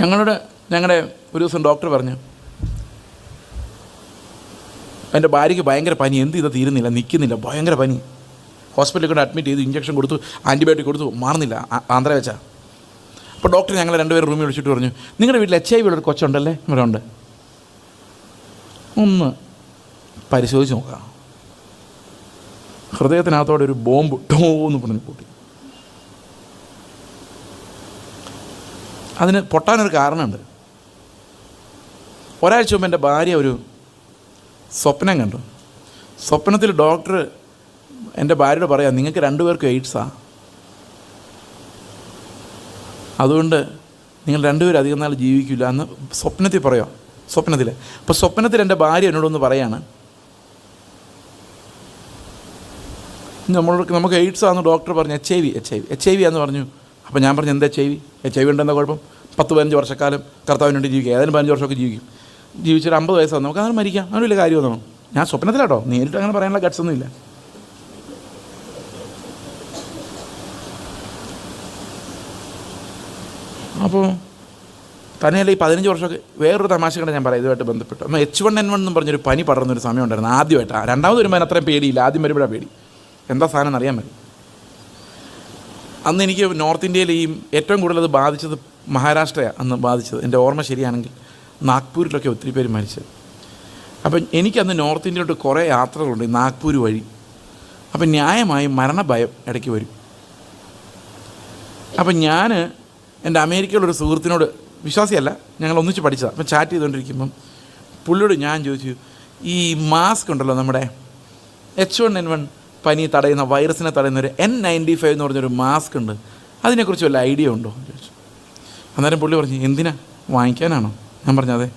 ഞങ്ങളുടെ ഒരു ദിവസം ഡോക്ടർ പറഞ്ഞു, എൻ്റെ ഭാര്യയ്ക്ക് ഭയങ്കര പനി, എന്ത് ചെയ്താൽ തീരുന്നില്ല, നിൽക്കുന്നില്ല, ഭയങ്കര പനി. ഹോസ്പിറ്റലിൽ കൊണ്ട് അഡ്മിറ്റ് ചെയ്തു, ഇഞ്ചക്ഷൻ കൊടുത്തു, ആൻറ്റിബയോട്ടിക് കൊടുത്തു, മാറുന്നില്ല, ആന്ധ്ര വെച്ചാൽ. അപ്പോൾ ഡോക്ടർ ഞങ്ങൾ രണ്ടുപേരും റൂമിൽ വിളിച്ചിട്ട് പറഞ്ഞു, നിങ്ങളുടെ വീട്ടിൽ HIV ഉള്ളൊരു കൊച്ചുണ്ടല്ലേ? ഇവരുണ്ട്, ഒന്ന് പരിശോധിച്ച് നോക്കാം. ഹൃദയത്തിനകത്തോടെ ഒരു ബോംബ് ടോന്ന് പറഞ്ഞ് പൊട്ടി. അതിന് പൊട്ടാനൊരു കാരണമുണ്ട്. ഒരാഴ്ച മുമ്പ് എൻ്റെ ഭാര്യ ഒരു സ്വപ്നം കണ്ടു. സ്വപ്നത്തിൽ ഡോക്ടർ എൻ്റെ ഭാര്യയോട് പറയാം, നിങ്ങൾക്ക് രണ്ടുപേർക്കും എയ്ഡ്സാ, അതുകൊണ്ട് നിങ്ങൾ രണ്ടുപേരും അധികം നാൾ ജീവിക്കില്ല എന്ന് സ്വപ്നത്തിൽ പറയാം. സ്വപ്നത്തിൽ. അപ്പോൾ സ്വപ്നത്തിൽ എൻ്റെ ഭാര്യ എന്നോടൊന്ന് പറയാണ്, നമുക്ക് എയ്ഡ്സ് ആണെന്ന് ഡോക്ടർ പറഞ്ഞു, HIV ആണെന്ന് പറഞ്ഞു. അപ്പോൾ ഞാൻ പറഞ്ഞു, എന്താ HIV ഉണ്ടെന്ന കുഴപ്പം? 10-15 വർഷക്കാലം കർത്താവിന് വേണ്ടി ജീവിക്കുക, ഏതായാലും 15 വർഷമൊക്കെ ജീവിക്കും. ജീവിച്ചൊരു 50 വയസ്സാണ്, നമുക്ക് അങ്ങനെ മരിക്കാം, അങ്ങനെ വലിയ കാര്യമൊന്നും. ഞാൻ സ്വപ്നത്തിലാട്ടോ, നേരിട്ട് അങ്ങനെ പറയാനുള്ള ഗട്ട്സൊന്നും ഇല്ല. അപ്പോൾ തന്നെയല്ല ഈ 15 വർഷമൊക്കെ വേറൊരു തമാശ കണ്ട ഞാൻ പറയാം ഇതുമായിട്ട് ബന്ധപ്പെട്ട്. അപ്പോൾ H1N1 എന്നും പറഞ്ഞൊരു പനി പടർന്നൊരു സമയം ഉണ്ടായിരുന്നു ആദ്യമായിട്ടാണ്. രണ്ടാമത് വരുമ്പോൾ അത്രയും പേടിയില്ല, ആദ്യം വരുമ്പോഴാണ് പേടി. എന്താ സാധനം എന്നറിയാൻ പറ്റും. അന്ന് എനിക്ക് നോർത്ത് ഇന്ത്യയിൽ ഈ ഏറ്റവും കൂടുതൽ അത് ബാധിച്ചത് മഹാരാഷ്ട്രയാണ് അന്ന് ബാധിച്ചത്, എൻ്റെ ഓർമ്മ ശരിയാണെങ്കിൽ. നാഗ്പൂരിലൊക്കെ ഒത്തിരി പേര് മരിച്ചത്. അപ്പം എനിക്കന്ന് നോർത്ത് ഇന്ത്യയിലോട്ട് കുറേ യാത്രകളുണ്ട് നാഗ്പൂർ വഴി. അപ്പം ന്യായമായും മരണഭയം ഇടയ്ക്ക് വരും. അപ്പം ഞാൻ എൻ്റെ അമേരിക്കയിലൊരു സുഹൃത്തിനോട്, വിശ്വാസിയല്ല, ഞങ്ങൾ ഒന്നിച്ച് പഠിച്ചതാണ്, അപ്പം ചാറ്റ് ചെയ്തുകൊണ്ടിരിക്കുമ്പം പുള്ളിയോട് ഞാൻ ചോദിച്ചു, ഈ മാസ്ക് ഉണ്ടല്ലോ നമ്മുടെ H1N1 പനി തടയുന്ന, വൈറസിനെ തടയുന്ന ഒരു N95 എന്ന് പറഞ്ഞൊരു മാസ്ക് ഉണ്ട്, അതിനെക്കുറിച്ച് വല്ല ഐഡിയ ഉണ്ടോ എന്ന് ചോദിച്ചു. അന്നേരം പുള്ളി പറഞ്ഞു, എന്തിനാ, വാങ്ങിക്കാനാണോ? ഞാൻ പറഞ്ഞു, അതെ.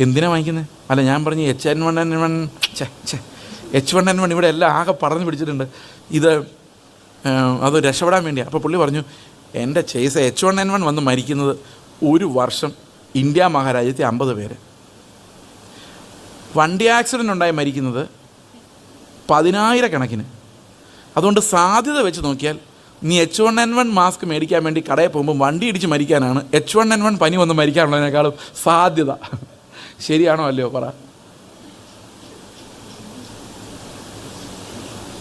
എന്തിനാ വാങ്ങിക്കുന്നത്? അല്ല, ഞാൻ പറഞ്ഞു H1N1 ഇവിടെ എല്ലാം ആകെ പടർന്ന് പിടിച്ചിട്ടുണ്ട്, അത് രക്ഷപ്പെടാൻ വേണ്ടിയാണ്. അപ്പോൾ പുള്ളി പറഞ്ഞു, എൻ്റെ ചേസ് H1N1 വന്ന് മരിക്കുന്നത് ഒരു വർഷം ഇന്ത്യ മഹാരാജ്യത്തെ 50 പേര്, വണ്ടി ആക്സിഡൻ്റ് ഉണ്ടായി മരിക്കുന്നത് 10,000 കണക്കിന്. അതുകൊണ്ട് സാധ്യത വെച്ച് നോക്കിയാൽ നീ H1N1 മാസ്ക് മേടിക്കാൻ വേണ്ടി കടയിൽ പോകുമ്പോൾ വണ്ടി ഇടിച്ച് മരിക്കാനാണ് H1N1 പനി വന്ന് മരിക്കാനുള്ളതിനേക്കാളും സാധ്യത. ശരിയാണോ അല്ലയോ പറ?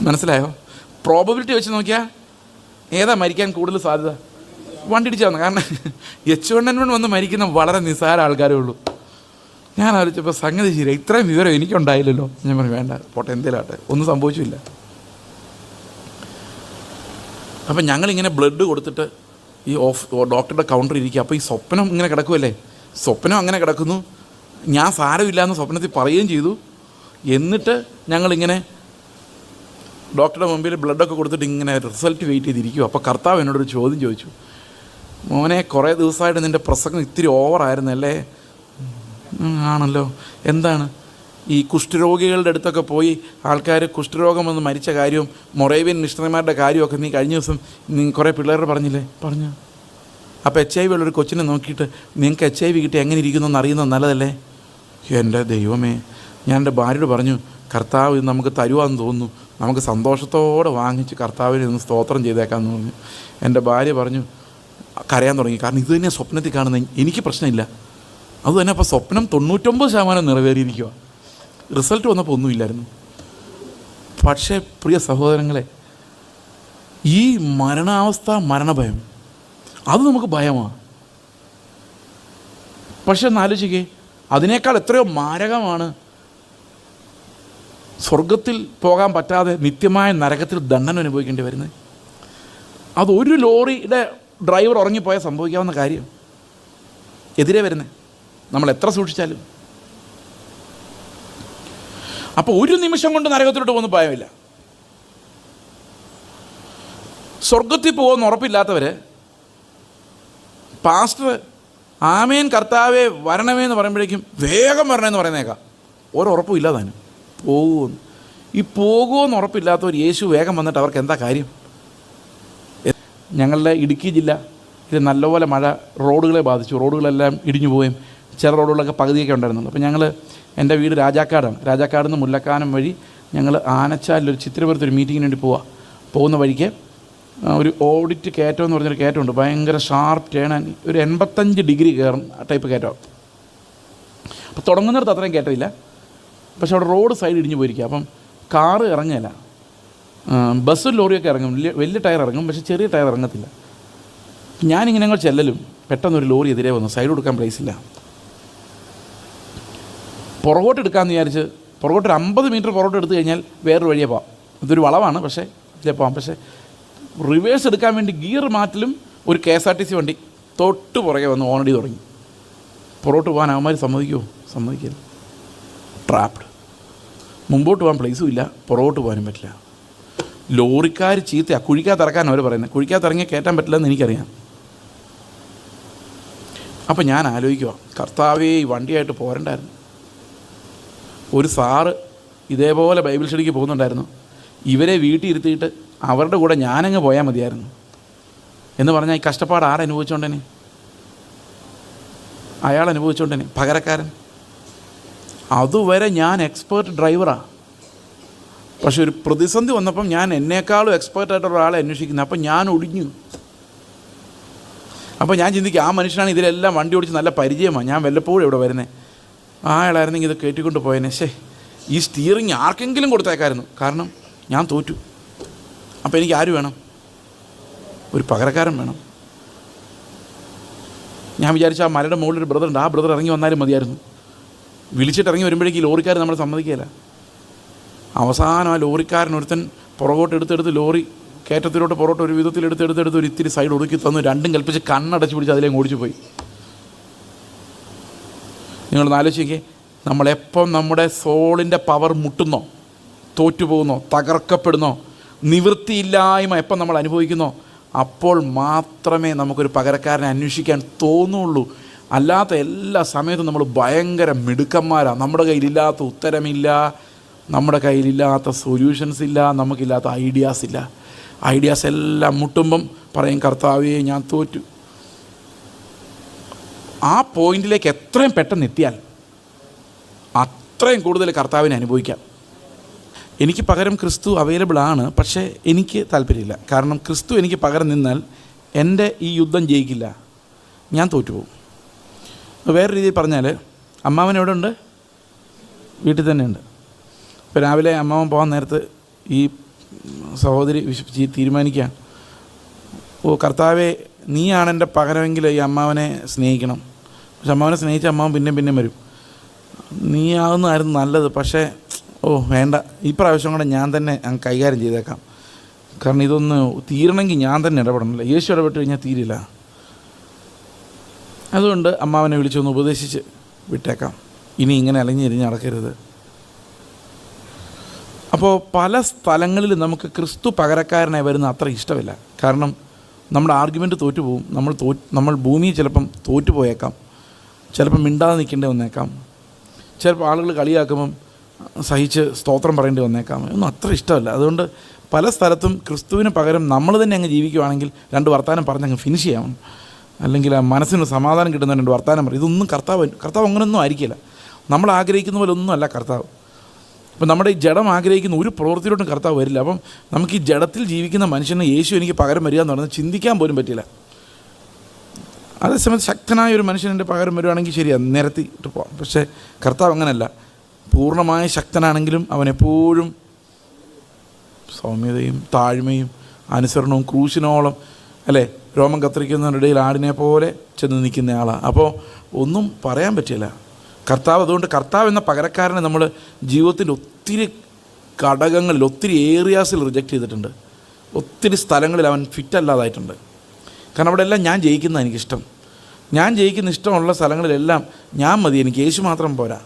മനസ്സിലായോ? പ്രോബബിലിറ്റി വെച്ച് നോക്കിയാൽ ഏതാ മരിക്കാൻ കൂടുതൽ സാധ്യത? വണ്ടി ഇടിച്ചാൽ. കാരണം H1N1 വന്ന് മരിക്കുന്ന വളരെ നിസ്സാര ആൾക്കാരേ ഉള്ളൂ. ഞാൻ ആലോചിച്ചപ്പോൾ സംഗതി ശരി, ഇത്രയും വിവരം എനിക്കുണ്ടായില്ലല്ലോ. ഞാൻ പറഞ്ഞു, വേണ്ട പോട്ടെ, എന്തേലാട്ടെ, ഒന്നും സംഭവിച്ചില്ല. അപ്പം ഞങ്ങളിങ്ങനെ ബ്ലഡ് കൊടുത്തിട്ട് ഈ ഡോക്ടറുടെ കൗണ്ടർ ഇരിക്കുക. അപ്പോൾ ഈ സ്വപ്നം ഇങ്ങനെ കിടക്കുമല്ലേ, സ്വപ്നം അങ്ങനെ കിടക്കുന്നു. ഞാൻ സാരമില്ല എന്ന് സ്വപ്നത്തിൽ പറയുകയും ചെയ്തു. എന്നിട്ട് ഞങ്ങളിങ്ങനെ ഡോക്ടറുടെ മുമ്പിൽ ബ്ലഡൊക്കെ കൊടുത്തിട്ട് ഇങ്ങനെ റിസൾട്ട് വെയിറ്റ് ചെയ്തിരിക്കും. അപ്പോൾ കർത്താവ് എന്നോടൊരു ചോദ്യം ചോദിച്ചു, മോനെ, കുറേ ദിവസമായിട്ട് നിൻ്റെ പ്രസംഗം ഇത്തിരി ഓവറായിരുന്നല്ലേ? ആണല്ലോ. എന്താണ്? ഈ കുഷ്ഠരോഗികളുടെ അടുത്തൊക്കെ പോയി ആൾക്കാർ കുഷ്ഠരോഗം വന്ന് മരിച്ച കാര്യവും മൊറേവിയൻ മിഷണറിമാരുടെ കാര്യമൊക്കെ നീ കഴിഞ്ഞ ദിവസം കുറേ പിള്ളേരോട് പറഞ്ഞില്ലേ? പറഞ്ഞു. അപ്പോൾ HIV ഉള്ളൊരു കൊച്ചിനെ നോക്കിയിട്ട് നിങ്ങൾക്ക് HIV കിട്ടി എങ്ങനെ ഇരിക്കുന്നു എന്ന് അറിയുന്നത് നല്ലതല്ലേ? എൻ്റെ ദൈവമേ, ഞാൻ എൻ്റെ ഭാര്യയോട് പറഞ്ഞു, കർത്താവ് ഇത് നമുക്ക് തരുവാന്ന് തോന്നുന്നു, നമുക്ക് സന്തോഷത്തോടെ വാങ്ങിച്ച് കർത്താവിനെ ഒന്ന് സ്തോത്രം ചെയ്തേക്കാമെന്ന് പറഞ്ഞു. എൻ്റെ ഭാര്യ പറഞ്ഞു, കരയാൻ തുടങ്ങി. കാരണം ഇത് തന്നെ സ്വപ്നത്തിൽ കാണുന്നത്, എനിക്ക് പ്രശ്നമില്ല. അതുതന്നെ അപ്പോൾ സ്വപ്നം 99% നിറവേറിയിരിക്കുക. റിസൾട്ട് വന്നപ്പോൾ ഒന്നുമില്ലായിരുന്നു. പക്ഷേ പ്രിയ സഹോദരങ്ങളെ, ഈ മരണാവസ്ഥ, മരണഭയം, അത് നമുക്ക് ഭയമാണ്. പക്ഷെ ഒന്ന് ആലോചിക്കേ, അതിനേക്കാൾ എത്രയോ മാരകമാണ് സ്വർഗത്തിൽ പോകാൻ പറ്റാതെ നിത്യമായ നരകത്തിൽ ദണ്ഡനം അനുഭവിക്കേണ്ടി വരുന്നത്. അതൊരു ലോറിയുടെ ഡ്രൈവർ ഉറങ്ങിപ്പോയാൽ സംഭവിക്കാവുന്ന കാര്യം എതിരെ വരുന്നത്, നമ്മൾ എത്ര സൂക്ഷിച്ചാലും. അപ്പോൾ ഒരു നിമിഷം കൊണ്ട് നരകത്തിലോട്ട് പോകുന്ന ഭയമില്ല. സ്വർഗത്തിൽ പോകുമെന്ന് ഉറപ്പില്ലാത്തവർ പാസ്റ്റർ ആമേൻ കർത്താവേ വരണമേ എന്ന് പറയുമ്പോഴേക്കും വേഗം വരണമെന്ന് പറയുന്നേക്കാം. ഒരുറപ്പും ഇല്ലാതാനും പോകുമെന്ന്. ഈ പോകുമെന്ന് ഉറപ്പില്ലാത്തവർ യേശു വേഗം വന്നിട്ട് അവർക്ക് എന്താ കാര്യം? ഞങ്ങളുടെ ഇടുക്കി ജില്ല ഇത് നല്ലപോലെ മഴ റോഡുകളെ ബാധിച്ചു. റോഡുകളെല്ലാം ഇടിഞ്ഞു പോവുകയും ചില റോഡുകളൊക്കെ പകുതിയൊക്കെ ഉണ്ടായിരുന്നുള്ളൂ. അപ്പോൾ ഞങ്ങൾ, എൻ്റെ വീട് രാജാക്കാടാണ്. രാജാക്കാട് നിന്ന് മുല്ലക്കാനം വഴി ഞങ്ങൾ ആനച്ചാലിലൊരു ചിത്രപുരത്തൊരു മീറ്റിങ്ങിന് വേണ്ടി പോകുന്ന വഴിക്ക് ഒരു ഓഡിറ്റ് കയറ്റം എന്ന് പറഞ്ഞൊരു കയറ്റമുണ്ട്, ഭയങ്കര ഷാർപ്പ് ടേൺ, ഒരു 85 ഡിഗ്രി കയറും ടൈപ്പ് കയറ്റം. അപ്പോൾ തുടങ്ങുന്നിടത്ത് അത്രയും കയറ്റമില്ല, പക്ഷെ അവിടെ റോഡ് സൈഡ് ഇടിഞ്ഞു പോയിരിക്കുക. അപ്പം കാറ് ഇറങ്ങില്ല, ബസ്സും ലോറിയൊക്കെ ഇറങ്ങും, വലിയ ടയർ ഇറങ്ങും, പക്ഷേ ചെറിയ ടയർ ഇറങ്ങത്തില്ല. ഞാനിങ്ങനെ ഞങ്ങൾ ചെല്ലലും പെട്ടെന്നൊരു ലോറി എതിരെ വന്നു, സൈഡ് കൊടുക്കാൻ പ്ലേസ് ഇല്ല. പുറകോട്ട് എടുക്കാമെന്ന് വിചാരിച്ച് പുറകോട്ട് ഒരു 50 മീറ്റർ പുറകോട്ട് എടുത്തു കഴിഞ്ഞാൽ വേറൊരു വഴിയെ പോവാം. ഇതൊരു വളവാണ്, പക്ഷേ ഇതിലേ പോവാം. പക്ഷേ റിവേഴ്സ് എടുക്കാൻ വേണ്ടി ഗിയർ മാറ്റലും ഒരു KSRTC വണ്ടി തൊട്ട് പുറകെ വന്ന് ഓണടി തുടങ്ങി. പുറകോട്ട് പോകാൻ അവന്മാർ സമ്മതിക്കുമോ? സമ്മതിക്കില്ല. ട്രാപ്ഡ്. മുമ്പോട്ട് പോകാൻ പ്ലേസും ഇല്ല, പുറകോട്ട് പോകാനും പറ്റില്ല. ലോറിക്കാർ ചീത്തയാണ്, കുഴിക്കകത്ത് ഇറക്കാൻ അവർ പറയുന്നത്. കുഴിക്കകത്ത് ഇറങ്ങിയാൽ കയറ്റാൻ പറ്റില്ലെന്ന് എനിക്കറിയാം. അപ്പം ഞാൻ ആലോചിക്കുക, കർത്താവേ ഈ വണ്ടിയായിട്ട് പോരണ്ടായിരുന്നു. ഒരു സാറ് ഇതേപോലെ ബൈബിൾ സ്റ്റഡിക്ക് പോകുന്നുണ്ടായിരുന്നു. ഇവരെ വീട്ടിൽ ഇരുത്തിയിട്ട് അവരുടെ കൂടെ ഞാനങ്ങ് പോയാൽ മതിയായിരുന്നു എന്ന് പറഞ്ഞാൽ ഈ കഷ്ടപ്പാട് ആരനുഭവിച്ചോണ്ടേനെ? അയാൾ അനുഭവിച്ചോണ്ടേനെ, പകരക്കാരൻ. അതുവരെ ഞാൻ എക്സ്പേർട്ട് ഡ്രൈവറാണ്, പക്ഷെ ഒരു പ്രതിസന്ധി വന്നപ്പം ഞാൻ എന്നേക്കാളും എക്സ്പേർട്ടായിട്ടുള്ള ഒരാളെ അന്വേഷിക്കുന്നത്. അപ്പം ഞാൻ ഒടിഞ്ഞു. അപ്പോൾ ഞാൻ ചിന്തിക്കുക, ആ മനുഷ്യനാണ് ഇതിലെല്ലാം വണ്ടി ഓടിച്ച് നല്ല പരിചയമാണ്, ഞാൻ വല്ലപ്പോഴും ഇവിടെ വരുന്നത്. അയാളായിരുന്നെങ്കിൽ ഇത് കയറ്റിക്കൊണ്ട് പോയതിനെ. ഈ സ്റ്റിയറിങ് ആർക്കെങ്കിലും കൊടുത്തേക്കായിരുന്നു, കാരണം ഞാൻ തോറ്റു. അപ്പോൾ എനിക്ക് ആര് വേണം? ഒരു പകരക്കാരൻ വേണം. ഞാൻ വിചാരിച്ചു ആ മലയുടെ മുകളിൽ ഒരു ബ്രദറുണ്ട്, ആ ബ്രദർ ഇറങ്ങി വന്നാലും മതിയായിരുന്നു. വിളിച്ചിട്ട് ഇറങ്ങി വരുമ്പോഴേക്ക് ഈ ലോറിക്കാർ നമ്മളെ സമ്മതിക്കുകയില്ല. അവസാനം ആ ലോറിക്കാരൻ ഒരുത്തൻ പുറകോട്ട് എടുത്തെടുത്ത് ലോറി കയറ്റത്തിലോട്ട് പുറകോട്ട് ഒരു വിധത്തിൽ എടുത്തെടുത്ത് ഒരു ഇത്തിരി സൈഡ് ഒടുക്കി തന്നു. രണ്ടും കൽപ്പിച്ച് കണ്ണടച്ച് പിടിച്ച് അതിലേക്ക് ഓടിച്ചു പോയി. നിങ്ങളൊന്ന് ആലോചിക്കേ, നമ്മളെപ്പം നമ്മുടെ സോളിൻ്റെ പവർ മുട്ടുന്നോ, തോറ്റുപോകുന്നോ, തകർക്കപ്പെടുന്നോ, നിവൃത്തിയില്ലായ്മ എപ്പം നമ്മൾ അനുഭവിക്കുന്നോ, അപ്പോൾ മാത്രമേ നമുക്കൊരു പകരക്കാരനെ അന്വേഷിക്കാൻ തോന്നുള്ളൂ. അല്ലാത്ത എല്ലാ സമയത്തും നമ്മൾ ഭയങ്കര മിടുക്കന്മാരാണ്. നമ്മുടെ കയ്യിലില്ലാത്ത ഉത്തരമില്ല, നമ്മുടെ കയ്യിലില്ലാത്ത സൊല്യൂഷൻസ് ഇല്ല, നമുക്കില്ലാത്ത ഐഡിയാസ് ഇല്ല. ഐഡിയാസ് എല്ലാം മുട്ടുമ്പം പറയും, കർത്താവേ ഞാൻ തോറ്റു. ആ പോയിന്റിലേക്ക് എത്രയും പെട്ടെന്ന് എത്തിയാൽ അത്രയും കൂടുതൽ കർത്താവിനെ അനുഭവിക്കാം. എനിക്ക് പകരം ക്രിസ്തു അവൈലബിൾ ആണ്, പക്ഷേ എനിക്ക് താല്പര്യമില്ല. കാരണം ക്രിസ്തു എനിക്ക് പകരം നിന്നാൽ എൻ്റെ ഈ യുദ്ധം ജയിക്കില്ല, ഞാൻ തോറ്റുപോകും. വേറെ രീതിയിൽ പറഞ്ഞാൽ, അമ്മാവൻ എവിടെ ഉണ്ട്? വീട്ടിൽ തന്നെ ഉണ്ട്. ഇപ്പോൾ രാവിലെ അമ്മാവൻ പോകാൻ നേരത്ത് ഈ സഹോദരി തീരുമാനിക്കുക, ഓ കർത്താവെ നീയാണ് എൻ്റെ പകരമെങ്കിൽ ഈ അമ്മാവനെ സ്നേഹിക്കണം. പക്ഷെ അമ്മാവനെ സ്നേഹിച്ച അമ്മാവൻ പിന്നെ വരും. നീ ആകുന്നതായിരുന്നു നല്ലത്, പക്ഷേ വേണ്ട, ഈ പ്രാവശ്യം കൂടെ ഞാൻ തന്നെ കൈകാര്യം ചെയ്തേക്കാം. കാരണം ഇതൊന്ന് തീരണമെങ്കിൽ ഞാൻ തന്നെ ഇടപെടണമല്ലോ. യേശു ഇടപെട്ട് കഴിഞ്ഞാൽ തീരില്ല. അതുകൊണ്ട് അമ്മാവനെ വിളിച്ചൊന്ന് ഉപദേശിച്ച് വിട്ടേക്കാം, ഇനി ഇങ്ങനെ അലഞ്ഞിരിഞ്ഞ് നടക്കരുത്. അപ്പോൾ പല സ്ഥലങ്ങളിൽ നമുക്ക് ക്രിസ്തു പകരക്കാരനായി വരുന്ന അത്ര ഇഷ്ടമില്ല. കാരണം നമ്മുടെ ആർഗ്യുമെൻറ്റ് തോറ്റുപോകും. നമ്മൾ ഭൂമിയിൽ ചിലപ്പം തോറ്റുപോയേക്കാം, ചിലപ്പം മിണ്ടാതെ നിൽക്കേണ്ടി വന്നേക്കാം, ചിലപ്പോൾ ആളുകൾ കളിയാക്കുമ്പം സഹിച്ച് സ്തോത്രം പറയേണ്ടി വന്നേക്കാം. ഒന്നും അത്ര ഇഷ്ടമല്ല. അതുകൊണ്ട് പല സ്ഥലത്തും ക്രിസ്തുവിന് പകരം നമ്മൾ തന്നെ അങ്ങ് ജീവിക്കുവാണെങ്കിൽ 2 വർത്താനം പറഞ്ഞങ്ങ് ഫിനിഷ് ചെയ്യാം. അല്ലെങ്കിൽ ആ മനസ്സിന് സമാധാനം കിട്ടുന്ന 2 വർത്താനം പറയും. ഇതൊന്നും കർത്താവ് അങ്ങനെയൊന്നും ആയിരിക്കില്ല. നമ്മൾ ആഗ്രഹിക്കുന്ന പോലെ ഒന്നും അല്ല കർത്താവ്. അപ്പം നമ്മുടെ ഈ ജഡം ആഗ്രഹിക്കുന്ന ഒരു പ്രവൃത്തിയിലോട്ടും കർത്താവ് വരില്ല. അപ്പം നമുക്ക് ഈ ജഡത്തിൽ ജീവിക്കുന്ന മനുഷ്യന് യേശു എനിക്ക് പകരം വരിക എന്ന് പറഞ്ഞാൽ ചിന്തിക്കാൻ പോലും പറ്റില്ല. അതേസമയത്ത് ശക്തനായ ഒരു മനുഷ്യൻ എൻ്റെ പകരം വരുവാണെങ്കിൽ ശരിയാണ്, നിരത്തിയിട്ട് പോകാം. പക്ഷേ കർത്താവ് അങ്ങനെയല്ല. പൂർണ്ണമായ ശക്തനാണെങ്കിലും അവൻ എപ്പോഴും സൗമ്യതയും താഴ്മയും അനുസരണവും ക്രൂശിനോളം അല്ലേ രോമം കത്തിരിക്കുന്നതിനിടയിൽ ആടിനെ പോലെ ചെന്ന് നിൽക്കുന്ന ആളാണ്. അപ്പോൾ ഒന്നും പറയാൻ പറ്റില്ല കർത്താവ്. അതുകൊണ്ട് കർത്താവ് എന്ന പകരക്കാരനെ നമ്മൾ ജീവിതത്തിൻ്റെ ഒത്തിരി ഘടകങ്ങളിൽ, ഒത്തിരി ഏരിയാസിൽ റിജക്റ്റ് ചെയ്തിട്ടുണ്ട്. ഒത്തിരി സ്ഥലങ്ങളിൽ അവൻ ഫിറ്റല്ലാതായിട്ടുണ്ട്. കാരണം അവിടെ എല്ലാം ഞാൻ ജയിക്കുന്ന എനിക്കിഷ്ടം. ഞാൻ ജയിക്കുന്ന ഇഷ്ടമുള്ള സ്ഥലങ്ങളിലെല്ലാം ഞാൻ മതി, എനിക്ക് യേശു മാത്രം പോരാ.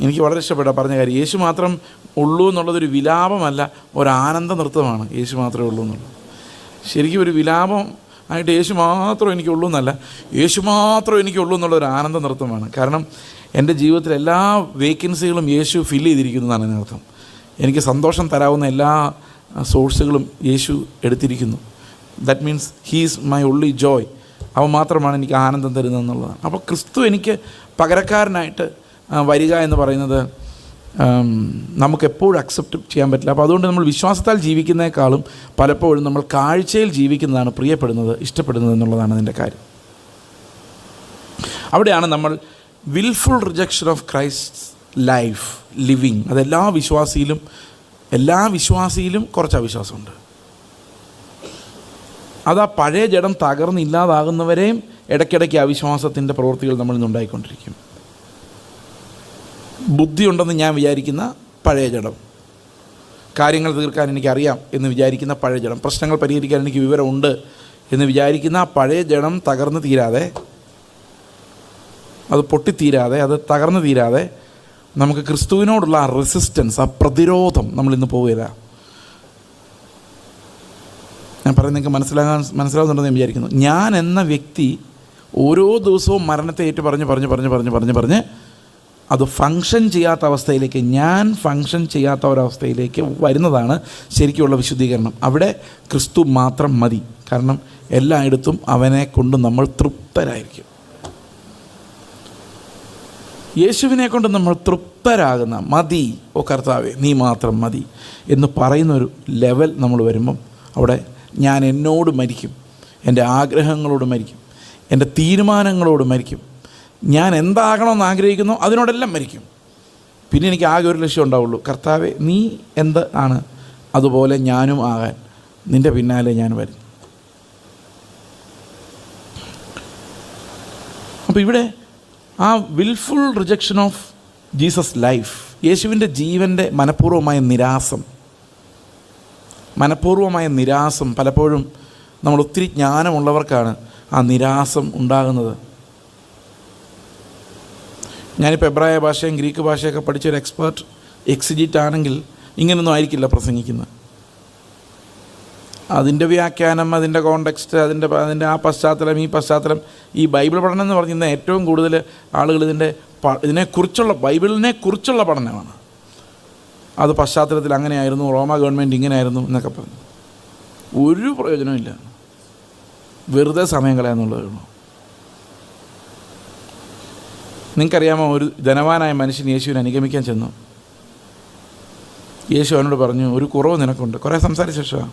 എനിക്ക് വളരെ ഇഷ്ടപ്പെട്ട പറഞ്ഞ കാര്യം, യേശു മാത്രം ഉള്ളൂ എന്നുള്ളതൊരു വിലാപമല്ല, ഒരാനന്ദ നൃത്തമാണ്. യേശു മാത്രമേ ഉള്ളൂ എന്നുള്ളത് ശരിക്കും ഒരു വിലാപം ആയിട്ട് യേശു മാത്രം എനിക്കുള്ളൂ എന്നല്ല, യേശു മാത്രം എനിക്കുള്ളൂ എന്നുള്ളൊരു ആനന്ദ നൃത്തമാണ്. കാരണം എൻ്റെ ജീവിതത്തിലെ എല്ലാ വേക്കൻസികളും യേശു ഫില്ല് ചെയ്തിരിക്കുന്നതാണ് അതിനർത്ഥം. എനിക്ക് സന്തോഷം തരാവുന്ന എല്ലാ സോഴ്സുകളും യേശു എടുത്തിരിക്കുന്നു. That means he is my only joy. അവൻ മാത്രമാണ് എനിക്ക് ആനന്ദം തരുന്നതെന്നുള്ളതാണ്. അപ്പോൾ ക്രിസ്തു എനിക്ക് പകരക്കാരനായിട്ട് വരിക എന്ന് പറയുന്നത് നമുക്കെപ്പോഴും അക്സെപ്റ്റ് ചെയ്യാൻ പറ്റില്ല. അപ്പോൾ അതുകൊണ്ട് നമ്മൾ വിശ്വാസത്താൽ ജീവിക്കുന്നതിനേക്കാളും പലപ്പോഴും നമ്മൾ കാഴ്ചയിൽ ജീവിക്കുന്നതാണ് പ്രിയപ്പെടുന്നത്, ഇഷ്ടപ്പെടുന്നത് എന്നുള്ളതാണ് അതിൻ്റെ കാര്യം. അവിടെയാണ് നമ്മൾ wilful rejection of Christ life living. അതെല്ലാ വിശ്വാസിയിലും കുറച്ച് അവിശ്വാസമുണ്ട്. അത് ആ പഴയ ജഡം തകർന്നില്ലാതാകുന്നവരെയും ഇടയ്ക്കിടയ്ക്ക് അവിശ്വാസത്തിൻ്റെ പ്രവൃത്തികൾ നമ്മൾ ഇന്നുണ്ടായിക്കൊണ്ടിരിക്കും. ബുദ്ധിയുണ്ടെന്ന് ഞാൻ വിചാരിക്കുന്ന പഴയ ജഡം, കാര്യങ്ങൾ തീർക്കാൻ എനിക്കറിയാം എന്ന് വിചാരിക്കുന്ന പഴയ ജഡം, പ്രശ്നങ്ങൾ പരിഹരിക്കാൻ എനിക്ക് വിവരമുണ്ട് എന്ന് വിചാരിക്കുന്ന ആ പഴയ ജഡം തകർന്നു തീരാതെ, അത് പൊട്ടിത്തീരാതെ, അത് തകർന്നു തീരാതെ നമുക്ക് ക്രിസ്തുവിനോടുള്ള ആ റെസിസ്റ്റൻസ്, ആ പ്രതിരോധം നമ്മളിന്ന് പോവുകയില്ല. ഞാൻ പറയുന്നത് നിങ്ങൾക്ക് മനസ്സിലാവുന്നുണ്ടെന്ന് ഞാൻ വിചാരിക്കുന്നു. ഞാൻ എന്ന വ്യക്തി ഓരോ ദിവസവും മരണത്തെ ഏറ്റു പറഞ്ഞ് അത് ഫങ്ഷൻ ചെയ്യാത്ത അവസ്ഥയിലേക്ക്, ഞാൻ ഫങ്ഷൻ ചെയ്യാത്ത ഒരവസ്ഥയിലേക്ക് വരുന്നതാണ് ശരിക്കുള്ള വിശുദ്ധീകരണം. അവിടെ ക്രിസ്തു മാത്രം മതി. കാരണം എല്ലായിടത്തും അവനെ കൊണ്ട് നമ്മൾ തൃപ്തരായിരിക്കും. യേശുവിനെ കൊണ്ട് നമ്മൾ തൃപ്തരാകുന്ന, മതി ഓ കർത്താവേ നീ മാത്രം മതി എന്ന് പറയുന്നൊരു ലെവൽ നമ്മൾ വരുമ്പം അവിടെ ഞാൻ എന്നോട് മരിക്കും, എൻ്റെ ആഗ്രഹങ്ങളോട് മരിക്കും, എൻ്റെ തീരുമാനങ്ങളോട് മരിക്കും, ഞാൻ എന്താകണമെന്ന് ആഗ്രഹിക്കുന്നു അതിനോടെല്ലാം മരിക്കും. പിന്നെ എനിക്ക് ആകെ ഒരു ലക്ഷ്യം ഉണ്ടാവുള്ളൂ, കർത്താവേ നീ എന്ത് ആണ് അതുപോലെ ഞാനും ആകാൻ നിൻ്റെ പിന്നാലെ ഞാൻ വരും. അപ്പോൾ ഇവിടെ ആ wilful rejection of Jesus life, യേശുവിൻ്റെ ജീവൻ്റെ മനഃപൂർവ്വമായ നിരാസം പലപ്പോഴും നമ്മൾ ഒത്തിരി ജ്ഞാനമുള്ളവർക്കാണ് ആ നിരാസം ഉണ്ടാകുന്നത്. ഞാനിപ്പോൾ എബ്രായ ഭാഷയും ഗ്രീക്ക് ഭാഷയൊക്കെ പഠിച്ചൊരു എക്സിജിറ്റ് ആണെങ്കിൽ ഇങ്ങനൊന്നും ആയിരിക്കില്ല പ്രസംഗിക്കുന്നത്. അതിൻ്റെ വ്യാഖ്യാനം, അതിൻ്റെ കോണ്ടെക്സ്റ്റ്, അതിൻ്റെ ആ പശ്ചാത്തലം, ഈ പശ്ചാത്തലം, ഈ ബൈബിൾ പഠനം എന്ന് പറഞ്ഞിരുന്ന ഏറ്റവും കൂടുതൽ ആളുകൾ ബൈബിളിനെ കുറിച്ചുള്ള പഠനമാണ്. അത് പശ്ചാത്തലത്തിൽ അങ്ങനെയായിരുന്നു, റോമ ഗവൺമെൻറ് ഇങ്ങനെയായിരുന്നു എന്നൊക്കെ പറഞ്ഞു. ഒരു പ്രയോജനമില്ല, വെറുതെ സമയം കളയാന്നുള്ളതേ ഉള്ളൂ. നിങ്ങൾക്കറിയാമോ, ഒരു ധനവാനായ മനുഷ്യൻ യേശുവിനെ അനുഗമിക്കാൻ ചെന്നു. യേശു അവനോട് പറഞ്ഞു, ഒരു കുറവ് നിനക്കുണ്ട്. കുറേ സംസാരിച്ച ശേഷമാണ്,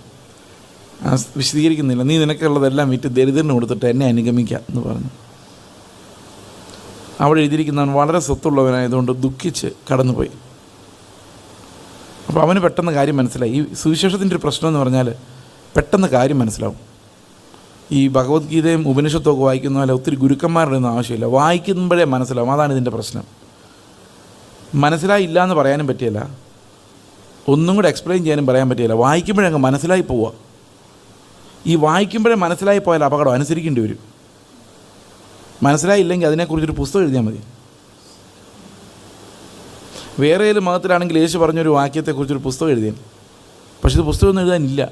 വിശദീകരിക്കുന്നില്ല, നീ നിനക്കുള്ളതെല്ലാം വിറ്റ് ദരിദ്രന് കൊടുത്തിട്ട് എന്നെ അനുഗമിക്കാം എന്ന് പറഞ്ഞു. അവിടെ എഴുതിയിരിക്കുന്നവൻ വളരെ സ്വത്തുള്ളവനായതുകൊണ്ട് ദുഃഖിച്ച് കടന്നുപോയി. അപ്പോൾ അവന് പെട്ടെന്ന് കാര്യം മനസ്സിലായി. ഈ സുവിശേഷത്തിൻ്റെ ഒരു പ്രശ്നം എന്ന് പറഞ്ഞാൽ പെട്ടെന്ന് കാര്യം മനസ്സിലാവും. ഈ ഭഗവത്ഗീതയും ഉപനിഷത്തൊക്കെ വായിക്കുന്ന പോലെ ഒത്തിരി ഗുരുക്കന്മാരുടെ ഒന്നും ആവശ്യമില്ല, വായിക്കുമ്പോഴേ മനസ്സിലാവും. അതാണ് ഇതിൻ്റെ പ്രശ്നം. മനസ്സിലായില്ല എന്ന് പറയാനും പറ്റില്ല, ഒന്നും കൂടെ എക്സ്പ്ലെയിൻ ചെയ്യാനും പറയാൻ പറ്റില്ല. വായിക്കുമ്പോഴങ്ങ് മനസ്സിലായി പോവുക. ഈ വായിക്കുമ്പോഴേ മനസ്സിലായി പോയാൽ അപകടം, അനുസരിക്കേണ്ടി വരും. മനസ്സിലായില്ലെങ്കിൽ അതിനെക്കുറിച്ചൊരു പുസ്തകം എഴുതിയാൽ മതി. വേറെ ഏത് മതത്തിലാണെങ്കിൽ യേശു പറഞ്ഞൊരു വാക്യത്തെക്കുറിച്ചൊരു പുസ്തകം എഴുതിയാൽ, പക്ഷേ ഇത് പുസ്തകമൊന്നും എഴുതാനില്ല.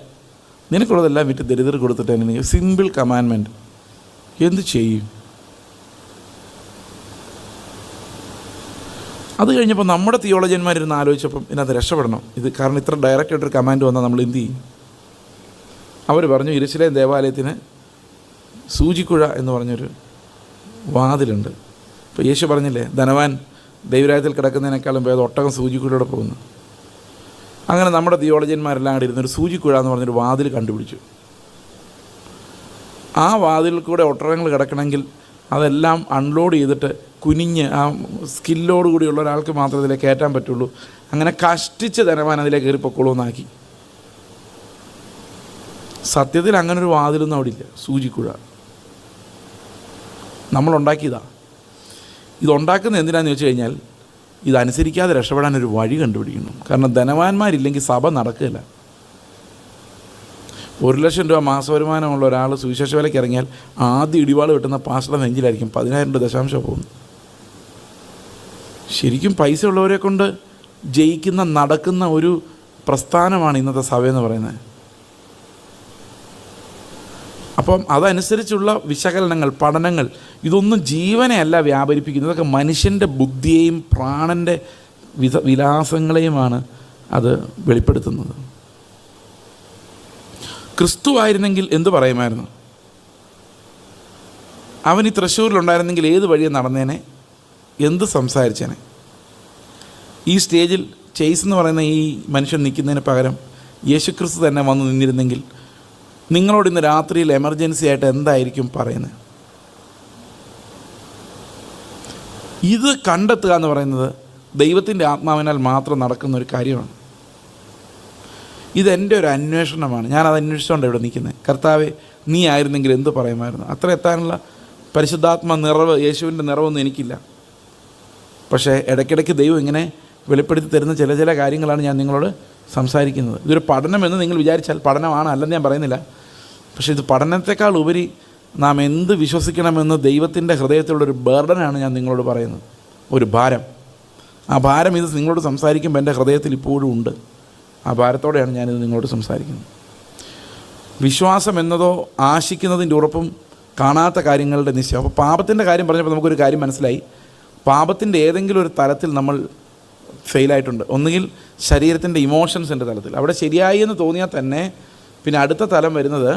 നിനക്കുള്ളതെല്ലാം വിറ്റ് ദരിദ്രർ കൊടുത്തിട്ട് എങ്ങനെ? Simple commandment. എന്ത് ചെയ്യും? അത് കഴിഞ്ഞപ്പോൾ നമ്മുടെ തിയോളജന്മാരിരുന്ന് ആലോചിച്ചപ്പം ഇതിനകത്ത് രക്ഷപ്പെടണം. കാരണം ഇത്ര ഡയറക്റ്റായിട്ടൊരു കമാൻഡ് വന്നാൽ നമ്മൾ എന്ത് ചെയ്യും? അവർ പറഞ്ഞു, യെരൂശലേം ദേവാലയത്തിന് സൂചിക്കുഴ എന്ന് പറഞ്ഞൊരു വാതിലുണ്ട്. ഇപ്പോൾ യേശു പറഞ്ഞില്ലേ, ധനവാൻ ദൈവരാജ്യത്തിൽ കിടക്കുന്നതിനേക്കാളും ഭേദം ഒട്ടകം സൂചിക്കുഴയുടെ പോകുന്നു. അങ്ങനെ നമ്മുടെ തിയോളജന്മാരെല്ലാം കൂടി ഇരുന്നൊരു സൂചിക്കുഴ എന്ന് പറഞ്ഞൊരു വാതിൽ കണ്ടുപിടിച്ചു. ആ വാതിലിൽ കൂടെ ഒട്ടകങ്ങൾ കിടക്കണമെങ്കിൽ അതെല്ലാം അൺലോഡ് ചെയ്തിട്ട് കുനിഞ്ഞ് ആ സ്കില്ലോടുകൂടിയുള്ള ഒരാൾക്ക് മാത്രമേ അതിലേക്ക് കയറ്റാൻ പറ്റുള്ളൂ. അങ്ങനെ കഷ്ടിച്ച് ധനവാൻ അതിലേക്ക് കയറി പൊക്കോളൂന്നാക്കി. സത്യത്തിൽ അങ്ങനൊരു വാതിലൊന്നും അവിടെ ഇല്ല. സൂചിക്കുഴ നമ്മളുണ്ടാക്കിയതാണ്. ഇതുണ്ടാക്കുന്നത് എന്തിനാണെന്ന് വെച്ച് കഴിഞ്ഞാൽ ഇതനുസരിക്കാതെ രക്ഷപ്പെടാനൊരു വഴി കണ്ടുപിടിക്കണം. കാരണം ധനവാന്മാരില്ലെങ്കിൽ സഭ നടക്കില്ല. 1,00,000 രൂപ മാസവരുമാനമുള്ള ഒരാൾ സുവിശേഷ വേലയ്ക്ക് ഇറങ്ങിയാൽ ആദ്യം ഇടിവാൾ കിട്ടുന്ന പാസ്റ്ററുടെ നെഞ്ചിലായിരിക്കും 10,000 രൂപ ദശാംശം പോകുന്നു. ശരിക്കും പൈസ ഉള്ളവരെ കൊണ്ട് ജയിക്കുന്ന, നടക്കുന്ന ഒരു പ്രസ്ഥാനമാണ് ഇന്നത്തെ സഭയെന്ന് പറയുന്നത്. അപ്പം അതനുസരിച്ചുള്ള വിശകലനങ്ങൾ, പഠനങ്ങൾ, ഇതൊന്നും ജീവനെ അല്ല വ്യാപരിപ്പിക്കുന്നത്. ഇതൊക്കെ മനുഷ്യൻ്റെ ബുദ്ധിയെയും പ്രാണൻ്റെ വിലാസങ്ങളെയുമാണ് അത് വെളിപ്പെടുത്തുന്നത്. ക്രിസ്തു ആയിരുന്നെങ്കിൽ എന്തു പറയുമായിരുന്നു? അവൻ ഈ തൃശ്ശൂരിലുണ്ടായിരുന്നെങ്കിൽ ഏത് വഴിയെ നടന്നേനെ, എന്ത് സംസാരിച്ചേനെ? ഈ സ്റ്റേജിൽ ചേസ് എന്ന് പറയുന്ന ഈ മനുഷ്യൻ നിൽക്കുന്നതിന് പകരം യേശുക്രിസ്തു തന്നെ വന്ന് നിന്നിരുന്നെങ്കിൽ നിങ്ങളോട് ഇന്ന് രാത്രിയിൽ എമർജൻസി ആയിട്ട് എന്തായിരിക്കും പറയുന്നത്? ഇത് കണ്ടെത്തുക എന്ന് പറയുന്നത് ദൈവത്തിൻ്റെ ആത്മാവിനാൽ മാത്രം നടക്കുന്ന ഒരു കാര്യമാണ്. ഇതെൻ്റെ ഒരു അന്വേഷണമാണ്. ഞാനത് അന്വേഷിച്ചുകൊണ്ട് ഇവിടെ നിൽക്കുന്നത്. കർത്താവെ, നീ ആയിരുന്നെങ്കിൽ എന്ത് പറയുമായിരുന്നു? അത്ര എത്താനുള്ള പരിശുദ്ധാത്മ നിറവ്, യേശുവിൻ്റെ നിറവൊന്നും എനിക്കില്ല. പക്ഷേ ഇടയ്ക്കിടയ്ക്ക് ദൈവം ഇങ്ങനെ വെളിപ്പെടുത്തി തരുന്ന ചില കാര്യങ്ങളാണ് ഞാൻ നിങ്ങളോട് സംസാരിക്കുന്നത്. ഇതൊരു പഠനമെന്ന് നിങ്ങൾ വിചാരിച്ചാൽ പഠനമാണ്, അല്ലെന്ന് ഞാൻ പറയുന്നില്ല. പക്ഷേ ഇത് പഠനത്തെക്കാൾ ഉപരി നാം എന്ത് വിശ്വസിക്കണമെന്ന് ദൈവത്തിൻ്റെ ഹൃദയത്തിലുള്ളൊരു ബർഡനാണ് ഞാൻ നിങ്ങളോട് പറയുന്നത്, ഒരു ഭാരം. ആ ഭാരം ഇത് നിങ്ങളോട് സംസാരിക്കുമ്പോൾ എൻ്റെ ഹൃദയത്തിൽ ഇപ്പോഴും ഉണ്ട്. ആ ഭാരത്തോടെയാണ് ഞാനിത് നിങ്ങളോട് സംസാരിക്കുന്നത്. വിശ്വാസം എന്നതോ ആശിക്കുന്നതിൻ്റെ ഉറപ്പും കാണാത്ത കാര്യങ്ങളുടെ നിശ്ചയം. അപ്പോൾ പാപത്തിൻ്റെ കാര്യം പറഞ്ഞപ്പോൾ നമുക്കൊരു കാര്യം മനസ്സിലായി. പാപത്തിൻ്റെ ഏതെങ്കിലും ഒരു തലത്തിൽ നമ്മൾ ഫെയിലായിട്ടുണ്ട്. ഒന്നുകിൽ ശരീരത്തിൻ്റെ ഇമോഷൻസിൻ്റെ തലത്തിൽ, അവിടെ ശരിയായി എന്ന് തോന്നിയാൽ തന്നെ പിന്നെ അടുത്ത തലം വരുന്നത്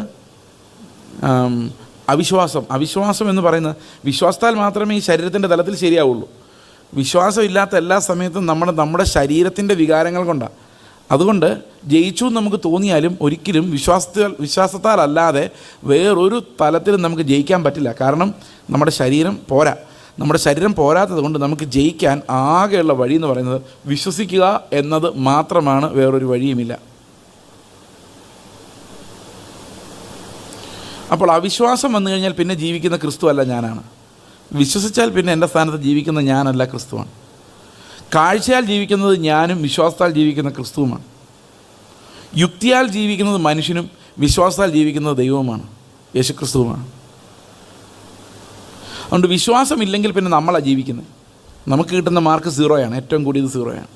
അവിശ്വാസം എന്ന് പറയുന്നത്, വിശ്വാസത്താൽ മാത്രമേ ഈ ശരീരത്തിൻ്റെ തലത്തിൽ ശരിയാവുള്ളൂ. വിശ്വാസമില്ലാത്ത എല്ലാ സമയത്തും നമ്മുടെ ശരീരത്തിൻ്റെ വികാരങ്ങൾ കൊണ്ടാണ്. അതുകൊണ്ട് ജയിച്ചു നമുക്ക് തോന്നിയാലും ഒരിക്കലും വിശ്വാസത്താൽ അല്ലാതെ വേറൊരു തലത്തിലും നമുക്ക് ജയിക്കാൻ പറ്റില്ല. കാരണം നമ്മുടെ ശരീരം പോരാ. നമ്മുടെ ശരീരം പോരാത്തത് കൊണ്ട് നമുക്ക് ജയിക്കാൻ ആകെയുള്ള വഴി എന്ന് പറയുന്നത് വിശ്വസിക്കുക എന്നത് മാത്രമാണ്, വേറൊരു വഴിയുമില്ല. അപ്പോൾ അവിശ്വാസം വന്നു കഴിഞ്ഞാൽ പിന്നെ ജീവിക്കുന്ന ക്രിസ്തു അല്ല, ഞാനാണ്. വിശ്വസിച്ചാൽ പിന്നെ എൻ്റെ സ്ഥാനത്ത് ജീവിക്കുന്ന ഞാനല്ല, ക്രിസ്തുവാണ്. കാഴ്ചയാൽ ജീവിക്കുന്നത് ഞാനും വിശ്വാസത്താൽ ജീവിക്കുന്ന ക്രിസ്തുവുമാണ്. യുക്തിയാൽ ജീവിക്കുന്നത് മനുഷ്യനും വിശ്വാസത്താൽ ജീവിക്കുന്നത് ദൈവവുമാണ്, യേശുക്രിസ്തുവുമാണ്. അതുകൊണ്ട് വിശ്വാസമില്ലെങ്കിൽ പിന്നെ നമ്മളാണ് ജീവിക്കുന്നത്. നമുക്ക് കിട്ടുന്ന മാർക്ക് 0ആണ്, ഏറ്റവും കൂടിയത് 0ആണ്.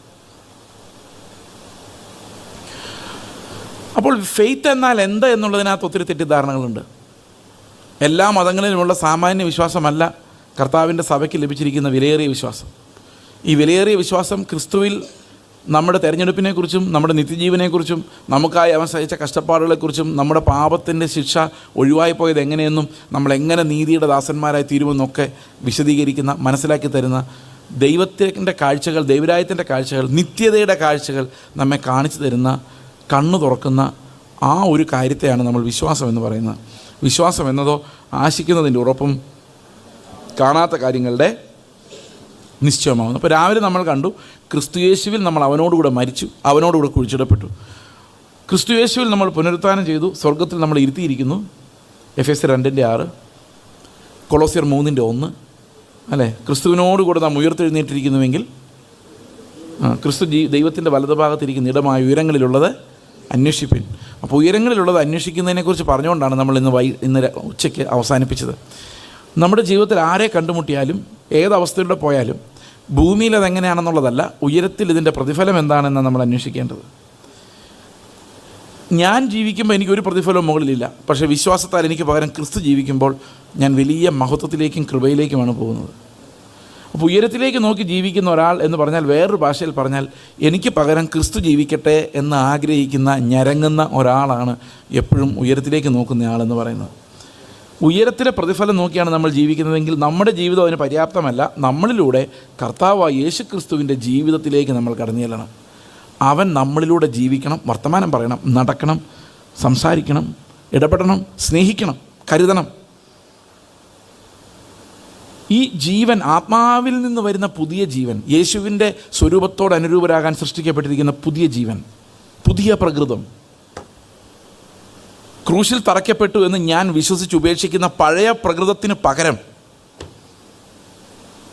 അപ്പോൾ ഫെയ്ത്ത് എന്നാൽ എന്താ എന്നുള്ളതിനകത്ത് ഒത്തിരി തെറ്റിദ്ധാരണകളുണ്ട്. എല്ലാ മതങ്ങളിലുമുള്ള സാമാന്യ വിശ്വാസമല്ല കർത്താവിൻ്റെ സഭയ്ക്ക് ലഭിച്ചിരിക്കുന്ന വിലയേറിയ വിശ്വാസം. ഈ വിലയേറിയ വിശ്വാസം ക്രിസ്തുവിൽ നമ്മുടെ തിരഞ്ഞെടുപ്പിനെക്കുറിച്ചും നമ്മുടെ നിത്യജീവനെക്കുറിച്ചും നമുക്കായി അവൻ സഹിച്ച കഷ്ടപ്പാടുകളെക്കുറിച്ചും നമ്മുടെ പാപത്തിൻ്റെ ശിക്ഷ ഒഴിവായി പോയത് എങ്ങനെയെന്നും നമ്മളെങ്ങനെ നീതിയുടെ ദാസന്മാരായി തീരുമെന്നൊക്കെ വിശദീകരിക്കുന്ന, മനസ്സിലാക്കി തരുന്ന ദൈവത്തിൻ്റെ കാഴ്ചകൾ, ദൈവരാജ്യത്തിൻ്റെ കാഴ്ചകൾ, നിത്യതയുടെ കാഴ്ചകൾ നമ്മെ കാണിച്ചു തരുന്ന, കണ്ണു തുറക്കുന്ന ആ ഒരു കാര്യത്തെയാണ് നമ്മൾ വിശ്വാസം എന്ന് പറയുന്നത്. വിശ്വാസം എന്നതോ ആശിക്കുന്നതിൻ്റെ ഉറപ്പും കാണാത്ത കാര്യങ്ങളുടെ നിശ്ചയമാകുന്നു. അപ്പോൾ രാവിലെ നമ്മൾ കണ്ടു, ക്രിസ്തുയേശുവിൽ നമ്മൾ അവനോടുകൂടെ മരിച്ചു, അവനോടുകൂടെ കുഴിച്ചിടപ്പെട്ടു. ക്രിസ്തുയേശുവിൽ നമ്മൾ പുനരുത്ഥാനം ചെയ്തു, സ്വർഗത്തിൽ നമ്മൾ ഇരുത്തിയിരിക്കുന്നു. എഫെസ്യർ 2:6, കൊളോസ്യർ 3:1 അല്ലേ? ക്രിസ്തുവിനോടുകൂടെ നാം ഉയർത്തെഴുന്നേറ്റിരിക്കുന്നുവെങ്കിൽ ക്രിസ്തു ദൈവത്തിൻ്റെ വലതുഭാഗത്തിരിക്കുന്ന ഇടമായ ഉയരങ്ങളിലുള്ളത് അന്വേഷിപ്പിൻ. അപ്പോൾ ഉയരങ്ങളിലുള്ളത് അന്വേഷിക്കുന്നതിനെക്കുറിച്ച് പറഞ്ഞുകൊണ്ടാണ് നമ്മൾ ഇന്ന് ഉച്ചയ്ക്ക് അവസാനിപ്പിച്ചത്. നമ്മുടെ ജീവിതത്തിൽ ആരെ കണ്ടുമുട്ടിയാലും ഏതവസ്ഥയിലൂടെ പോയാലും ഭൂമിയിൽ അതെങ്ങനെയാണെന്നുള്ളതല്ല, ഉയരത്തിൽ ഇതിൻ്റെ പ്രതിഫലം എന്താണെന്ന് നമ്മൾ അന്വേഷിക്കേണ്ടത്. ഞാൻ ജീവിക്കുമ്പോൾ എനിക്കൊരു പ്രതിഫലവും മുകളിലില്ല. പക്ഷേ വിശ്വാസത്താൽ എനിക്ക് പകരം ക്രിസ്തു ജീവിക്കുമ്പോൾ ഞാൻ വലിയ മഹത്വത്തിലേക്കും കൃപയിലേക്കുമാണ് പോകുന്നത്. അപ്പോൾ ഉയരത്തിലേക്ക് നോക്കി ജീവിക്കുന്ന ഒരാൾ എന്ന് പറഞ്ഞാൽ, വേറൊരു ഭാഷയിൽ പറഞ്ഞാൽ, എനിക്ക് പകരം ക്രിസ്തു ജീവിക്കട്ടെ എന്ന് ആഗ്രഹിക്കുന്ന, ഞരങ്ങുന്ന ഒരാളാണ് എപ്പോഴും ഉയരത്തിലേക്ക് നോക്കുന്ന ആളെന്ന് പറയുന്നത്. ഉയരത്തിലെ പ്രതിഫലം നോക്കിയാണ് നമ്മൾ ജീവിക്കുന്നതെങ്കിൽ നമ്മുടെ ജീവിതം അതിന് പര്യാപ്തമല്ല. നമ്മളിലൂടെ കർത്താവായ യേശുക്രിസ്തുവിൻ്റെ ജീവിതത്തിലേക്ക് നമ്മൾ കടന്നു ചെല്ലണം. അവൻ നമ്മളിലൂടെ ജീവിക്കണം, വർത്തമാനം പറയണം, നടക്കണം, സംസാരിക്കണം, ഇടപെടണം, സ്നേഹിക്കണം, കരുതണം. ഈ ജീവൻ, ആത്മാവിൽ നിന്ന് വരുന്ന പുതിയ ജീവൻ, യേശുവിൻ്റെ സ്വരൂപത്തോട് അനുരൂപരാകാൻ സൃഷ്ടിക്കപ്പെട്ടിരിക്കുന്ന പുതിയ ജീവൻ, പുതിയ പ്രകൃതം, ക്രൂശിൽ തറയ്ക്കപ്പെട്ടു എന്ന് ഞാൻ വിശ്വസിച്ച് ഉപേക്ഷിക്കുന്ന പഴയ പ്രകൃതത്തിന് പകരം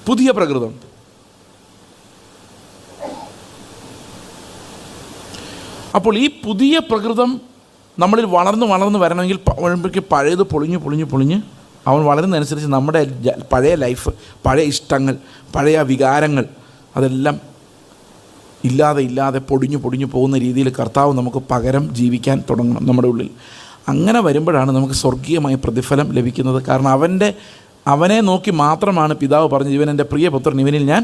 പുതിയ പ്രകൃതം. അപ്പോൾ ഈ പുതിയ പ്രകൃതം നമ്മളിൽ വളർന്ന് വരണമെങ്കിൽ പഴയത് പൊളിഞ്ഞ് അവൻ വളരുന്നതനുസരിച്ച് നമ്മുടെ പഴയ ലൈഫ്, പഴയ ഇഷ്ടങ്ങൾ, പഴയ വികാരങ്ങൾ അതെല്ലാം ഇല്ലാതെ പൊടിഞ്ഞു പോകുന്ന രീതിയിൽ കർത്താവ് നമുക്ക് പകരം ജീവിക്കാൻ തുടങ്ങണം നമ്മുടെ ഉള്ളിൽ. അങ്ങനെ വരുമ്പോഴാണ് നമുക്ക് സ്വർഗീയമായ പ്രതിഫലം ലഭിക്കുന്നത്. കാരണം അവനെ നോക്കി മാത്രമാണ് പിതാവ് പറഞ്ഞത്, ഇവൻ എൻ്റെ പ്രിയപുത്രൻ, ഇവനിൽ ഞാൻ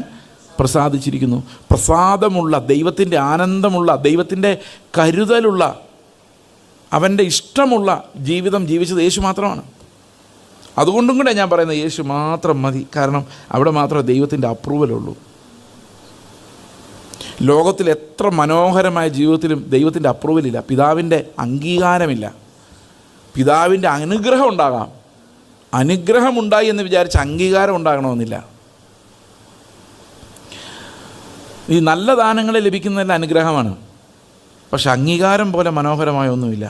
പ്രസാദിച്ചിരിക്കുന്നു. പ്രസാദമുള്ള, ദൈവത്തിൻ്റെ ആനന്ദമുള്ള, ദൈവത്തിൻ്റെ കരുതലുള്ള, അവൻ്റെ ഇഷ്ടമുള്ള ജീവിതം ജീവിച്ചത് യേശു മാത്രമാണ്. അതുകൊണ്ടും കൂടെ ഞാൻ പറയുന്നത് യേശു മാത്രം മതി. കാരണം അവിടെ മാത്രമേ ദൈവത്തിൻ്റെ അപ്രൂവലുള്ളൂ. ലോകത്തിൽ എത്ര മനോഹരമായ ജീവിതത്തിലും ദൈവത്തിൻ്റെ അപ്രൂവലില്ല, പിതാവിൻ്റെ അംഗീകാരമില്ല. പിതാവിൻ്റെ അനുഗ്രഹം ഉണ്ടാകാം, അനുഗ്രഹമുണ്ടായി എന്ന് വിചാരിച്ച് അംഗീകാരം ഉണ്ടാകണമെന്നില്ല. ഈ നല്ല ദാനങ്ങൾ ലഭിക്കുന്നതിൻ്റെ അനുഗ്രഹമാണ്, പക്ഷെ അംഗീകാരം പോലെ മനോഹരമായ ഒന്നുമില്ല.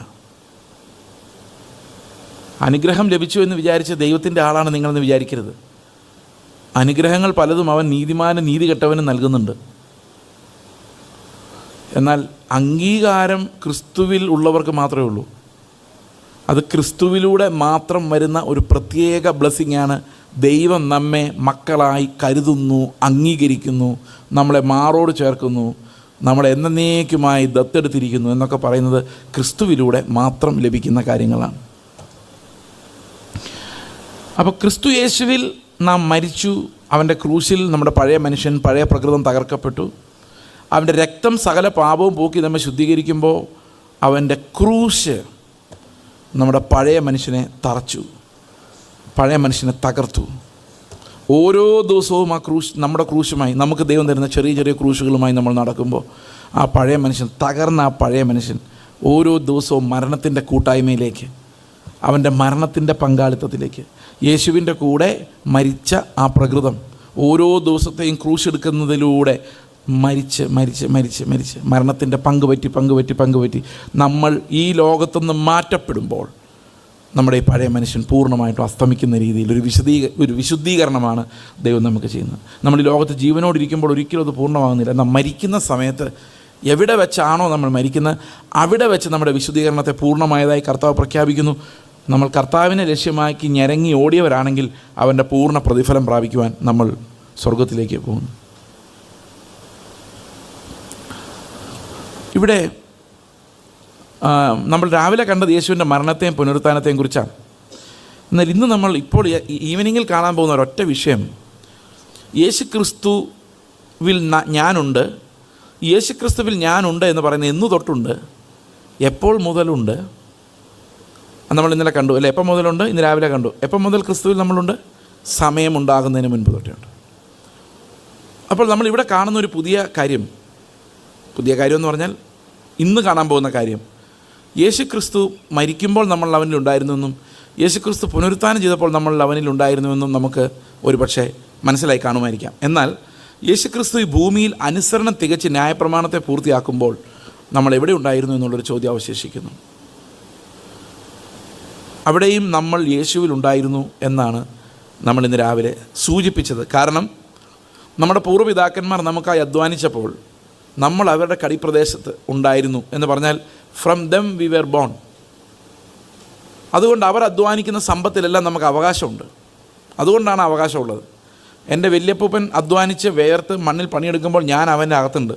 അനുഗ്രഹം ലഭിച്ചു എന്ന് വിചാരിച്ച് ദൈവത്തിൻ്റെ ആളാണ് നിങ്ങളെന്ന് വിചാരിക്കരുത്. അനുഗ്രഹങ്ങൾ പലതും അവൻ നീതിമാനും നീതി കെട്ടവനും നൽകുന്നുണ്ട്. എന്നാൽ അംഗീകാരം ക്രിസ്തുവിൽ ഉള്ളവർക്ക് മാത്രമേ ഉള്ളൂ. അത് ക്രിസ്തുവിലൂടെ മാത്രം വരുന്ന ഒരു പ്രത്യേക ബ്ലെസ്സിങ്ങാണ്. ദൈവം നമ്മെ മക്കളായി കരുതുന്നു, അംഗീകരിക്കുന്നു, നമ്മളെ മാറോട് ചേർക്കുന്നു, നമ്മളെ എന്നേക്കുമായി ദത്തെടുത്തിരിക്കുന്നു എന്നൊക്കെ പറയുന്നത് ക്രിസ്തുവിലൂടെ മാത്രം ലഭിക്കുന്ന കാര്യങ്ങളാണ്. അപ്പോൾ ക്രിസ്തു യേശുവിൽ നാം മരിച്ചു. അവൻ്റെ ക്രൂശിൽ നമ്മുടെ പഴയ മനുഷ്യൻ, പഴയ പ്രകൃതം തകർക്കപ്പെട്ടു. അവൻ്റെ രക്തം സകല പാപവും പോക്കി നമ്മെ ശുദ്ധീകരിക്കുമ്പോൾ അവൻ്റെ ക്രൂശ് നമ്മുടെ പഴയ മനുഷ്യനെ തറച്ചു, പഴയ മനുഷ്യനെ തകർത്തു. ഓരോ ദിവസവും ആ ക്രൂശ് നമ്മുടെ ക്രൂശുമായി, നമുക്ക് ദൈവം തരുന്ന ചെറിയ ചെറിയ ക്രൂശുകളുമായി നമ്മൾ നടക്കുമ്പോൾ ആ പഴയ മനുഷ്യൻ, തകർന്ന ആ പഴയ മനുഷ്യൻ ഓരോ ദിവസവും മരണത്തിൻ്റെ കൂട്ടായ്മയിലേക്ക്, അവൻ്റെ മരണത്തിൻ്റെ പങ്കാളിത്തത്തിലേക്ക്, യേശുവിൻ്റെ കൂടെ മരിച്ച ആ പ്രകൃതം ഓരോ ദിവസത്തെയും ക്രൂശ് എടുക്കുന്നതിലൂടെ മരിച്ച് മരിച്ച് മരിച്ച് മരിച്ച് മരണത്തിൻ്റെ പങ്കുപറ്റി നമ്മൾ ഈ ലോകത്തുനിന്ന് മാറ്റപ്പെടുമ്പോൾ നമ്മുടെ ഈ പഴയ മനുഷ്യൻ പൂർണ്ണമായിട്ടും അസ്തമിക്കുന്ന രീതിയിൽ ഒരു വിശുദ്ധീകരണമാണ് ദൈവം നമുക്ക് ചെയ്യുന്നത്. നമ്മൾ ഈ ലോകത്ത് ജീവനോടിരിക്കുമ്പോൾ ഒരിക്കലും അത് പൂർണ്ണമാകുന്നില്ല. എന്നാൽ മരിക്കുന്ന സമയത്ത് എവിടെ വെച്ചാണോ നമ്മൾ മരിക്കുന്നത് അവിടെ വെച്ച് നമ്മുടെ വിശുദ്ധീകരണത്തെ പൂർണ്ണമായതായി കർത്താവ് പ്രഖ്യാപിക്കുന്നു. നമ്മൾ കർത്താവിനെ ലക്ഷ്യമാക്കി ഞരങ്ങി ഓടിയവരാണെങ്കിൽ അവൻ്റെ പൂർണ്ണ പ്രതിഫലം പ്രാപിക്കുവാൻ നമ്മൾ സ്വർഗത്തിലേക്ക് പോകുന്നു. ഇവിടെ നമ്മൾ രാവിലെ കണ്ടത് യേശുവിൻ്റെ മരണത്തെയും പുനരുത്ഥാനത്തെയും കുറിച്ചാണ്. എന്നാൽ ഇന്ന് നമ്മൾ ഇപ്പോൾ ഈവനിങ്ങിൽ കാണാൻ പോകുന്ന ഒരൊറ്റ വിഷയം, യേശു ക്രിസ്തുവിൽ ഞാനുണ്ട്. യേശു ക്രിസ്തുവിൽ ഞാനുണ്ട് എന്ന് പറയുന്നത് എന്നു തൊട്ടുണ്ട്, എപ്പോൾ മുതലുണ്ട്? നമ്മൾ ഇന്നലെ കണ്ടു അല്ലേ? എപ്പം മുതലുണ്ട്? ഇന്ന് രാവിലെ കണ്ടു. എപ്പം മുതൽ ക്രിസ്തുവിൽ നമ്മളുണ്ട്? സമയമുണ്ടാകുന്നതിന് മുൻപ് തൊട്ടുണ്ട്. അപ്പോൾ നമ്മളിവിടെ കാണുന്ന ഒരു പുതിയ കാര്യം എന്ന് പറഞ്ഞാൽ ഇന്ന് കാണാൻ പോകുന്ന കാര്യം, യേശു ക്രിസ്തു മരിക്കുമ്പോൾ നമ്മൾ അവനിലുണ്ടായിരുന്നുവെന്നും യേശു ക്രിസ്തു പുനരുത്ഥാനം ചെയ്തപ്പോൾ നമ്മൾ അവനിലുണ്ടായിരുന്നുവെന്നും നമുക്ക് ഒരു പക്ഷേ മനസ്സിലായി കാണുമായിരിക്കാം. എന്നാൽ യേശു ക്രിസ്തു ഈ ഭൂമിയിൽ അനുസരണം തികച്ച് ന്യായപ്രമാണത്തെ പൂർത്തിയാക്കുമ്പോൾ നമ്മൾ എവിടെ ഉണ്ടായിരുന്നു എന്നുള്ളൊരു ചോദ്യം അവശേഷിക്കുന്നു. അവിടെയും നമ്മൾ യേശുവിലുണ്ടായിരുന്നു എന്നാണ് നമ്മൾ ഇന്ന് രാവിലെ സൂചിപ്പിച്ചത്. കാരണം നമ്മുടെ പൂർവ്വപിതാക്കന്മാർ നമുക്കായി അധ്വാനിച്ചപ്പോൾ നമ്മൾ അവരുടെ കടിപ്രദേശത്ത് ഉണ്ടായിരുന്നു എന്ന് പറഞ്ഞാൽ from them we were born. അതുകൊണ്ട് അവർ അധ്വാനിക്കുന്ന സമ്പത്തിലെല്ലാം നമുക്ക് അവകാശമുണ്ട്. അതുകൊണ്ടാണ് അവകാശമുള്ളത്. എൻ്റെ വല്യപ്പൂപ്പൻ അധ്വാനിച്ച് വേർത്ത് മണ്ണിൽ പണിയെടുക്കുമ്പോൾ ഞാൻ അവൻ്റെ അകത്തുണ്ട്.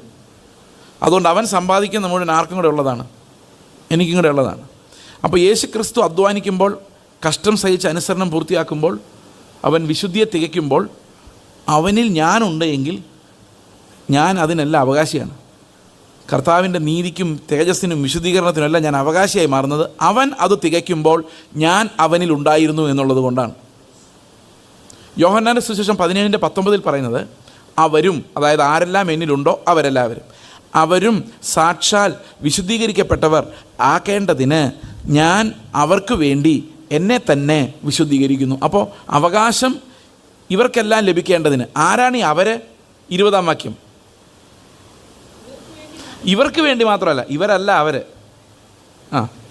അതുകൊണ്ട് അവൻ സമ്പാദിക്കുന്ന മുഴുവൻ ആർക്കും കൂടെ ഉള്ളതാണ്, എനിക്കും കൂടെ ഉള്ളതാണ്. അപ്പോൾ യേശു ക്രിസ്തു അധ്വാനിക്കുമ്പോൾ, കഷ്ടം സഹിച്ച് അനുസരണം പൂർത്തിയാക്കുമ്പോൾ, അവൻ വിശുദ്ധിയെ തികയ്ക്കുമ്പോൾ അവനിൽ ഞാനുണ്ട് എങ്കിൽ ഞാൻ അതിനെല്ലാം അവകാശിയാണ്. കർത്താവിൻ്റെ നീതിക്കും തേജസ്സിനും വിശുദ്ധീകരണത്തിനുമെല്ലാം ഞാൻ അവകാശിയായി മാറുന്നത് അവൻ അത് തികയ്ക്കുമ്പോൾ ഞാൻ അവനിൽ ഉണ്ടായിരുന്നു എന്നുള്ളത് കൊണ്ടാണ്. യോഹന്നാന്റെ സുവിശേഷം 17:19 പറയുന്നത്, അവരും, അതായത് ആരെല്ലാം എന്നിലുണ്ടോ അവരെല്ലാവരും, അവരും സാക്ഷാൽ വിശുദ്ധീകരിക്കപ്പെട്ടവർ ആക്കേണ്ടതിന് ഞാൻ അവർക്ക് വേണ്ടി എന്നെ തന്നെ വിശുദ്ധീകരിക്കുന്നു. അപ്പോൾ അവകാശം ഇവർക്കെല്ലാം ലഭിക്കേണ്ടതിന് ആരാണ് ഈ അവര്? 20-ാം വാക്യം. ഇവർക്ക് വേണ്ടി മാത്രമല്ല, ഇവരല്ല അവർ,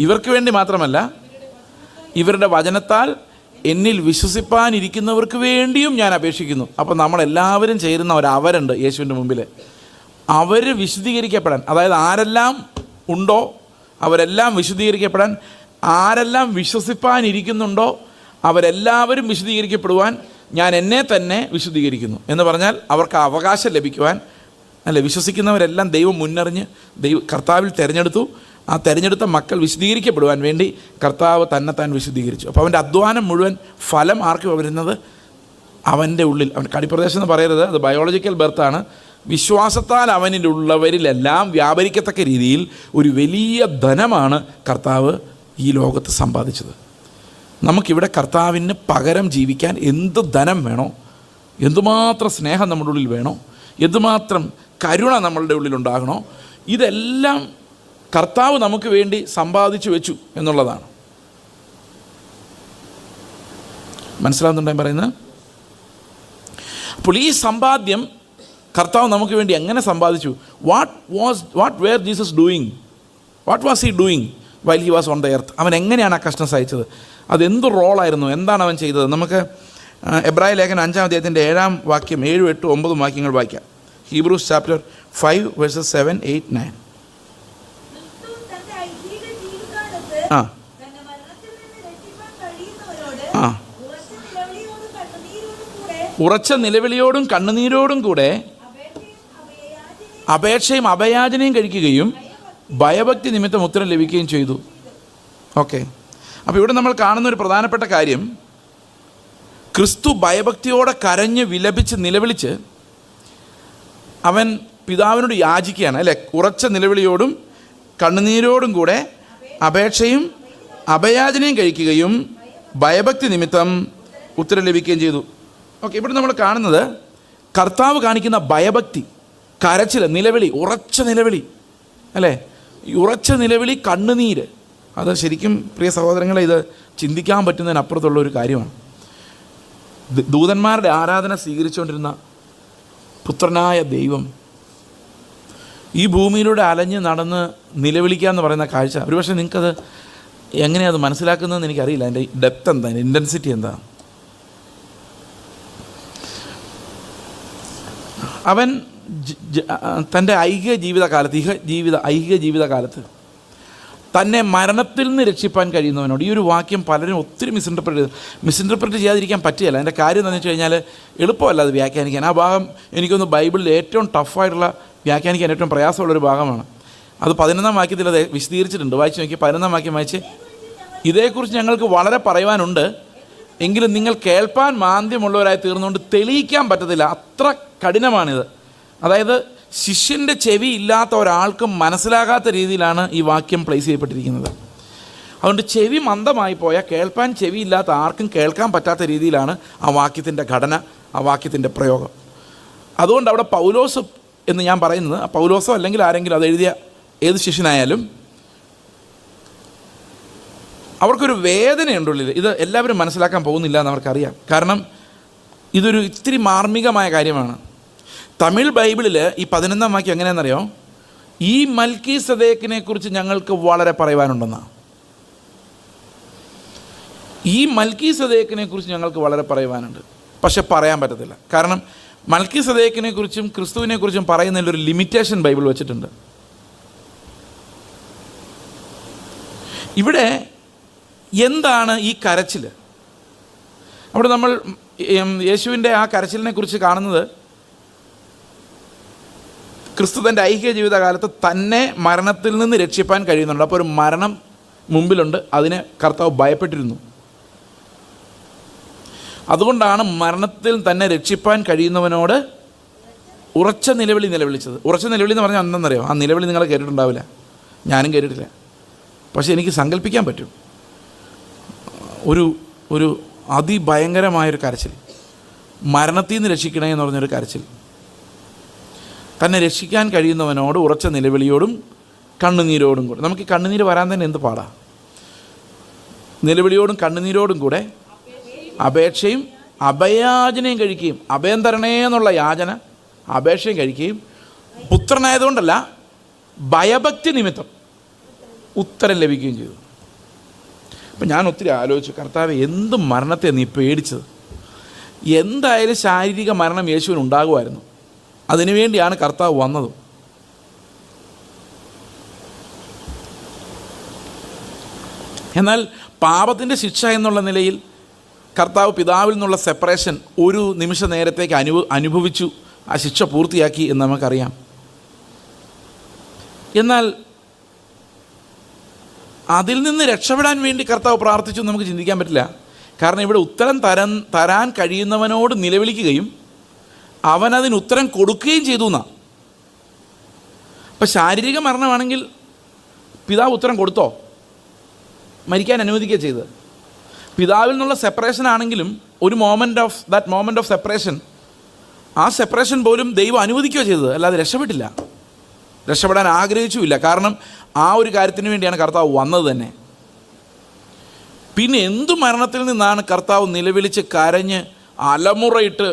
ഇവർക്ക് വേണ്ടി മാത്രമല്ല, ഇവരുടെ വചനത്താൽ എന്നിൽ വിശ്വസിപ്പാനിരിക്കുന്നവർക്ക് വേണ്ടിയും ഞാൻ അപേക്ഷിക്കുന്നു. അപ്പോൾ നമ്മളെല്ലാവരും ചേരുന്ന ഒരവരുണ്ട് യേശുവിൻ്റെ മുമ്പിൽ. അവർ വിശുദ്ധീകരിക്കപ്പെടാൻ, അതായത് ആരെല്ലാം ഉണ്ടോ അവരെല്ലാം വിശുദ്ധീകരിക്കപ്പെടാൻ, ആരെല്ലാം വിശ്വസിപ്പാനിരിക്കുന്നുണ്ടോ അവരെല്ലാവരും വിശുദ്ധീകരിക്കപ്പെടുവാൻ ഞാൻ എന്നെ തന്നെ വിശുദ്ധീകരിക്കുന്നു എന്ന് പറഞ്ഞാൽ അവർക്ക് അവകാശം ലഭിക്കുവാൻ, അല്ലേ? വിശ്വസിക്കുന്നവരെല്ലാം ദൈവം മുന്നറിഞ്ഞ് കർത്താവിൽ തിരഞ്ഞെടുത്തു. ആ തിരഞ്ഞെടുത്ത മക്കൾ വിശുദ്ധീകരിക്കപ്പെടുവാൻ വേണ്ടി കർത്താവ് താൻ വിശുദ്ധീകരിച്ചു. അപ്പോൾ അവൻ്റെ അധ്വാനം മുഴുവൻ ഫലം ആർക്ക് വരുന്നത്? അവൻ്റെ ഉള്ളിൽ. അവൻ കടിപ്രദേശം എന്ന് പറയരുത്, അത് ബയോളജിക്കൽ ബർത്താണ്. വിശ്വാസത്താൽ അവനിലുള്ളവരിലെല്ലാം വ്യാപരിക്കത്തക്ക രീതിയിൽ ഒരു വലിയ ധനമാണ് കർത്താവ് ഈ ലോകത്ത് സമ്പാദിച്ചത്. നമുക്കിവിടെ കർത്താവിന് പകരം ജീവിക്കാൻ എന്ത് ധനം വേണോ, എന്തുമാത്രം സ്നേഹം നമ്മുടെ ഉള്ളിൽ വേണോ, എന്തുമാത്രം കരുണ നമ്മളുടെ ഉള്ളിലുണ്ടാകണോ, ഇതെല്ലാം കർത്താവ് നമുക്ക് വേണ്ടി സമ്പാദിച്ചു വെച്ചു എന്നുള്ളതാണ്. മനസ്സിലാവുന്നുണ്ടോ പറയുന്നത്? അപ്പോൾ ഈ സമ്പാദ്യം കർത്താവ് നമുക്ക് വേണ്ടി എങ്ങനെ സമ്പാദിച്ചു? What were Jesus doing? What was he doing while he was on the earth? അവൻ എങ്ങനെയാണ് ആ കഷ്ടം സഹിച്ചത്? അതെന്ത് റോളായിരുന്നു? എന്താണ് അവൻ ചെയ്തത്? നമുക്ക് എബ്രായ ലേഖനം 5-ാം അധ്യായത്തിൻ്റെ 7-ാം വാക്യം, 7, 8, 9 വാക്യങ്ങൾ വായിക്കാം. Hebrews chapter 5 versus 7, 8, 9. ആ ആ ഉറച്ച നിലവിളിയോടും കണ്ണുനീരോടും കൂടെ അപേക്ഷയും അഭയാചനയും കഴിക്കുകയും ഭയഭക്തി നിമിത്തം ഉത്തരം ലഭിക്കുകയും ചെയ്തു. ഓക്കെ, അപ്പോൾ ഇവിടെ നമ്മൾ കാണുന്ന ഒരു പ്രധാനപ്പെട്ട കാര്യം, ക്രിസ്തു ഭയഭക്തിയോടെ കരഞ്ഞ് വിലപിച്ച് നിലവിളിച്ച് അവൻ പിതാവിനോട് യാചിക്കുകയാണ്, അല്ലേ? ഉറച്ച നിലവിളിയോടും കണ്ണുനീരോടും കൂടെ അപേക്ഷയും അഭയാചനയും കഴിക്കുകയും ഭയഭക്തി നിമിത്തം ഉത്തരം ലഭിക്കുകയും ചെയ്തു. ഓക്കെ, ഇവിടെ നമ്മൾ കാണുന്നത് കർത്താവ് കാണിക്കുന്ന ഭയഭക്തി, കരച്ചിൽ, നിലവിളി, ഉറച്ച നിലവിളി, അല്ലേ? ഈ ഉറച്ച നിലവിളി, കണ്ണുനീര്, അത് ശരിക്കും പ്രിയ സഹോദരങ്ങളെ ഇത് ചിന്തിക്കാൻ പറ്റുന്നതിനപ്പുറത്തുള്ള ഒരു കാര്യമാണ്. ദൂതന്മാരുടെ ആരാധന സ്വീകരിച്ചുകൊണ്ടിരുന്ന പുത്രനായ ദൈവം ഈ ഭൂമിയിലൂടെ അലഞ്ഞ് നടന്ന് നിലവിളിക്കുക എന്ന് പറയുന്ന കാഴ്ച, ഒരുപക്ഷെ നിങ്ങൾക്കത് എങ്ങനെയാണ് അത് മനസ്സിലാക്കുന്നതെന്ന് എനിക്കറിയില്ല. അതിൻ്റെ ഡെപ്ത് എന്താ, അതിൻ്റെ ഇൻറ്റൻസിറ്റി എന്താ. അവൻ തൻ്റെ ഐഹിക ജീവിതകാലത്ത് തന്നെ മരണത്തിൽ നിന്ന് രക്ഷിപ്പാൻ കഴിയുന്നവനോട്, ഈ ഒരു വാക്യം പലരും ഒത്തിരി മിസ്ഇൻ്റർപ്രറ്റ് ചെയ്യാതിരിക്കാൻ പറ്റുകയില്ല. അതിൻ്റെ കാര്യം എന്താണെന്ന് വെച്ച് കഴിഞ്ഞാൽ എളുപ്പമല്ല അത് വ്യാഖ്യാനിക്കാൻ. ആ ഭാഗം എനിക്കൊന്ന് ബൈബിളിൽ ഏറ്റവും ടഫായിട്ടുള്ള, വ്യാഖ്യാനിക്കാൻ ഏറ്റവും പ്രയാസമുള്ളൊരു ഭാഗമാണ്. അത് 11-ാം വാക്യത്തിൽ അത് വിശദീകരിച്ചിട്ടുണ്ട്. വായിച്ച് നോക്കി, 11-ാം വാക്യം വായിച്ച്, ഇതേക്കുറിച്ച് ഞങ്ങൾക്ക് വളരെ പറയുവാനുണ്ട്, എങ്കിലും നിങ്ങൾ കേൾപ്പാൻ മാന്ദ്യമുള്ളവരായി തീർന്നുകൊണ്ട് തെളിയിക്കാൻ പറ്റത്തില്ല, അത്ര കഠിനമാണിത്. അതായത് ശിഷ്യൻ്റെ ചെവി ഇല്ലാത്ത ഒരാൾക്കും മനസ്സിലാകാത്ത രീതിയിലാണ് ഈ വാക്യം പ്ലേസ് ചെയ്യപ്പെട്ടിരിക്കുന്നത്. അതുകൊണ്ട് ചെവി മന്ദമായി പോയാൽ കേൾപ്പാൻ ചെവിയില്ലാത്ത ആർക്കും കേൾക്കാൻ പറ്റാത്ത രീതിയിലാണ് ആ വാക്യത്തിൻ്റെ ഘടന, ആ വാക്യത്തിൻ്റെ പ്രയോഗം. അതുകൊണ്ട് അവിടെ പൗലോസ് എന്ന് ഞാൻ പറയുന്നത്, പൗലോസോ അല്ലെങ്കിൽ ആരെങ്കിലും അത് എഴുതിയ ഏത് ശിഷ്യനായാലും അവർക്കൊരു വേദനയുണ്ടുള്ളിൽ. ഇത് എല്ലാവരും മനസ്സിലാക്കാൻ പോകുന്നില്ല എന്ന് അവർക്കറിയാം. കാരണം ഇതൊരു ഇത്തിരി മാർമികമായ കാര്യമാണ്. തമിഴ് ബൈബിളിൽ ഈ 11-ാം വാക്യം എങ്ങനെയാണെന്നറിയോ? ഈ മൽക്കീസദേക്കിനെ കുറിച്ച് ഞങ്ങൾക്ക് വളരെ പറയുവാനുണ്ടെന്നാണ്. ഈ മൽക്കീസദേക്കിനെ കുറിച്ച് ഞങ്ങൾക്ക് വളരെ പറയുവാനുണ്ട്, പക്ഷെ പറയാൻ പറ്റത്തില്ല. കാരണം മൽക്കീസദേക്കിനെ കുറിച്ചും ക്രിസ്തുവിനെ കുറിച്ചും പറയുന്നതിലൊരു ലിമിറ്റേഷൻ ബൈബിൾ വെച്ചിട്ടുണ്ട്. ഇവിടെ എന്താണ് ഈ കരച്ചിൽ? അവിടെ നമ്മൾ യേശുവിൻ്റെ ആ കരച്ചിലിനെ കുറിച്ച് കാണുന്നത്, ക്രിസ്തു തൻ്റെ ഐഹിക ജീവിതകാലത്ത് തന്നെ മരണത്തിൽ നിന്ന് രക്ഷിപ്പാൻ കഴിയുന്നുണ്ട്. അപ്പോൾ ഒരു മരണം മുമ്പിലുണ്ട്, അതിനെ കർത്താവ് ഭയപ്പെട്ടിരുന്നു. അതുകൊണ്ടാണ് മരണത്തിൽ തന്നെ രക്ഷിപ്പാൻ കഴിയുന്നവനോട് ഉറച്ച നിലവിളി നിലവിളിച്ചത്. ഉറച്ച നിലവിളി എന്ന് പറഞ്ഞാൽ എന്തെന്നറിയോ? ആ നിലവിളി നിങ്ങൾ കേട്ടിട്ടുണ്ടാവില്ല, ഞാനും കേട്ടിട്ടില്ല, പക്ഷേ എനിക്ക് സങ്കല്പിക്കാൻ പറ്റും. ഒരു അതിഭയങ്കരമായൊരു കരച്ചിൽ, മരണത്തിൽ നിന്ന് രക്ഷിക്കണേ എന്ന് പറഞ്ഞൊരു കരച്ചിൽ. തന്നെ രക്ഷിക്കാൻ കഴിയുന്നവനോട് ഉറച്ച നിലവിളിയോടും കണ്ണുനീരോടും കൂടെ. നമുക്ക് ഈ കണ്ണുനീര് വരാൻ തന്നെ എന്ത് പാടാ. നിലവിളിയോടും കണ്ണുനീരോടും കൂടെ അപേക്ഷയും അഭയാചനയും കഴിക്കുകയും, അഭയം തരണേ എന്നുള്ള യാചന, അപേക്ഷയും കഴിക്കുകയും, പുത്രനായതുകൊണ്ടല്ല ഭയഭക്തി നിമിത്തം ഉത്തരം ലഭിക്കുകയും ചെയ്തു. അപ്പം ഞാൻ ഒത്തിരി ആലോചിച്ചു, കർത്താവ് എന്ത് മരണത്തെ നീ പേടിച്ചത്? എന്തായാലും ശാരീരിക മരണം യേശുവിന് ഉണ്ടാകുമായിരുന്നു, അതിനുവേണ്ടിയാണ് കർത്താവ് വന്നതും. എന്നാൽ പാപത്തിൻ്റെ ശിക്ഷ എന്നുള്ള നിലയിൽ കർത്താവ് പിതാവിൽ നിന്നുള്ള സെപ്പറേഷൻ ഒരു നിമിഷ നേരത്തേക്ക് അനുഭവിച്ചു, ആ ശിക്ഷ പൂർത്തിയാക്കി എന്ന് നമുക്കറിയാം. എന്നാൽ അതിൽ നിന്ന് രക്ഷപ്പെടാൻ വേണ്ടി കർത്താവ് പ്രാർത്ഥിച്ചു നമുക്ക് ചിന്തിക്കാൻ പറ്റില്ല. കാരണം ഇവിടെ ഉത്തരം തരാൻ കഴിയുന്നവനോട് നിലവിളിക്കുകയും അവനതിന് ഉത്തരം കൊടുക്കുകയും ചെയ്തു എന്നാണ്. അപ്പം ശാരീരിക മരണമാണെങ്കിൽ പിതാവ് ഉത്തരം കൊടുത്തോ? മരിക്കാൻ അനുവദിക്കുക ചെയ്തത്. പിതാവിൽ നിന്നുള്ള സെപ്പറേഷൻ ആണെങ്കിലും ഒരു മോമെൻ്റ് ഓഫ് സെപ്പറേഷൻ ആ സെപ്പറേഷൻ പോലും ദൈവം അനുവദിക്കുകയോ ചെയ്തത്, അല്ലാതെ രക്ഷപ്പെട്ടില്ല, രക്ഷപ്പെടാൻ ആഗ്രഹിച്ചുമില്ല. കാരണം ആ ഒരു കാര്യത്തിന് വേണ്ടിയാണ് കർത്താവ് വന്നത് തന്നെ. പിന്നെ എന്തു മരണത്തിൽ നിന്നാണ് കർത്താവ് നിലവിളിച്ച് കരഞ്ഞ് അലമുറയിട്ട്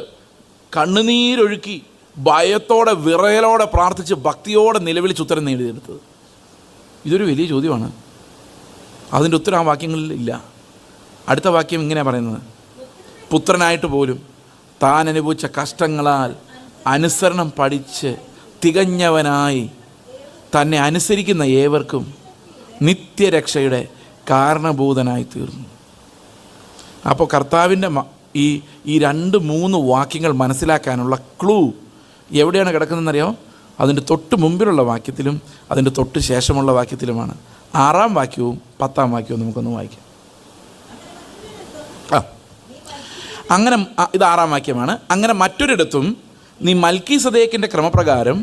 കണ്ണുനീരൊഴുക്കി ഭയത്തോടെ വിറയലോടെ പ്രാർത്ഥിച്ച് ഭക്തിയോടെ നിലവിളിച്ച് ഉത്തരം നേടിയെടുത്തത്? ഇതൊരു വലിയ ചോദ്യമാണ്. അതിൻ്റെ ഉത്തരം ആ വാക്യങ്ങളിൽ ഇല്ല. അടുത്ത വാക്യം ഇങ്ങനെ പറയുന്നത്, പുത്രനായിട്ട് പോലും താൻ അനുഭവിച്ച കഷ്ടങ്ങളാൽ അനുസരണം പഠിച്ച് തികഞ്ഞവനായി തന്നെ അനുസരിക്കുന്ന ഏവർക്കും നിത്യരക്ഷയുടെ കാരണഭൂതനായി തീർന്നു. അപ്പോൾ കർത്താവിൻ്റെ ഈ 2-3 വാക്യങ്ങൾ മനസ്സിലാക്കാനുള്ള ക്ലൂ എവിടെയാണ് കിടക്കുന്നതെന്നറിയാമോ? അതിൻ്റെ തൊട്ട് മുമ്പിലുള്ള വാക്യത്തിലും അതിൻ്റെ തൊട്ട് ശേഷമുള്ള വാക്യത്തിലുമാണ്. 6-ാം വാക്യവും 10-ാം വാക്യവും നമുക്കൊന്ന് വായിക്കാം. അങ്ങനെ ഇത് 6-ാം വാക്യമാണ്. അങ്ങനെ മറ്റൊരിടത്തും നീ മൽക്കീസദേക്കിൻ്റെ ക്രമപ്രകാരം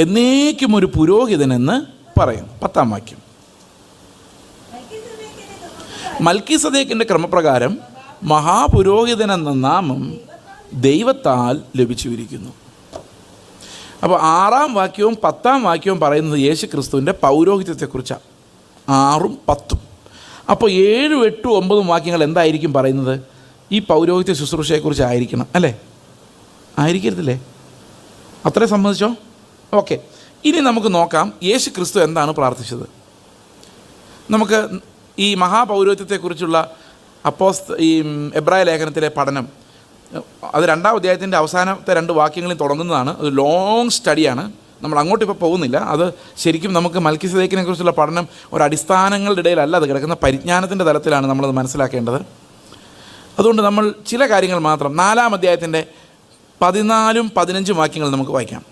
എന്നേക്കും ഒരു പുരോഹിതനെന്ന് പറയും. 10-ാം വാക്യം, മൽക്കീസദേക്കിൻ്റെ ക്രമപ്രകാരം മഹാപുരോഹിതനെന്ന നാമം ദൈവത്താൽ ലഭിച്ചിരിക്കുന്നു. അപ്പോൾ 6-ാം വാക്യവും 10-ാം വാക്യവും പറയുന്നത് യേശു ക്രിസ്തുവിൻ്റെ പൗരോഹിത്യത്തെക്കുറിച്ചാണ്. 6-ഉം 10-ഉം. അപ്പോൾ 7, 8, 9 വാക്യങ്ങൾ എന്തായിരിക്കും പറയുന്നത്? ഈ പൗരോഹിത്യ ശുശ്രൂഷയെക്കുറിച്ചായിരിക്കണം, അല്ലേ? ആയിരിക്കരുതില്ലേ? അത്രയും സമ്മതിച്ചോ? ഓക്കെ, ഇനി നമുക്ക് നോക്കാം യേശു ക്രിസ്തു എന്താണ് പ്രാർത്ഥിച്ചത്. നമുക്ക് ഈ മഹാപൗരോഹിത്യത്തെക്കുറിച്ചുള്ള ഈ എബ്രായ ലേഖനത്തിലെ പഠനം, അത് 2-ാം അധ്യായത്തിൻ്റെ അവസാനത്തെ 2 വാക്യങ്ങളിൽ തുടങ്ങുന്നതാണ്. ഒരു ലോങ് സ്റ്റഡിയാണ്. നമ്മൾ അങ്ങോട്ട് ഇപ്പോൾ പോകുന്നില്ല. അത് ശരിക്കും നമുക്ക് മൽക്കീസദേക്കിനെ കുറിച്ചുള്ള പഠനം ഒരു അടിസ്ഥാനങ്ങളുടെ ഇടയിലല്ല അത് കിടക്കുന്ന, പരിജ്ഞാനത്തിൻ്റെ തലത്തിലാണ് നമ്മളത് മനസ്സിലാക്കേണ്ടത്. അതുകൊണ്ട് നമ്മൾ ചില കാര്യങ്ങൾ മാത്രം 4-ാം അധ്യായത്തിൻ്റെ 14-ഉം 15-ഉം വാക്യങ്ങൾ നമുക്ക് വായിക്കാം.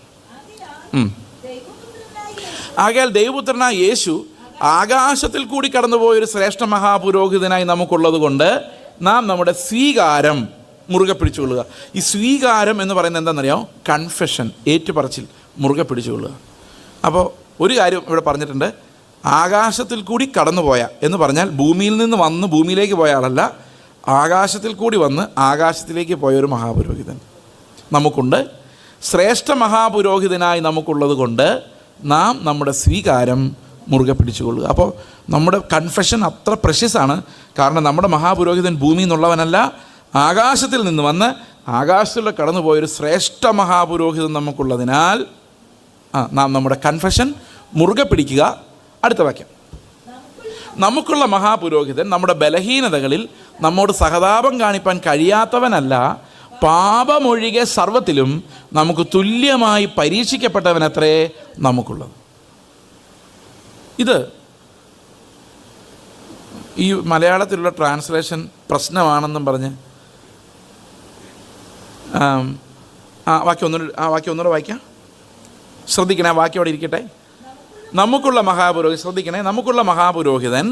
ആകയാൽ ദൈവപുത്രനായ യേശു ആകാശത്തിൽ കൂടി കടന്നുപോയൊരു ശ്രേഷ്ഠ മഹാപുരോഹിതനായി നമുക്കുള്ളത് കൊണ്ട് നാം നമ്മുടെ സ്വീകാരം മുറുകെ പിടിച്ചുകൊള്ളുക. ഈ സ്വീകാരം എന്ന് പറയുന്നത് എന്താണെന്നറിയാമോ? കൺഫെഷൻ, ഏറ്റുപറച്ചിൽ, മുറുകെ പിടിച്ചുകൊള്ളുക. അപ്പോൾ ഒരു കാര്യം ഇവിടെ പറഞ്ഞിട്ടുണ്ട്, ആകാശത്തിൽ കൂടി കടന്നുപോയ എന്ന് പറഞ്ഞാൽ ഭൂമിയിൽ നിന്ന് വന്ന് ഭൂമിയിലേക്ക് പോയ ആളല്ല, ആകാശത്തിൽ കൂടി വന്ന് ആകാശത്തിലേക്ക് പോയൊരു മഹാപുരോഹിതൻ നമുക്കുണ്ട്. ശ്രേഷ്ഠ മഹാപുരോഹിതനായി നമുക്കുള്ളത് കൊണ്ട് നാം നമ്മുടെ സ്വീകാരം മുറുകെ പിടിച്ചുകൊള്ളുക. അപ്പോൾ നമ്മുടെ കൺഫെഷൻ അത്ര പ്രഷ്യസാണ്. കാരണം നമ്മുടെ മഹാപുരോഹിതൻ ഭൂമിയിൽ നിന്നുള്ളവനല്ല, ആകാശത്തിൽ നിന്ന് വന്ന് ആകാശത്തിലൂടെ കടന്നുപോയൊരു ശ്രേഷ്ഠ മഹാപുരോഹിതൻ നമുക്കുള്ളതിനാൽ നാം നമ്മുടെ കൺഫെഷൻ മുറുകെ പിടിക്കുക. അടുത്ത വാക്യം, നമുക്കുള്ള മഹാപുരോഹിതൻ നമ്മുടെ ബലഹീനതകളിൽ നമ്മോട് സഹതാപം കാണിപ്പാൻ കഴിയാത്തവനല്ല, പാപമൊഴികെ സർവ്വത്തിലും നമുക്ക് തുല്യമായി പരീക്ഷിക്കപ്പെട്ടവനത്രേ നമുക്കുള്ളത്. ഇത് ഈ മലയാളത്തിലുള്ള ട്രാൻസ്ലേഷൻ പ്രശ്നമാണെന്നും പറഞ്ഞ് വാക്യം ഒന്നുകൂടെ വായിക്കാം. ശ്രദ്ധിക്കണേ, വാക്യം അവിടെ ഇരിക്കട്ടെ. നമുക്കുള്ള മഹാപുരോഹിതൻ, ശ്രദ്ധിക്കണേ, നമുക്കുള്ള മഹാപുരോഹിതൻ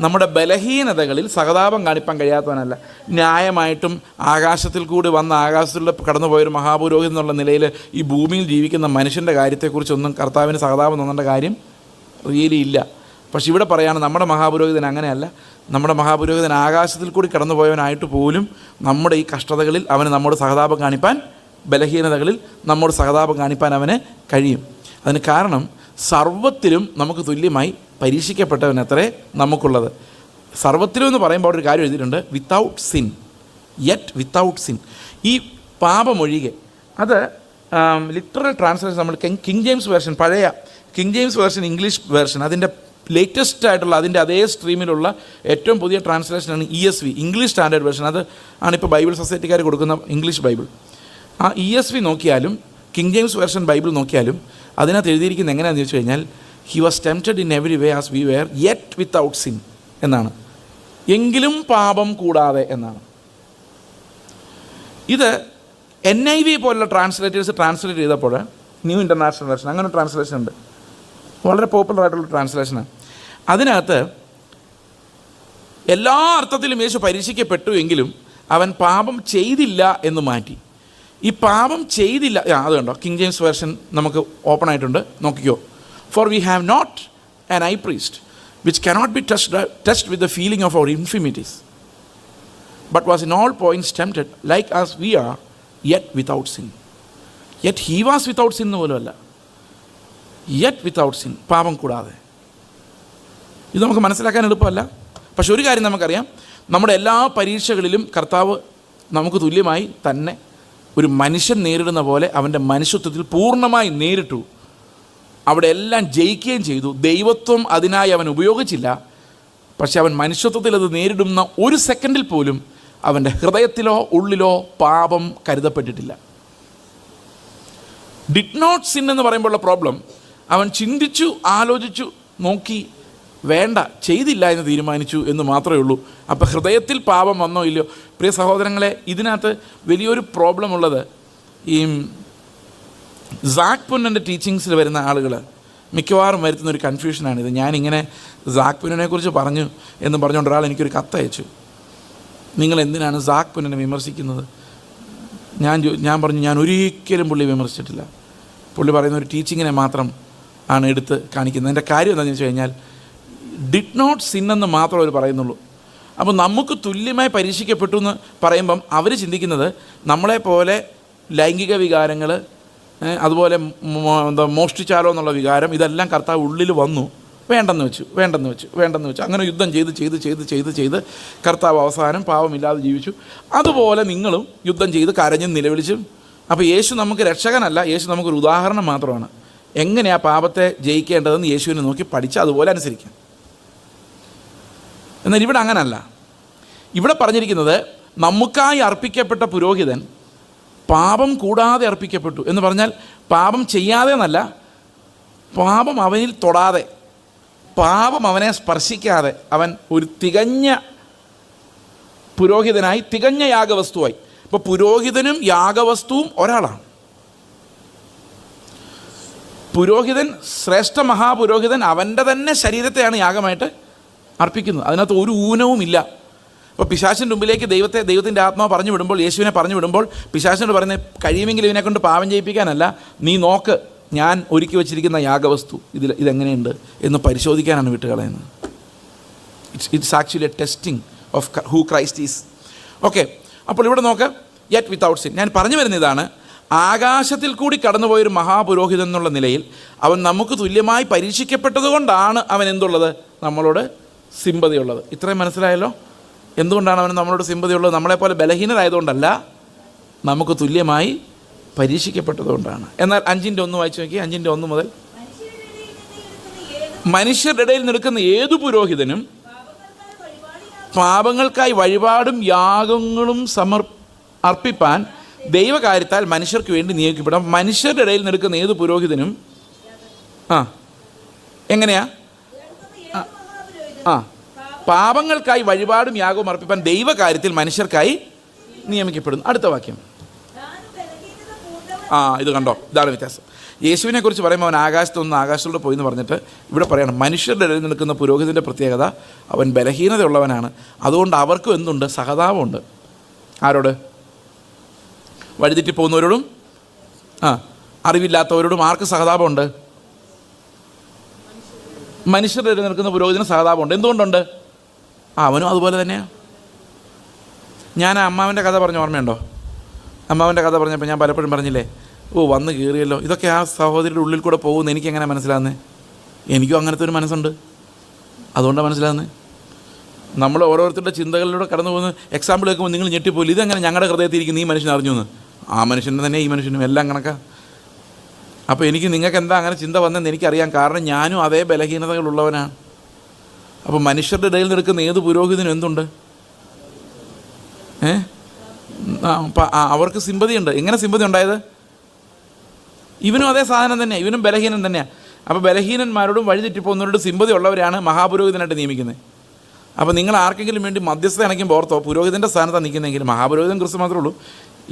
നമ്മുടെ ബലഹീനതകളിൽ സഹതാപം കാണിപ്പാൻ കഴിയാത്തവനല്ല. ന്യായമായിട്ടും ആകാശത്തിൽ കൂടി വന്ന് ആകാശത്തിലൂടെ കടന്നുപോയൊരു മഹാപുരോഹിതൻ എന്നുള്ള നിലയിൽ ഈ ഭൂമിയിൽ ജീവിക്കുന്ന മനുഷ്യൻ്റെ കാര്യത്തെക്കുറിച്ചൊന്നും കർത്താവിന് സഹതാപം തോന്നേണ്ട കാര്യം റിയലി ഇല്ല. പക്ഷെ ഇവിടെ പറയാണ് നമ്മുടെ മഹാപുരോഹിതൻ അങ്ങനെയല്ല. നമ്മുടെ മഹാപുരോഹിതൻ ആകാശത്തിൽ കൂടി കടന്നുപോയവനായിട്ട് പോലും നമ്മുടെ ഈ കഷ്ടതകളിൽ അവന് നമ്മോട് സഹതാപം കാണിപ്പാൻ, ബലഹീനതകളിൽ നമ്മോട് സഹതാപം കാണിപ്പാൻ അവന് കഴിയും. അതിന് കാരണം സർവ്വത്തിലും നമുക്ക് തുല്യമായി പരീക്ഷിക്കപ്പെട്ടവനത്രേ നമുക്കുള്ളത്. സർവ്വത്തിലും എന്ന് പറയുമ്പോൾ ഒരു കാര്യം എഴുതിയിട്ടുണ്ട്, without sin, yet without sin. ഈ പാപമൊഴികെ, അത് ലിറ്ററൽ ട്രാൻസ്ലേഷൻ നമ്മൾ കിങ് ജെയിംസ് വേർഷൻ, പഴയ King James Version, English version, അതിൻ്റെ ലേറ്റസ്റ്റ് ആയിട്ടുള്ള അതിൻ്റെ അതേ സ്ട്രീമിലുള്ള ഏറ്റവും പുതിയ ട്രാൻസ്ലേഷനാണ് ESV, ഇംഗ്ലീഷ് സ്റ്റാൻഡേർഡ് വേർഷൻ. അത് ആണിപ്പോൾ ബൈബിൾ സൊസൈറ്റിക്കാർ കൊടുക്കുന്ന ഇംഗ്ലീഷ് ബൈബിൾ. ആ ESV നോക്കിയാലും കിങ് ജെയിംസ് വേർഷൻ ബൈബിൾ നോക്കിയാലും അതിനകത്ത് എഴുതിയിരിക്കുന്നത് എങ്ങനെയാണെന്ന് ചോദിച്ചു കഴിഞ്ഞാൽ, he was tempted in every way as we were yet without sin എന്നാണ്. എങ്കിലും പാപം കൂടാതെ എന്നാണ്. ഇത് NIV പോലുള്ള ട്രാൻസ്ലേറ്റേഴ്സ് ട്രാൻസ്ലേറ്റ് ചെയ്തപ്പോൾ, ന്യൂ ഇൻ്റർനാഷണൽ വേർഷൻ, അങ്ങനെ ട്രാൻസ്ലേഷൻ ഉണ്ട്, വളരെ പോപ്പുലർ ആയിട്ടുള്ള ട്രാൻസ്ലേഷനാണ്. അതിനകത്ത് എല്ലാ അർത്ഥത്തിലും യേശു പരീക്ഷിക്കപ്പെട്ടു എങ്കിലും അവൻ പാപം ചെയ്തില്ല എന്ന് മാറ്റി. ഈ പാപം ചെയ്തില്ല, അത് കണ്ടോ, കിങ് ജെയിംസ് വേർഷൻ നമുക്ക് ഓപ്പൺ ആയിട്ടുണ്ട്, നോക്കിക്കോ. For we have not an high priest which cannot be touched with the feeling of our infirmities, but was in all points tempted like as we are yet without sin. Yet he was without sin പോലും അല്ല, yet without sin, പാപം കൂടാതെ. ഇത് നമുക്ക് മനസ്സിലാക്കാൻ എളുപ്പമല്ല. പക്ഷെ ഒരു കാര്യം നമുക്കറിയാം, നമ്മുടെ എല്ലാ പരീക്ഷകളിലും കർത്താവ് നമുക്ക് തുല്യമായി തന്നെ ഒരു മനുഷ്യൻ നേരിടുന്ന പോലെ അവൻ്റെ മനുഷ്യത്വത്തിൽ പൂർണ്ണമായി നേരിട്ടു. അവിടെ എല്ലാം ജയിക്കുകയും ചെയ്തു. ദൈവത്വം അതിനായി അവൻ ഉപയോഗിച്ചില്ല. പക്ഷെ അവൻ മനുഷ്യത്വത്തിൽ അത് നേരിടുന്ന ഒരു സെക്കൻഡിൽ പോലും അവൻ്റെ ഹൃദയത്തിലോ ഉള്ളിലോ പാപം കരുതപ്പെട്ടിട്ടില്ല. ഡിഡ് നോട്ട് സിൻ എന്ന് പറയുമ്പോഴുള്ള പ്രോബ്ലം, അവൻ ചിന്തിച്ചു, ആലോചിച്ചു, നോക്കി, വേണ്ട, ചെയ്തില്ല എന്ന് തീരുമാനിച്ചു എന്ന് മാത്രമേ ഉള്ളൂ. അപ്പോൾ ഹൃദയത്തിൽ പാപം വന്നോ ഇല്ലയോ? പ്രിയ സഹോദരങ്ങളെ, ഇതിനകത്ത് വലിയൊരു പ്രോബ്ലം ഉള്ളത്, ഈ സാക് പുന്നൻ്റെ ടീച്ചിങ്സിൽ വരുന്ന ആളുകൾ മിക്കവാറും വരുത്തുന്നൊരു കൺഫ്യൂഷനാണിത്. ഞാനിങ്ങനെ സാക് പുന്നനെ കുറിച്ച് പറഞ്ഞു എന്ന് പറഞ്ഞുകൊണ്ട് ഒരാൾ എനിക്കൊരു കത്തയച്ചു, നിങ്ങൾ എന്തിനാണ് സാക് പുന്നനെ വിമർശിക്കുന്നത്? ഞാൻ പറഞ്ഞു, ഞാൻ ഒരിക്കലും പുള്ളി വിമർശിച്ചിട്ടില്ല. പുള്ളി പറയുന്ന ഒരു ടീച്ചിങ്ങിനെ മാത്രം ആണ് എടുത്ത് കാണിക്കുന്നത്. എൻ്റെ കാര്യം എന്താണെന്ന് വെച്ച് കഴിഞ്ഞാൽ, ഡിഡ് നോട്ട് സിൻ എന്ന് മാത്രം അവർ പറയുന്നുള്ളൂ. അപ്പോൾ നമുക്ക് തുല്യമായി പരീക്ഷിക്കപ്പെട്ടു എന്ന് പറയുമ്പം അവർ ചിന്തിക്കുന്നത് നമ്മളെപ്പോലെ ലൈംഗിക വികാരങ്ങൾ, അതുപോലെ മോഷ്ടിച്ചാലോ എന്നുള്ള വികാരം, ഇതെല്ലാം കർത്താവ് ഉള്ളിൽ വന്നു, വേണ്ടെന്ന് വെച്ചു. അങ്ങനെ യുദ്ധം ചെയ്ത് കർത്താവ് അവസാനം പാവമില്ലാതെ ജീവിച്ചു. അതുപോലെ നിങ്ങളും യുദ്ധം ചെയ്ത് കരഞ്ഞും നിലവിളിച്ചും. അപ്പോൾ യേശു നമുക്ക് രക്ഷകനല്ല, യേശു നമുക്കൊരു ഉദാഹരണം മാത്രമാണ്. എങ്ങനെയാണ് പാപത്തെ ജയിക്കേണ്ടതെന്ന് യേശുവിനെ നോക്കി പഠിച്ച് അതുപോലെ അനുസരിക്കാം. എന്നാൽ ഇവിടെ അങ്ങനല്ല. ഇവിടെ പറഞ്ഞിരിക്കുന്നത്, നമുക്കായി അർപ്പിക്കപ്പെട്ട പുരോഹിതൻ പാപം കൂടാതെ അർപ്പിക്കപ്പെട്ടു എന്ന് പറഞ്ഞാൽ, പാപം ചെയ്യാതെ എന്നല്ല, പാപം അവനിൽ തൊടാതെ, പാപം അവനെ സ്പർശിക്കാതെ അവൻ ഒരു തികഞ്ഞ പുരോഹിതനായി, തികഞ്ഞ യാഗവസ്തുവായി. ഇപ്പോൾ പുരോഹിതനും യാഗവസ്തുവും ഒരാളാണ്. പുരോഹിതൻ, ശ്രേഷ്ഠ മഹാപുരോഹിതൻ അവൻ്റെ തന്നെ ശരീരത്തെയാണ് യാഗമായിട്ട് അർപ്പിക്കുന്നത്. അതിനകത്ത് ഒരു ഊനവുമില്ല. അപ്പോൾ പിശാചിൻ്റെ മുമ്പിലേക്ക് ദൈവത്തിൻ്റെ ആത്മാവ് പറഞ്ഞു വിടുമ്പോൾ, യേശുവിനെ പറഞ്ഞു വിടുമ്പോൾ, പിശാചിനോട് പറയുന്നത്, കഴിയുമെങ്കിൽ ഇവനെ കൊണ്ട് പാപം ചെയ്യിപ്പിക്കാനല്ല, നീ നോക്ക്, ഞാൻ ഒരുക്കി വച്ചിരിക്കുന്ന യാഗവസ്തു ഇതെങ്ങനെയുണ്ട് എന്ന് പരിശോധിക്കാനാണ് വിട്ടുകളയുന്നത്. It's actually a testing of who Christ is. Okay, അപ്പോൾ ഇവിടെ നോക്ക്, യെറ്റ് വിത്തൗട്ട് സിൻ. ഞാൻ പറഞ്ഞു വരുന്ന ഇതാണ്, ആകാശത്തിൽ കൂടി കടന്നുപോയൊരു മഹാപുരോഹിതൻ എന്നുള്ള നിലയിൽ അവൻ നമുക്ക് തുല്യമായി പരീക്ഷിക്കപ്പെട്ടതുകൊണ്ടാണ് അവൻ എന്തുള്ളത്? നമ്മളോട് സിമ്പതിയുള്ളത്. ഇത്രയും മനസ്സിലായല്ലോ? എന്തുകൊണ്ടാണ് അവന് നമ്മളോട് സിമ്പതിയുള്ളത്? നമ്മളെപ്പോലെ ബലഹീനരായതുകൊണ്ടല്ല, നമുക്ക് തുല്യമായി പരീക്ഷിക്കപ്പെട്ടതുകൊണ്ടാണ്. എന്നാൽ 5:1 വായിച്ചു നോക്കി. 5:1 മുതൽ, മനുഷ്യരുടെ ഇടയിൽ നിൽക്കുന്ന ഏതു പുരോഹിതനും പാപങ്ങൾക്കായി വഴിപാടും യാഗങ്ങളും അർപ്പിപ്പാൻ ദൈവകാര്യത്താൽ മനുഷ്യർക്ക് വേണ്ടി നിയോഗിക്കപ്പെടാം. മനുഷ്യരുടെ ഇടയിൽ നിൽക്കുന്ന ഏതു പുരോഹിതനും എങ്ങനെയാ? പാപങ്ങൾക്കായി വഴിപാടും യാഗവും അർപ്പിപ്പാൻ ദൈവകാര്യത്തിൽ മനുഷ്യർക്കായി നിയമിക്കപ്പെടുന്നു. അടുത്ത വാക്യം, ഇത് കണ്ടോ, ഇതാണ് വ്യത്യാസം. യേശുവിനെ കുറിച്ച് പറയുമ്പോൾ അവൻ ആകാശത്തോടെ പോയി എന്ന് പറഞ്ഞിട്ട് ഇവിടെ പറയണം, മനുഷ്യരുടെ ഇടയിൽ നിൽക്കുന്ന പുരോഹിതൻ്റെ പ്രത്യേകത, അവൻ ബലഹീനതയുള്ളവനാണ്. അതുകൊണ്ട് അവർക്കും എന്തുണ്ട്? സഹതാപമുണ്ട്. ആരോട്? വഴിതെറ്റി പോകുന്നവരോടും അറിവില്ലാത്തവരോടും. ആർക്ക് സഹതാപമുണ്ട്? മനുഷ്യരുടെ ഇടയിൽ നിൽക്കുന്ന പുരോഹിതന് സഹതാപമുണ്ട്. എന്തുകൊണ്ടുണ്ട്? അവനും അതുപോലെ തന്നെയാണ്. ഞാൻ അമ്മാവൻ്റെ കഥ പറഞ്ഞ ഓർമ്മയുണ്ടോ? അമ്മാവൻ്റെ കഥ പറഞ്ഞപ്പോൾ ഞാൻ പലപ്പോഴും പറഞ്ഞില്ലേ, വന്ന് കയറിയല്ലോ. ഇതൊക്കെ ആ സഹോദരിയുടെ ഉള്ളിൽ കൂടെ പോകുമെന്ന് എനിക്കെങ്ങനെ മനസ്സിലാകുന്നത്? എനിക്കും അങ്ങനത്തെ ഒരു മനസ്സുണ്ട്, അതുകൊണ്ടാണ് മനസ്സിലാകുന്നത്. നമ്മൾ ഓരോരുത്തരുടെ ചിന്തകളിലൂടെ കടന്നു പോകുന്ന എക്സാമ്പിൾ കേൾക്കുമ്പോൾ നിങ്ങൾ ഞെട്ടിപ്പോയില്ല, ഇതെങ്ങനെ ഞങ്ങളുടെ ഹൃദയത്തിൽ ഇരിക്കുന്ന ഈ മനുഷ്യൻ അറിഞ്ഞു എന്ന്? ആ മനുഷ്യൻ്റെ തന്നെ ഈ മനുഷ്യനും എല്ലാം കണക്കാ. അപ്പോൾ എനിക്ക് നിങ്ങൾക്ക് എന്താ അങ്ങനെ ചിന്ത വന്നതെന്ന് എനിക്കറിയാം, കാരണം ഞാനും അതേ ബലഹീനതകളുള്ളവനാണ്. അപ്പോൾ മനുഷ്യരുടെ ഇടയിൽ നിൽക്കുന്ന ഏത് പുരോഹിതനും എന്തുണ്ട്? അവർക്ക് സിമ്പതിയുണ്ട്. എങ്ങനെ സിമ്പതി ഉണ്ടായത്? ഇവനും അതേ സാധനം തന്നെയാണ്, ഇവനും ബലഹീനൻ തന്നെയാണ്. അപ്പോൾ ബലഹീനന്മാരോടും വഴിതെറ്റിപ്പോകുന്നവരോട് സിമ്പതി ഉള്ളവരാണ് മഹാപുരോഹിതനായിട്ട് നിയമിക്കുന്നത്. അപ്പോൾ നിങ്ങൾ ആർക്കെങ്കിലും വേണ്ടി മധ്യസ്ഥ അണയ്ക്കുമ്പോൾ ഓർത്തോ, പുരോഹിതൻ്റെ സ്ഥാനത്താണ് നിൽക്കുന്നതെങ്കിൽ, മഹാപുരോഹിതൻ ക്രിസ്തു മാത്രമേ ഉള്ളൂ.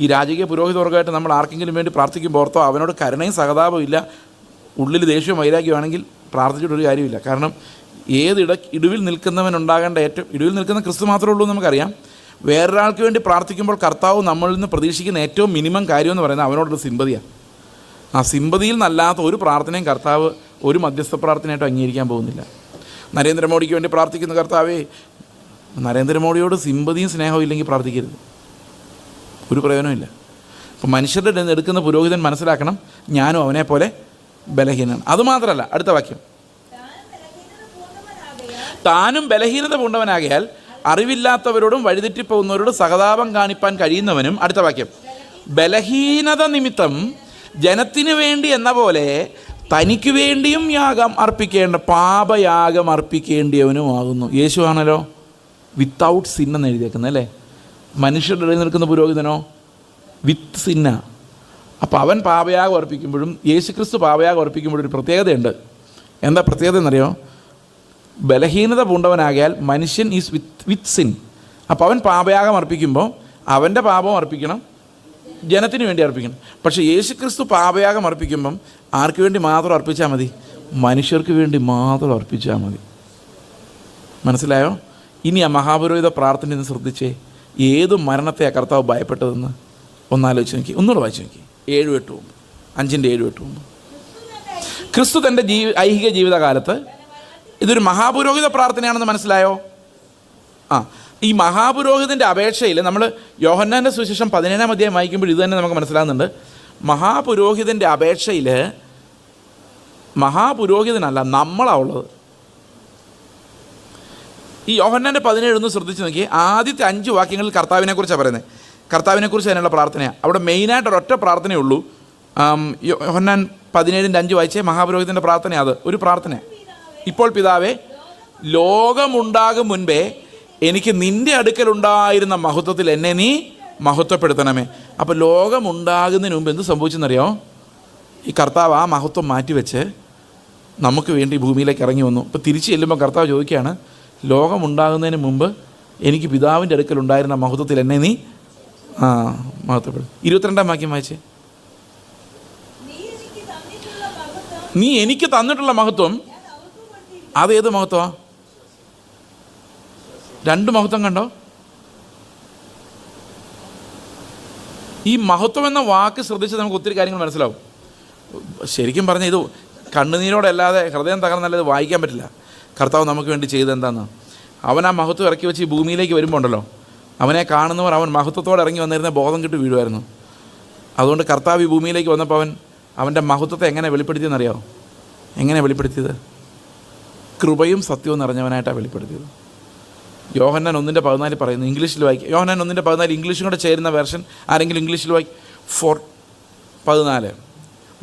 ഈ രാജകീയ പുരോഹിതവർഗമായിട്ട് നമ്മൾ ആർക്കെങ്കിലും വേണ്ടി പ്രാർത്ഥിക്കുമ്പോൾ ഓർത്തോ, അവനോട് കരുണയും സഹതാപവും ഇല്ല, ഉള്ളിൽ ദേഷ്യവും വൈരാഗ്യമാണെങ്കിൽ പ്രാർത്ഥിച്ചിട്ടൊരു കാര്യമില്ല. കാരണം ഇടിവിൽ നിൽക്കുന്നവനുണ്ടാകേണ്ട ഇടിവിൽ നിൽക്കുന്ന ക്രിസ്തു മാത്രമേ ഉള്ളൂ നമുക്കറിയാം. വേറൊരാൾക്ക് വേണ്ടി പ്രാർത്ഥിക്കുമ്പോൾ കർത്താവ് നമ്മളിൽ നിന്ന് പ്രതീക്ഷിക്കുന്ന ഏറ്റവും മിനിമം കാര്യം എന്ന് പറയുന്നത് അവനോടൊരു സിമ്പതിയാണ്. ആ സിമ്പതിയിൽ നിന്നല്ലാത്ത ഒരു പ്രാർത്ഥനയും കർത്താവ് ഒരു മധ്യസ്ഥ പ്രാർത്ഥനയായിട്ടും അംഗീകരിക്കാൻ പോകുന്നില്ല. നരേന്ദ്രമോദിക്ക് വേണ്ടി പ്രാർത്ഥിക്കുന്ന കർത്താവേ, നരേന്ദ്രമോദിയോട് സിമ്പതിയും സ്നേഹവും ഇല്ലെങ്കിൽ പ്രാർത്ഥിക്കരുത്, ഒരു പ്രയോജനമില്ല. അപ്പോൾ മനുഷ്യരുടെ നിന്ന് എടുക്കുന്ന പുരോഹിതൻ മനസ്സിലാക്കണം, ഞാനും അവനെ പോലെ ബലഹീനനാണ്. അതുമാത്രമല്ല, അടുത്ത വാക്യം, താനും ബലഹീനത പൂണ്ടവനാകയാൽ അറിവില്ലാത്തവരോടും വഴിതെറ്റിപ്പോകുന്നവരോടും സഹതാപം കാണിപ്പാൻ കഴിയുന്നവനും. അടുത്ത വാക്യം, ബലഹീനത നിമിത്തം ജനത്തിനു വേണ്ടി എന്ന പോലെ തനിക്ക് വേണ്ടിയും പാപയാഗം അർപ്പിക്കേണ്ടിയവനുമാകുന്നു. യേശു ആണല്ലോ വിത്തൗട്ട് സിൻ എന്ന് എഴുതിയേക്കുന്നത് അല്ലേ. മനുഷ്യരുടെ ഇടയിൽ നിൽക്കുന്ന പുരോഹിതനോ വിത്ത് സിന്ന. അപ്പോൾ അവൻ പാപയാഗം അർപ്പിക്കുമ്പോഴും യേശുക്രിസ്തു പാപയാഗം അർപ്പിക്കുമ്പോഴും ഒരു പ്രത്യേകതയുണ്ട്. എന്താ പ്രത്യേകത എന്നറിയോ? ബലഹീനത പൂണ്ടവനാകിയാൽ മനുഷ്യൻ ഈസ് വിത്ത് സിൻ. അപ്പോൾ അവൻ പാപയാഗം അർപ്പിക്കുമ്പോൾ അവൻ്റെ പാപം അർപ്പിക്കണം, ജനത്തിന് വേണ്ടി അർപ്പിക്കണം. പക്ഷേ യേശുക്രിസ്തു പാപയാഗം അർപ്പിക്കുമ്പം ആർക്ക് വേണ്ടി മാത്രം അർപ്പിച്ചാൽ മതി? മനുഷ്യർക്ക് വേണ്ടി മാത്രം അർപ്പിച്ചാൽ മതി. മനസ്സിലായോ? ഇനി ആ മഹാപുരോഹിത പ്രാർത്ഥന ഒന്ന് ശ്രദ്ധിച്ചേ. ഏത് മരണത്തെയാണ് കർത്താവ് ഭയപ്പെട്ടതെന്ന് ഒന്നാലോചിച്ച് നോക്കി. ഒന്നുകൂടെ വായിച്ചു നോക്കി. 7-8 5:7-8. ക്രിസ്തു തൻ്റെ ഐഹിക ജീവിതകാലത്ത് ഇതൊരു മഹാപുരോഹിത പ്രാർത്ഥനയാണെന്ന് മനസ്സിലായോ? ഈ മഹാപുരോഹിതൻ്റെ അപേക്ഷയിൽ നമ്മൾ യോഹന്നാൻ്റെ സുവിശേഷം 17-ാം അധ്യായം വായിക്കുമ്പോൾ ഇത് തന്നെ നമുക്ക് മനസ്സിലാകുന്നുണ്ട്. മഹാപുരോഹിതൻ്റെ അപേക്ഷയിൽ മഹാപുരോഹിതനല്ല, നമ്മളാണ് ഉള്ളത്. ഈ യോഹന്നാൻ്റെ 17 ശ്രദ്ധിച്ച് നോക്കി. ആദ്യത്തെ 5 വാക്യങ്ങളിൽ കർത്താവിനെക്കുറിച്ചാണ് പറയുന്നത്. കർത്താവിനെക്കുറിച്ച് അതിനുള്ള പ്രാർത്ഥനയാണ്. അവിടെ മെയിനായിട്ട് ഒരൊറ്റ പ്രാർത്ഥനയേ ഉള്ളൂ. യോഹന്നാൻ 17:5 വായിച്ചേ. മഹാപുരോഹിതൻ്റെ പ്രാർത്ഥന അത് ഒരു പ്രാർത്ഥന. ഇപ്പോൾ പിതാവേ, ലോകമുണ്ടാകും മുൻപേ എനിക്ക് നിൻ്റെ അടുക്കലുണ്ടായിരുന്ന മഹത്വത്തിൽ എന്നെ നീ മഹത്വപ്പെടുത്തണമേ. അപ്പോൾ ലോകമുണ്ടാകുന്നതിന് മുമ്പ് എന്ത് സംഭവിച്ചെന്നറിയോ? ഈ കർത്താവ് ആ മഹത്വം മാറ്റിവെച്ച് നമുക്ക് വേണ്ടി ഭൂമിയിലേക്ക് ഇറങ്ങി വന്നു. ഇപ്പോൾ തിരിച്ച് ചെല്ലുമ്പോൾ കർത്താവ് ചോദിക്കുകയാണ്, ലോകമുണ്ടാകുന്നതിന് മുമ്പ് എനിക്ക് പിതാവിൻ്റെ അടുക്കലുണ്ടായിരുന്ന മഹത്വത്തിൽ എന്നെ നീ മഹത്വപ്പെടും. 22-ാം വാക്യം വായിച്ചേ. നീ എനിക്ക് തന്നിട്ടുള്ള മഹത്വം അതേത് മഹത്വമാണ്? 2 മഹത്വം കണ്ടോ? ഈ മഹത്വം എന്ന വാക്ക് ശ്രദ്ധിച്ച് നമുക്ക് ഒത്തിരി കാര്യങ്ങൾ മനസ്സിലാവും. ശരിക്കും പറഞ്ഞാൽ ഇത് കണ്ണുനീരോടല്ലാതെ ഹൃദയം തകർന്നല്ലാതെ വായിക്കാൻ പറ്റില്ല. കർത്താവ് നമുക്ക് വേണ്ടി ചെയ്തെന്താന്ന്. അവൻ ആ മഹത്വം ഇറക്കി വെച്ച് ഈ ഭൂമിയിലേക്ക് വരുമ്പോൾ ഉണ്ടല്ലോ, അവനെ കാണുന്നവർ അവൻ മഹത്വത്തോടെ ഇറങ്ങി വന്നിരുന്ന ബോധം കിട്ടി വീഴുമായിരുന്നു. അതുകൊണ്ട് കർത്താവ് ഈ ഭൂമിയിലേക്ക് വന്നപ്പോൾ അവൻ്റെ മഹത്വത്തെ എങ്ങനെ വെളിപ്പെടുത്തിയെന്നറിയാമോ? എങ്ങനെ വെളിപ്പെടുത്തിയത്? കൃപയും സത്യവും നിറഞ്ഞവനായിട്ടാണ് വെളിപ്പെടുത്തിയത്. യോഹന്നാൻ 1:14 പറയുന്നു. ഇംഗ്ലീഷിൽ വായിക്കുക. യോഹന്നാൻ 1:14 ഇംഗ്ലീഷും കൂടെ ചേരുന്ന വേർഷൻ ആരെങ്കിലും ഇംഗ്ലീഷിൽ വായിക്കും. 4:14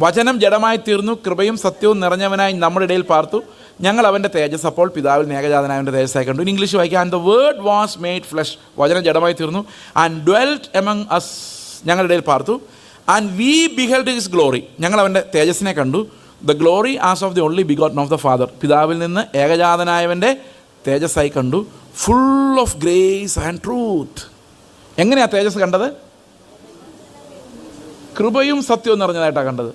വചനം ജഡമായി തീർന്നു, കൃപയും സത്യവും നിറഞ്ഞവനായി നമ്മുടെ ഇടയിൽ പാർത്തു, ഞങ്ങൾ അവൻ്റെ തേജസ് അപ്പോൾ പിതാവിൽ ഏകജാതനായവൻ്റെ തേജസ്സായി കണ്ടു. ഇംഗ്ലീഷ് വായിക്കുക. And the word was made flesh. വചനം ജഡമായി തീർന്നു. And dwelt among us. ഞങ്ങളുടെ ഇടയിൽ പാർത്തു. And we beheld his glory. ഞങ്ങൾ അവൻ്റെ തേജസ്സിനെ കണ്ടു. The glory as of the only begotten of the father. പിതാവിൽ നിന്ന് ഏകജാതനായവൻ്റെ തേജസ്സായി കണ്ടു. Full of grace and truth. എങ്ങനെയാണ് തേജസ് കണ്ടത്? കൃപയും സത്യവും നിറഞ്ഞതായിട്ടാണ് കണ്ടത്.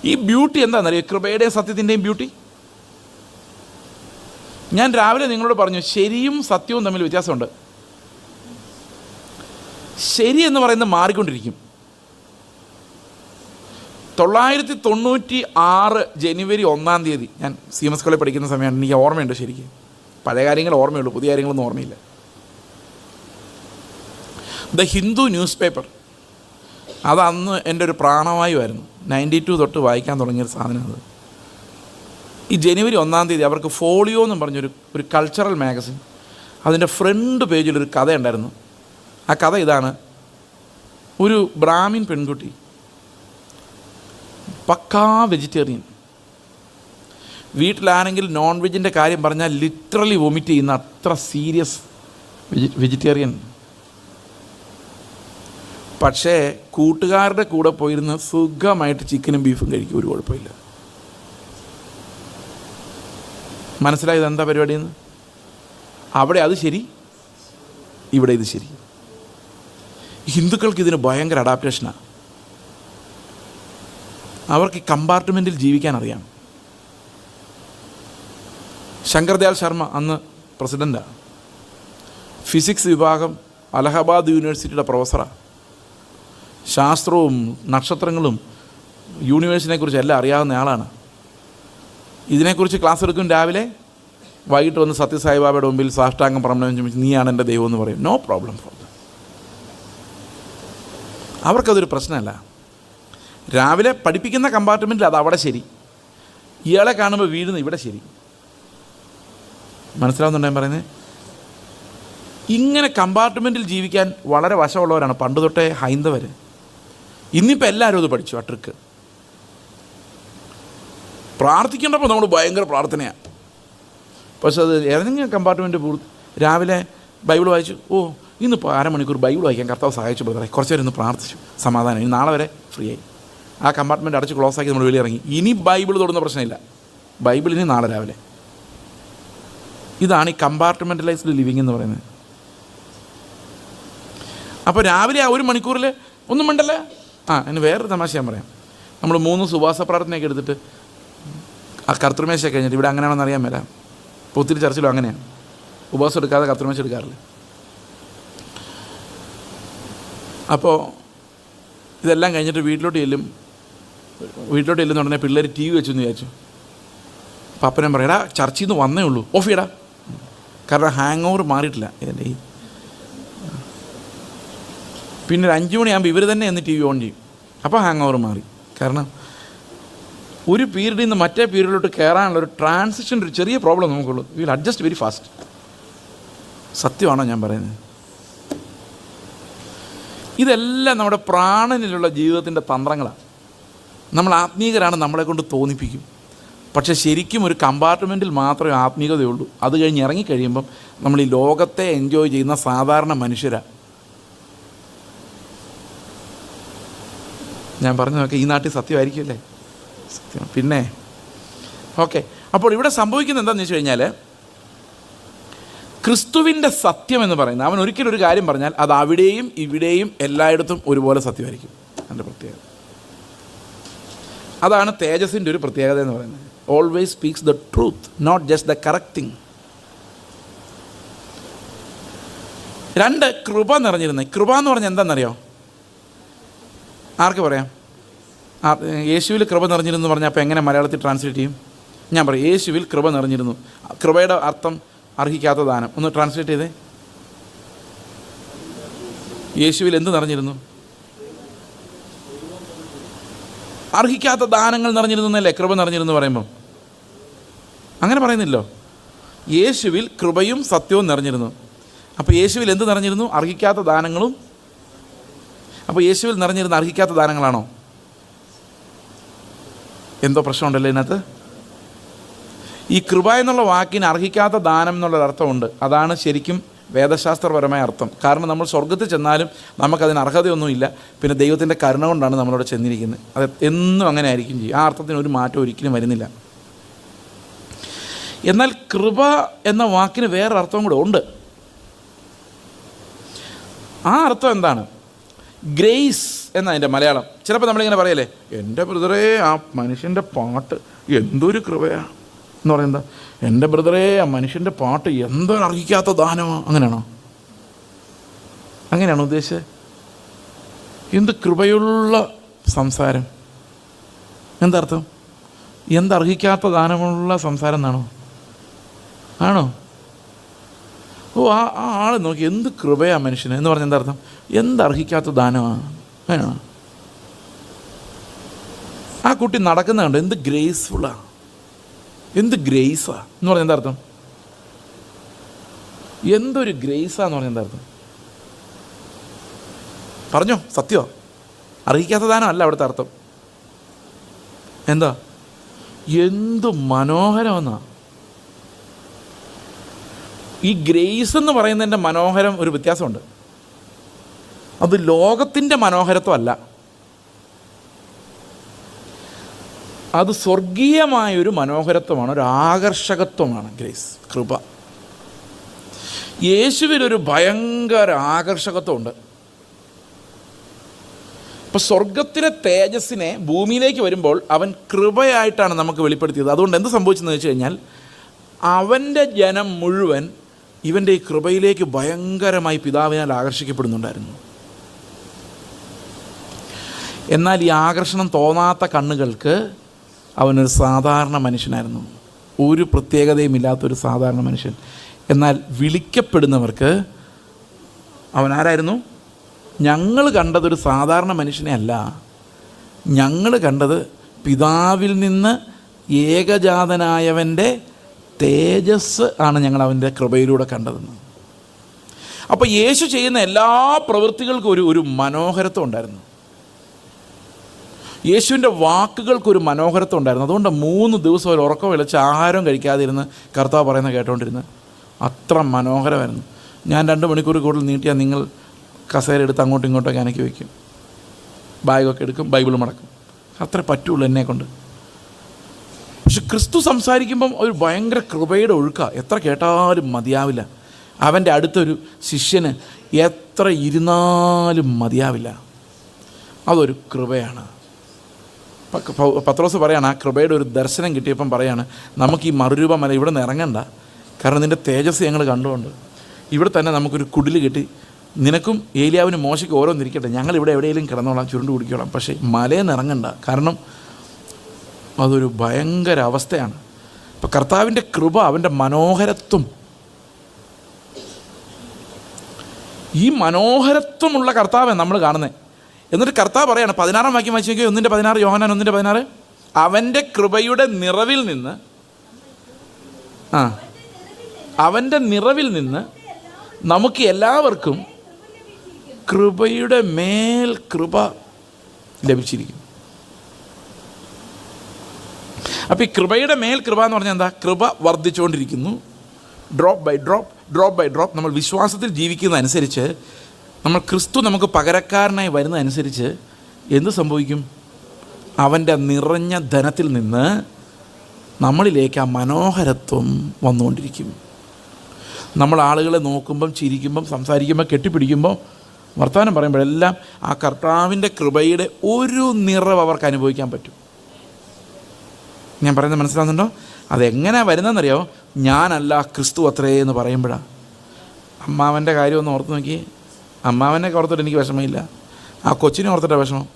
ഈ ബ്യൂട്ടി എന്താണെന്നറിയോ? കൃപയുടെയും സത്യത്തിൻ്റെയും ബ്യൂട്ടി. ഞാൻ രാവിലെ നിങ്ങളോട് പറഞ്ഞു, ശരിയും സത്യവും തമ്മിൽ വ്യത്യാസമുണ്ട്. ശരി എന്ന് പറയുന്നത് മാറിക്കൊണ്ടിരിക്കും. 1996 ജനുവരി 1-ാം തീയതി ഞാൻ CMS കോളേജിൽ പഠിക്കുന്ന സമയമാണ്. എനിക്ക് ഓർമ്മയുണ്ട് ശരിക്കും. പഴയ കാര്യങ്ങൾ ഓർമ്മയുള്ളൂ, പുതിയ കാര്യങ്ങളൊന്നും ഓർമ്മയില്ല. ദ ഹിന്ദു ന്യൂസ് പേപ്പർ അത് അന്ന് എൻ്റെ ഒരു പ്രാണവായുമായിരുന്നു. 92 തൊട്ട് വായിക്കാൻ തുടങ്ങിയൊരു സാധനം അത്. ഈ ജനുവരി 1-ാം തീയതി അവർക്ക് ഫോളിയോ എന്നും പറഞ്ഞൊരു കൾച്ചറൽ മാഗസിൻ, അതിൻ്റെ ഫ്രണ്ട് പേജിലൊരു കഥയുണ്ടായിരുന്നു. ആ കഥ ഇതാണ്. ഒരു ബ്രാഹ്മിൻ പെൺകുട്ടി, പക്കാ വെജിറ്റേറിയൻ, വീട്ടിലാണെങ്കിൽ നോൺ വെജിൻ്റെ കാര്യം പറഞ്ഞാൽ ലിറ്ററലി വൊമിറ്റ് ചെയ്യുന്ന അത്ര സീരിയസ് വെജിറ്റേറിയൻ. പക്ഷേ കൂട്ടുകാരുടെ കൂടെ പോയിരുന്ന് സുഖമായിട്ട് ചിക്കനും ബീഫും കഴിക്കും, ഒരു കുഴപ്പമില്ല. മനസ്സിലായത് എന്താ പരിപാടിയെന്ന്? അവിടെ അത് ശരി, ഇവിടെ ഇത് ശരി. ഹിന്ദുക്കൾക്ക് ഇതിന് ഭയങ്കര അഡാപ്റ്റേഷനാണ്. അവർക്ക് കമ്പാർട്ട്മെൻറ്റിൽ ജീവിക്കാൻ അറിയാം. ശങ്കർദയാൽ ശർമ്മ അന്ന് പ്രസിഡൻ്റാണ്. ഫിസിക്സ് വിഭാഗം അലഹബാദ് യൂണിവേഴ്സിറ്റിയുടെ പ്രൊഫസറാണ്. ശാസ്ത്രവും നക്ഷത്രങ്ങളും യൂണിവേഴ്സിനെക്കുറിച്ച് എല്ലാം അറിയാവുന്ന ആളാണ്. ഇതിനെക്കുറിച്ച് ക്ലാസ് എടുക്കും രാവിലെ. വൈകിട്ട് വന്ന് സത്യസായിബാബയുടെ മുമ്പിൽ സാഷ്ടാംഗം പ്രണാമം ചോദിച്ചു, നീയാണ് എൻ്റെ ദൈവം എന്ന് പറയും. No problem for them. അവർക്കതൊരു പ്രശ്നമല്ല. രാവിലെ പഠിപ്പിക്കുന്ന കമ്പാർട്ട്മെൻറ്റിൽ അത് അവിടെ ശരി, ഇയാളെ കാണുമ്പോൾ വീഴുന്ന ഇവിടെ ശരി. മനസ്സിലാവുന്നുണ്ടോ ഞാൻ പറയുന്നത്? ഇങ്ങനെ കമ്പാർട്ട്മെൻറ്റിൽ ജീവിക്കാൻ വളരെ വശമുള്ളവരാണ് പണ്ട് തൊട്ടേ ഹൈന്ദവർ. ഇന്നിപ്പോൾ എല്ലാവരും അത് പഠിച്ചു ആ ട്രിക്ക്. പ്രാർത്ഥിക്കേണ്ടപ്പോൾ നമ്മൾ ഭയങ്കര പ്രാർത്ഥനയാണ്, പക്ഷെ അത് ഏതെങ്കിലും കമ്പാർട്ട്മെൻറ്റ് രാവിലെ ബൈബിൾ വായിച്ചു, ഇന്നിപ്പോൾ അരമണിക്കൂർ ബൈബിൾ വായിക്കാൻ കർത്താവ് സഹായിച്ചു ബ്രദറെ, കുറച്ച് നേരം ഇന്ന് പ്രാർത്ഥിച്ചു, സമാധാനം, ഇനി നാളെ വരെ ഫ്രീ ആയി. ആ കമ്പാർട്ട്മെൻറ്റ് അടച്ച് ക്ലോസ് ആക്കി നമ്മൾ വെളിയിറങ്ങി. ഇനി ബൈബിൾ തൊടുന്ന പ്രശ്നമില്ല, ബൈബിളിന് നാളെ രാവിലെ. ഇതാണ് ഈ കമ്പാർട്ട്മെൻ്റലൈസ്ഡ് ലിവിങ് എന്ന് പറയുന്നത്. അപ്പോൾ രാവിലെ ആ 1 മണിക്കൂറിൽ ഒന്നും വേണ്ടല്ലേ. അതിന് വേറൊരു തമാശ ഞാൻ പറയാം. നമ്മൾ 3 സുവാസ പ്രാർത്ഥനയൊക്കെ എടുത്തിട്ട് ആ കർത്തൃമേശ കഴിഞ്ഞിട്ട്, ഇവിടെ അങ്ങനെയാണെന്ന് അറിയാൻ മേല, ഇപ്പോൾ ഒത്തിരി ചർച്ചിലും അങ്ങനെയാണ്, ഉപവാസം എടുക്കാതെ കർത്തൃമേശ എടുക്കാറില്ല. അപ്പോൾ ഇതെല്ലാം കഴിഞ്ഞിട്ട് വീട്ടിലോട്ട് ചെല്ലുന്ന ഉടനെ പിള്ളേർ TV വെച്ചെന്ന് വിചാരിച്ചു. അപ്പോൾ അപ്പനും പറയും, എടാ ചർച്ചിൽ നിന്ന് വന്നേ ഉള്ളൂ, ഓഫ് ചെയ്യടാ, കാരണം ഹാങ് ഓവർ മാറിയിട്ടില്ല ഇതിൻ്റെ. പിന്നെ ഒരു 5 മണിയാകുമ്പോൾ ഇവർ തന്നെ എന്ന് TV ഓൺ ചെയ്യും. അപ്പോൾ ഹാങ് ഓവർ മാറി. കാരണം ഒരു പീരീഡിൽ നിന്ന് മറ്റേ പീരീഡിലോട്ട് കയറാനുള്ള ഒരു ട്രാൻസിഷൻ, ഒരു ചെറിയ പ്രോബ്ലം നമുക്കുള്ളൂ. Will adjust very fast. സത്യമാണോ ഞാൻ പറയുന്നത്? ഇതെല്ലാം നമ്മുടെ പ്രാണനിലുള്ള ജീവിതത്തിൻ്റെ തന്ത്രങ്ങളാണ്. നമ്മൾ ആത്മീകരാണ് നമ്മളെ കൊണ്ട് തോന്നിപ്പിക്കും. പക്ഷേ ശരിക്കും ഒരു കമ്പാർട്ട്മെൻറ്റിൽ മാത്രമേ ആത്മീകതയുള്ളൂ. അത് കഴിഞ്ഞ് ഇറങ്ങിക്കഴിയുമ്പം നമ്മൾ ഈ ലോകത്തെ എൻജോയ് ചെയ്യുന്ന സാധാരണ മനുഷ്യരാണ്. ഞാൻ പറഞ്ഞു നോക്കെ, ഈ നാട്ടിൽ സത്യമായിരിക്കുമല്ലേ? സത്യം. പിന്നെ ഓക്കെ, അപ്പോൾ ഇവിടെ സംഭവിക്കുന്നത് എന്താണെന്ന് വെച്ച് കഴിഞ്ഞാൽ, ക്രിസ്തുവിൻ്റെ സത്യം എന്ന് പറയുന്നത്, അവൻ ഒരിക്കലും ഒരു കാര്യം പറഞ്ഞാൽ അത് അവിടെയും ഇവിടെയും എല്ലായിടത്തും ഒരുപോലെ സത്യമായിരിക്കും. അതിൻ്റെ പ്രത്യേകത അതാണ്. തേജസ്സിൻ്റെ ഒരു പ്രത്യേകത എന്ന് പറയുന്നത്, always speaks the truth, not just the correct thing. 2, കൃപ നിറഞ്ഞിരുന്നത്. കൃപ എന്ന് പറഞ്ഞാൽ എന്താണെന്നറിയോ? ആർക്ക് പറയാം? യേശുവിൽ കൃപ നിറഞ്ഞിരുന്നു പറഞ്ഞാൽ അപ്പോൾ എങ്ങനെ മലയാളത്തിൽ ട്രാൻസ്ലേറ്റ് ചെയ്യും? ഞാൻ പറയും, യേശുവിൽ കൃപ നിറഞ്ഞിരുന്നു. കൃപയുടെ അർത്ഥം അർഹിക്കാത്ത ദാനം. ഒന്ന് ട്രാൻസ്ലേറ്റ് ചെയ്തേ. യേശുവിൽ എന്ത് നിറഞ്ഞിരുന്നു? അർഹിക്കാത്ത ദാനങ്ങൾ നിറഞ്ഞിരുന്നു എന്നല്ലേ കൃപ നിറഞ്ഞിരുന്നു പറയുമ്പം? അങ്ങനെ പറയുന്നില്ലോ. യേശുവിൽ കൃപയും സത്യവും നിറഞ്ഞിരുന്നു. അപ്പോൾ യേശുവിൽ എന്ത് നിറഞ്ഞിരുന്നു? അർഹിക്കാത്ത ദാനങ്ങളും. അപ്പോൾ യേശുവിൽ നിറഞ്ഞിരുന്ന അർഹിക്കാത്ത ദാനങ്ങളാണോ? എന്തോ പ്രശ്നമുണ്ടല്ലോ ഇതിനകത്ത്. ഈ കൃപ എന്നുള്ള വാക്കിന് അർഹിക്കാത്ത ദാനം എന്നുള്ളൊരർത്ഥമുണ്ട്. അതാണ് ശരിക്കും വേദശാസ്ത്രപരമായ അർത്ഥം. കാരണം നമ്മൾ സ്വർഗത്തിൽ ചെന്നാലും നമുക്കതിന് അർഹതയൊന്നുമില്ല. പിന്നെ ദൈവത്തിൻ്റെ കരുണ കൊണ്ടാണ് നമ്മളവിടെ ചെന്നിരിക്കുന്നത്. അത് എന്നും അങ്ങനെ ആയിരിക്കും ചെയ്യും. ആ അർത്ഥത്തിന് ഒരു മാറ്റം ഒരിക്കലും വരുന്നില്ല. എന്നാൽ കൃപ എന്ന വാക്കിന് വേറൊരു അർത്ഥവും കൂടെ ഉണ്ട്. ആ അർത്ഥം എന്താണ്? ഗ്രേസ് എന്നതിൻ്റെ മലയാളം. ചിലപ്പോൾ നമ്മളിങ്ങനെ പറയല്ലേ, എൻ്റെ ബ്രദറേ ആ മനുഷ്യൻ്റെ പാട്ട് എന്തൊരു കൃപയാണ് എന്ന് പറയുന്നത്. എൻ്റെ ബ്രദറേ ആ മനുഷ്യൻ്റെ പാട്ട് എന്തൊരു അർഹിക്കാത്ത ദാനമാണ്. അങ്ങനെയാണോ ഉദ്ദേശിച്ചത്? എന്ത് കൃപയുള്ള സംസാരം, എന്തർത്ഥം? എന്തർഹിക്കാത്ത ദാനമുള്ള സംസാരം എന്നാണോ? ആണോ? ആ ആൾ നോക്കി എന്ത് കൃപയാണ് മനുഷ്യന് എന്ന് പറഞ്ഞാൽ എന്താർത്ഥം? എന്തർഹിക്കാത്ത ദാനമാണ്. അങ്ങനെയാണോ? ആ കുട്ടി നടക്കുന്നുണ്ട്, എന്ത് ഗ്രേസ്ഫുള്ളാണ്, എന്ത് ഗ്രേസാ എന്ന് പറഞ്ഞാൽ എന്താർത്ഥം? എന്തൊരു ഗ്രേസാന്ന് പറഞ്ഞാൽ എന്താർത്ഥം? പറഞ്ഞോ, സത്യമോ? അർഹിക്കാത്ത ദാനം അല്ല അവിടുത്തെ അർത്ഥം. എന്താ? എന്തു മനോഹരമെന്നാ. ഈ ഗ്രേസ് എന്ന് പറയുന്നതിൻ്റെ മനോഹരം ഒരു വ്യത്യാസമുണ്ട്. അത് ലോകത്തിൻ്റെ മനോഹരത്വമല്ല, അത് സ്വർഗീയമായൊരു മനോഹരത്വമാണ്, ഒരു ആകർഷകത്വമാണ് ഗ്രേസ്, കൃപ. യേശുവിനൊരു ഭയങ്കര ആകർഷകത്വമുണ്ട്. അപ്പോൾ സ്വർഗത്തിലെ തേജസ്സിനെ ഭൂമിയിലേക്ക് വരുമ്പോൾ അവൻ കൃപയായിട്ടാണ് നമുക്ക് വെളിപ്പെടുത്തിയത്. അതുകൊണ്ട് എന്ത് സംഭവിച്ചെന്ന് വെച്ച് കഴിഞ്ഞാൽ, അവൻ്റെ ജനം മുഴുവൻ ഇവൻ്റെ ഈ കൃപയിലേക്ക് ഭയങ്കരമായി പിതാവിനാൽ ആകർഷിക്കപ്പെടുന്നുണ്ടായിരുന്നു. എന്നാൽ ഈ ആകർഷണം തോന്നാത്ത കണ്ണുകൾക്ക് അവനൊരു സാധാരണ മനുഷ്യനായിരുന്നു, ഒരു പ്രത്യേകതയുമില്ലാത്തൊരു സാധാരണ മനുഷ്യൻ. എന്നാൽ വിളിക്കപ്പെടുന്നവർക്ക് അവൻ ആരായിരുന്നു? ഞങ്ങൾ കണ്ടതൊരു സാധാരണ മനുഷ്യനെ അല്ല, ഞങ്ങൾ കണ്ടത് പിതാവിൽ നിന്ന് ഏകജാതനായവൻ്റെ തേജസ് ആണ് ഞങ്ങൾ അവൻ്റെ കൃപയിലൂടെ കണ്ടതെന്ന്. അപ്പോൾ യേശു ചെയ്യുന്ന എല്ലാ പ്രവൃത്തികൾക്കും ഒരു മനോഹരത്വം ഉണ്ടായിരുന്നു. യേശുവിൻ്റെ വാക്കുകൾക്കൊരു മനോഹരത്വം ഉണ്ടായിരുന്നു. അതുകൊണ്ട് 3 ദിവസം ഒരു ഉറക്കം വിളിച്ച് ആഹാരം കഴിക്കാതിരുന്ന് കർത്താവ് പറയുന്നത് കേട്ടോണ്ടിരുന്ന് അത്ര മനോഹരമായിരുന്നു. ഞാൻ 2 മണിക്കൂർ കൂടുതൽ നീട്ടിയാൽ നിങ്ങൾ കസേര എടുത്ത് അങ്ങോട്ടും ഇങ്ങോട്ടൊക്കെ അനക്കി വയ്ക്കും, ബാഗൊക്കെ എടുക്കും, ബൈബിൾ മടക്കും. അത്ര പറ്റുള്ളൂ എന്നെക്കൊണ്ട്. പക്ഷെ ക്രിസ്തു സംസാരിക്കുമ്പം ഒരു ഭയങ്കര കൃപയുടെ ഒഴുക്കാണ്. എത്ര കേട്ടാലും മതിയാവില്ല. അവൻ്റെ അടുത്തൊരു ശിഷ്യന് എത്ര ഇരുന്നാലും മതിയാവില്ല. അതൊരു കൃപയാണ്. പത്രോസ് പറയാണ്, ആ കൃപയുടെ ഒരു ദർശനം കിട്ടിയപ്പം പറയാണ്, നമുക്ക് ഈ മറുരൂപമല ഇവിടെ നിന്ന് ഇറങ്ങണ്ട, കാരണം നിൻ്റെ തേജസ് ഞങ്ങൾ കണ്ടുകൊണ്ട് ഇവിടെ തന്നെ നമുക്കൊരു കുടിൽ കിട്ടി. നിനക്കും ഏലിയാവിനും മോശയ്ക്ക് ഓരോന്നിരിക്കട്ടെ, ഞങ്ങളിവിടെ എവിടെയെങ്കിലും കിടന്നോളാം, ചുരുണ്ട് കുടിക്കോളാം, പക്ഷേ മലയിൽ നിന്ന് ഇറങ്ങണ്ട, കാരണം അതൊരു ഭയങ്കര അവസ്ഥയാണ്. അപ്പം കർത്താവിൻ്റെ കൃപ, അവൻ്റെ മനോഹരത്വം, ഈ മനോഹരത്വമുള്ള കർത്താവാണ് നമ്മൾ കാണുന്നത്. എന്നിട്ട് കർത്താവ് പറയാണ്, 16 വാക്യം വായിച്ചു നോക്കിയോ, 1:16, യോഹന്നാൻ 1:16, അവൻ്റെ കൃപയുടെ നിറവിൽ നിന്ന്, അവൻ്റെ നിറവിൽ നിന്ന് നമുക്ക് എല്ലാവർക്കും കൃപയുടെ മേൽ കൃപ ലഭിച്ചിരിക്കും. അപ്പോൾ ഈ കൃപയുടെ മേൽ കൃപ എന്ന് പറഞ്ഞാൽ എന്താ? കൃപ വർദ്ധിച്ചുകൊണ്ടിരിക്കുന്നു. ഡ്രോപ്പ് ബൈ ഡ്രോപ്പ് നമ്മൾ വിശ്വാസത്തിൽ ജീവിക്കുന്നതനുസരിച്ച്, നമ്മൾ ക്രിസ്തു നമുക്ക് പകരക്കാരനായി വരുന്നതനുസരിച്ച് എന്ത് സംഭവിക്കും? അവൻ്റെ നിറഞ്ഞ ധനത്തിൽ നിന്ന് നമ്മളിലേക്ക് ആ മനോഹരത്വം വന്നുകൊണ്ടിരിക്കും. നമ്മൾ ആളുകളെ നോക്കുമ്പം, ചിരിക്കുമ്പം, സംസാരിക്കുമ്പോൾ, കെട്ടിപ്പിടിക്കുമ്പോൾ, വർത്തമാനം പറയുമ്പോഴെല്ലാം ആ കർത്താവിൻ്റെ കൃപയുടെ ഒരു നിറവ് അവർക്ക് അനുഭവിക്കാൻ പറ്റും. ഞാൻ പറയുന്നത് മനസ്സിലാകുന്നുണ്ടോ? അതെങ്ങനെ വരുന്നതെന്നറിയോ? ഞാനല്ല, ക്രിസ്തു അത്രേ എന്ന് പറയുമ്പോഴാണ്. അമ്മാവൻ്റെ കാര്യം ഒന്ന് ഓർത്ത് നോക്കി. അമ്മാവനെ ഓർത്തിട്ട് എനിക്ക് വിഷമമില്ല, ആ കൊച്ചിനെ ഓർത്തിട്ട് വിഷമം.